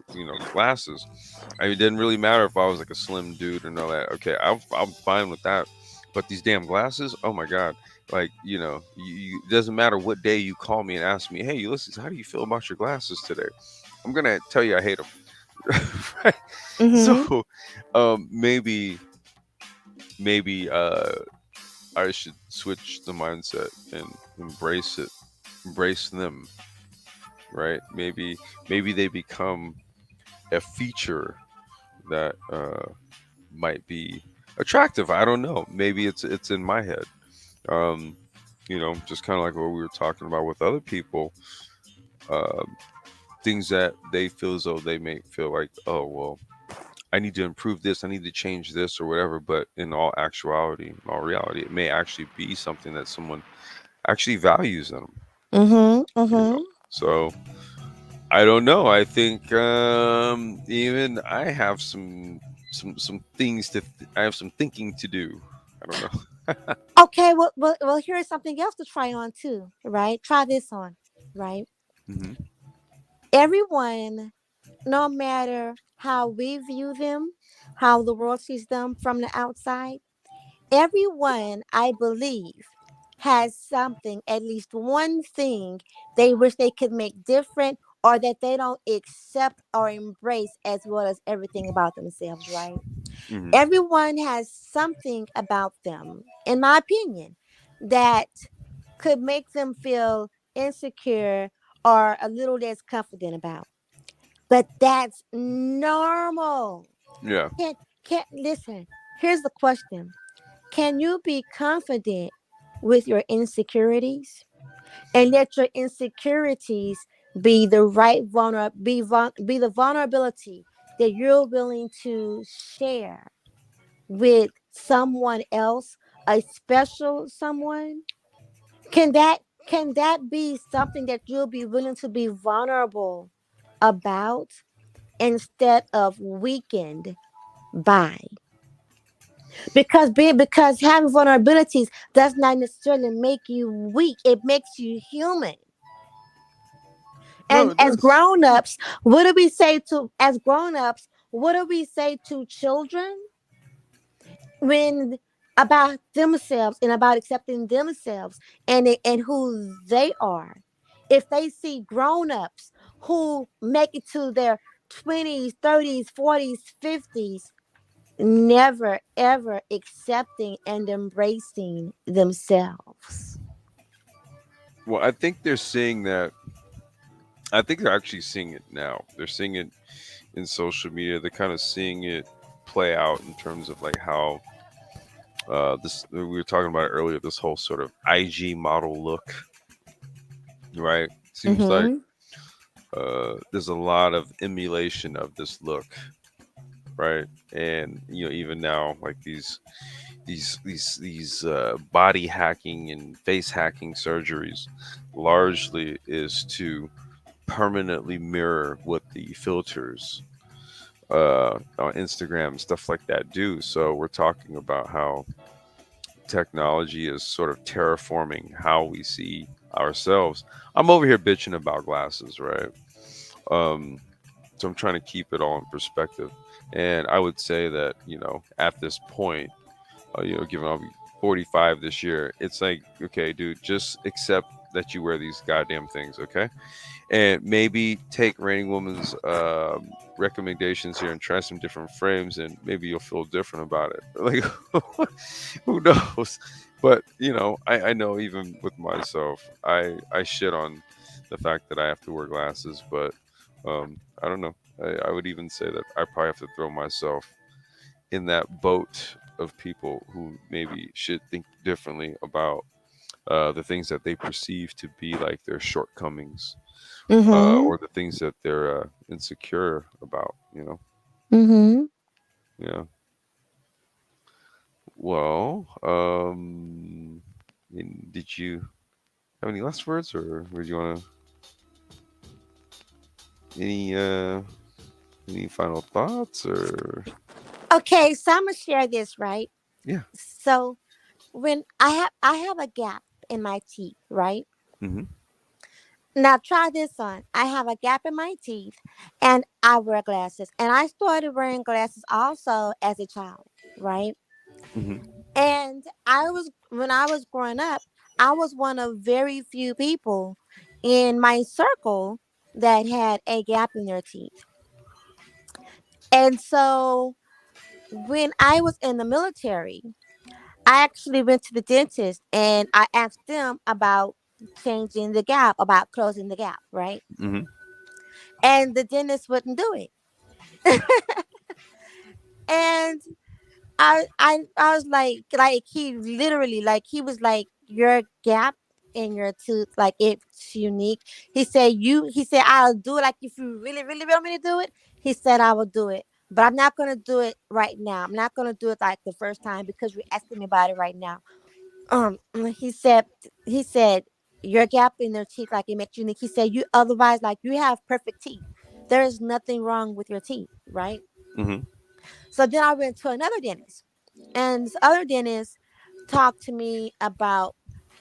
glasses. I mean, it didn't really matter if I was like a slim dude and all that. Okay, I'm fine with that. But these damn glasses, oh my god! Like it doesn't matter what day you call me and ask me, hey Ulysses, how do you feel about your glasses today? I'm gonna tell you I hate them. Right? Mhm. So, maybe I should switch the mindset and embrace it, embrace them, right? Maybe they become a feature that might be attractive. I don't know. Maybe it's in my head. Um, just kind of like what we were talking about with other people. Um, Things that they feel as though they may feel like, oh well, I need to improve this, I need to change this or whatever. But in all actuality, in all reality, it may actually be something that someone actually values in them. Mhm. Mhm. So I don't know. I think even I have some things I have some thinking to do. I don't know. Okay. Well. Here's something else to try on too. Right. Try this on. Right. Hmm. Everyone, no matter how we view them, how the world sees them from the outside, everyone, I believe, has something, at least one thing they wish they could make different or that they don't accept or embrace as well as everything about themselves, right? Hmm. Everyone has something about them, in my opinion, that could make them feel insecure or a little less confident about. But that's normal. Yeah. Can't listen. Here's the question. Can you be confident with your insecurities and let your insecurities be the right be the vulnerability that you're willing to share with someone else, a special someone? Can that be something that you'll be willing to be vulnerable about instead of weakened by? Because having vulnerabilities does not necessarily make you weak. It makes you human. No, And it does. as grown-ups, what do we say to children when about themselves and about accepting themselves and who they are? If they see grown-ups who make it to their 20s, 30s, 40s, 50s, never ever accepting and embracing themselves. Well, I think they're seeing that. I think they're actually seeing it now. They're seeing it in social media. They're kind of seeing it play out in terms of like how this we were talking about it earlier. This whole sort of IG model look, right? Seems like Mhm. there's a lot of emulation of this look, right? And even now, like these body hacking and face hacking surgeries, largely is to permanently mirror what the filters on Instagram and stuff like that do. So we're talking about how technology is sort of terraforming how we see ourselves. I'm over here bitching about glasses, right? Um, so I'm trying to keep it all in perspective. And I would say that, at this point, given I'll be 45 this year, it's like, okay, dude, just accept that you wear these goddamn things, okay? And maybe take Raining Woman's recommendations here and try some different frames, and maybe you'll feel different about it. Like, who knows? But I know even with myself, I shit on the fact that I have to wear glasses, but I don't know. I would even say that I probably have to throw myself in that boat of people who maybe should think differently about the things that they perceive to be like their shortcomings, Mhm. or the things that they're insecure about. Mhm. Yeah. Well, did you have any last words, or would you want to any uh any final thoughts, or Okay, so I'm gonna share this, right? yeah? So when I have a gap in my teeth, right? Mm-hmm. Now try this on. I have a gap in my teeth and I wear glasses. And I started wearing glasses also as a child, right? Mm-hmm. And I was when I was growing up, I was one of very few people in my circle that had a gap in their teeth. And so when I was in the military, I actually went to the dentist and I asked them about changing the gap, about closing the gap, right? Mm-hmm. And the dentist wouldn't do it. And I was like he literally like he was like your gap in your tooth like it's unique. He said I'll do it like if you really want me to do it. He said I will do it, but I'm not gonna do it right now. I'm not gonna do it like the first time because you're asking me about it right now. He said he said your gap in your teeth like it makes you unique. He said you otherwise like you have perfect teeth. There is nothing wrong with your teeth, right? Mm-hmm. So then I went to another dentist, and this other dentist talked to me about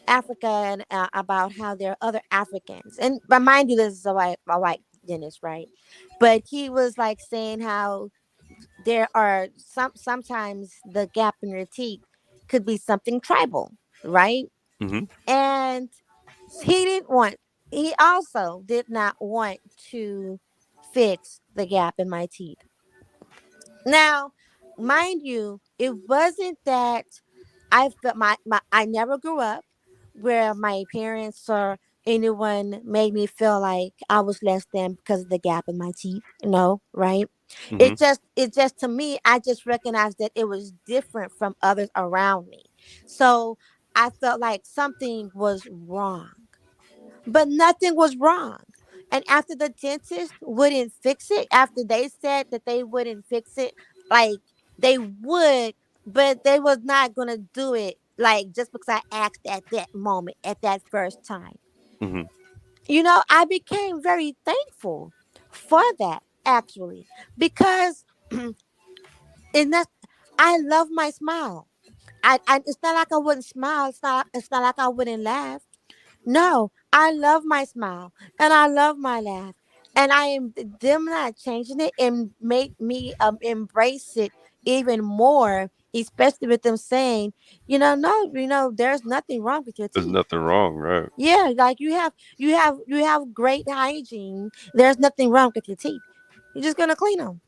Africa and about how there are other Africans. And but mind you, this is a white dentist, right? But he was like saying how there are sometimes the gap in your teeth could be something tribal, right? Mm-hmm. And he didn't want. He also did not want to fix the gap in my teeth. Now, mind you, it wasn't that I felt I never grew up where my parents or anyone made me feel like I was less than because of the gap in my teeth. No, right? Mm-hmm. It just to me, I just recognized that it was different from others around me. So I felt like something was wrong, but nothing was wrong. And after the dentist wouldn't fix it, after they said that they wouldn't fix it, like they would, but they was not gonna do it like just because I asked at that moment, at that first time. Mm-hmm. I became very thankful for that actually, because in that I love my smile. I it's not like I wouldn't smile. It's not like I wouldn't laugh. No, I love my smile and I love my laugh. And I am them not changing it and make me embrace it even more, especially with them saying, no, there's nothing wrong with your There's teeth. nothing wrong, right? Yeah, like you have great hygiene. There's nothing wrong with your teeth. You're just gonna clean them.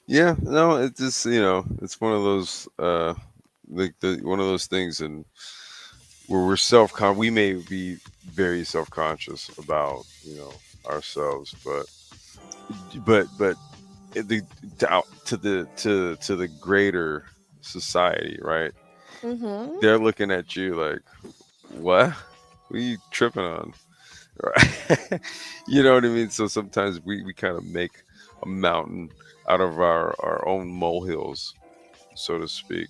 Yeah, no, it's just it's one of those like the one of those things, and where we may be very self conscious about ourselves, but the to the greater society, right? Mm-hmm. They're looking at you like, what are you tripping on? Right. You know what I mean? So sometimes we kind of make a mountain out of our own molehills, so to speak.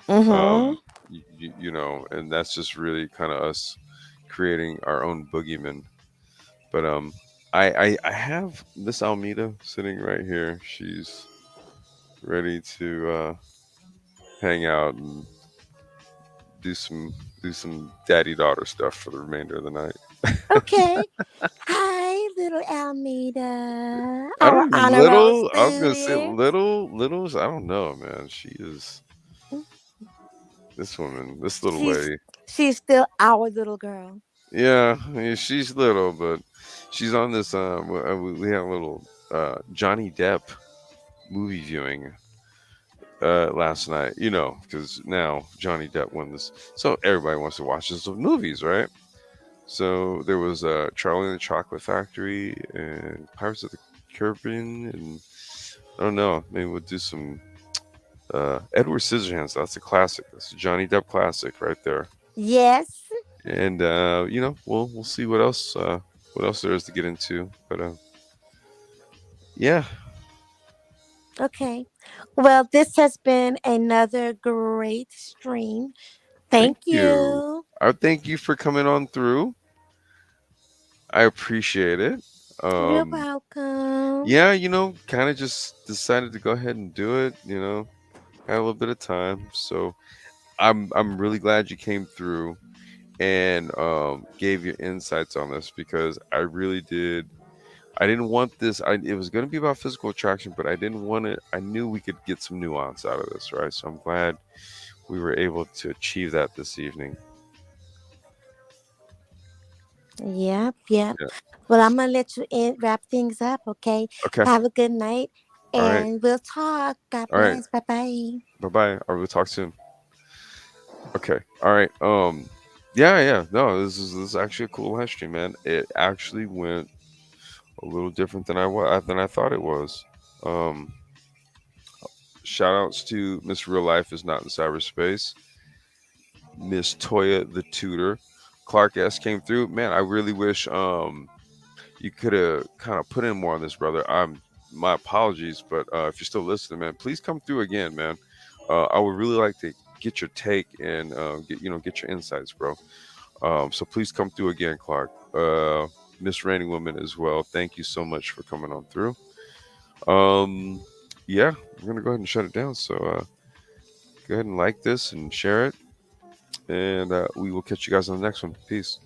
Mm-hmm. And that's just really kind of us creating our own boogeyman. But I have Miss Almeida sitting right here. She's ready to hang out and do some do some daddy daughter stuff for the remainder of the night. Okay. Hi, little Almeida, I our don't honor roll little. I was gonna say student. little. I don't know, man. She is this woman, this little She's lady. she's still our little girl. Yeah, I mean, she's little, but she's on this. We had a little Johnny Depp movie viewing last night. Because now Johnny Depp won this, so everybody wants to watch this movies, right? So there was Charlie and the Chocolate Factory and Pirates of the Caribbean, and I don't know, maybe we'll do some Edward Scissorhands. That's a classic. That's a Johnny Depp classic right there. Yes. And we'll see what else there is to get into. But yeah, Okay. Well, this has been another great stream. thank Thank you. you. I thank you for coming on through. I appreciate it. You're Um, welcome. yeah, kind of just decided to go ahead and do it. had a little bit of time, so I'm really glad you came through and gave your insights on this because I really did. I didn't want this. It was going to be about physical attraction, but I didn't want it. I knew we could get some nuance out of this, right? So I'm glad we were able to achieve that this evening. Yep, yep. Yeah. Well, I'm gonna let you wrap things up, okay? Okay. Have a good night, All right. and we'll talk. God All right. bless. Bye bye. Bye bye. Or we'll talk soon. Okay. All right. Yeah. Yeah. No. This is actually a cool live stream, man. It actually went a little different than I thought it was. Um. Shout outs to Miss Real Life is not in cyberspace. Miss Toya the tutor. Clark S came through. Man, I really wish you could have kind of put in more on this, brother. My apologies, but if you're still listening, man, please come through again, man. I would really like to get your take and get your insights, bro. So please come through again, Clark. Miss Rainy Woman as well. Thank you so much for coming on through. Um, yeah, we're gonna go ahead and shut it down. So go ahead and like this and share it, and we will catch you guys on the next one. Peace.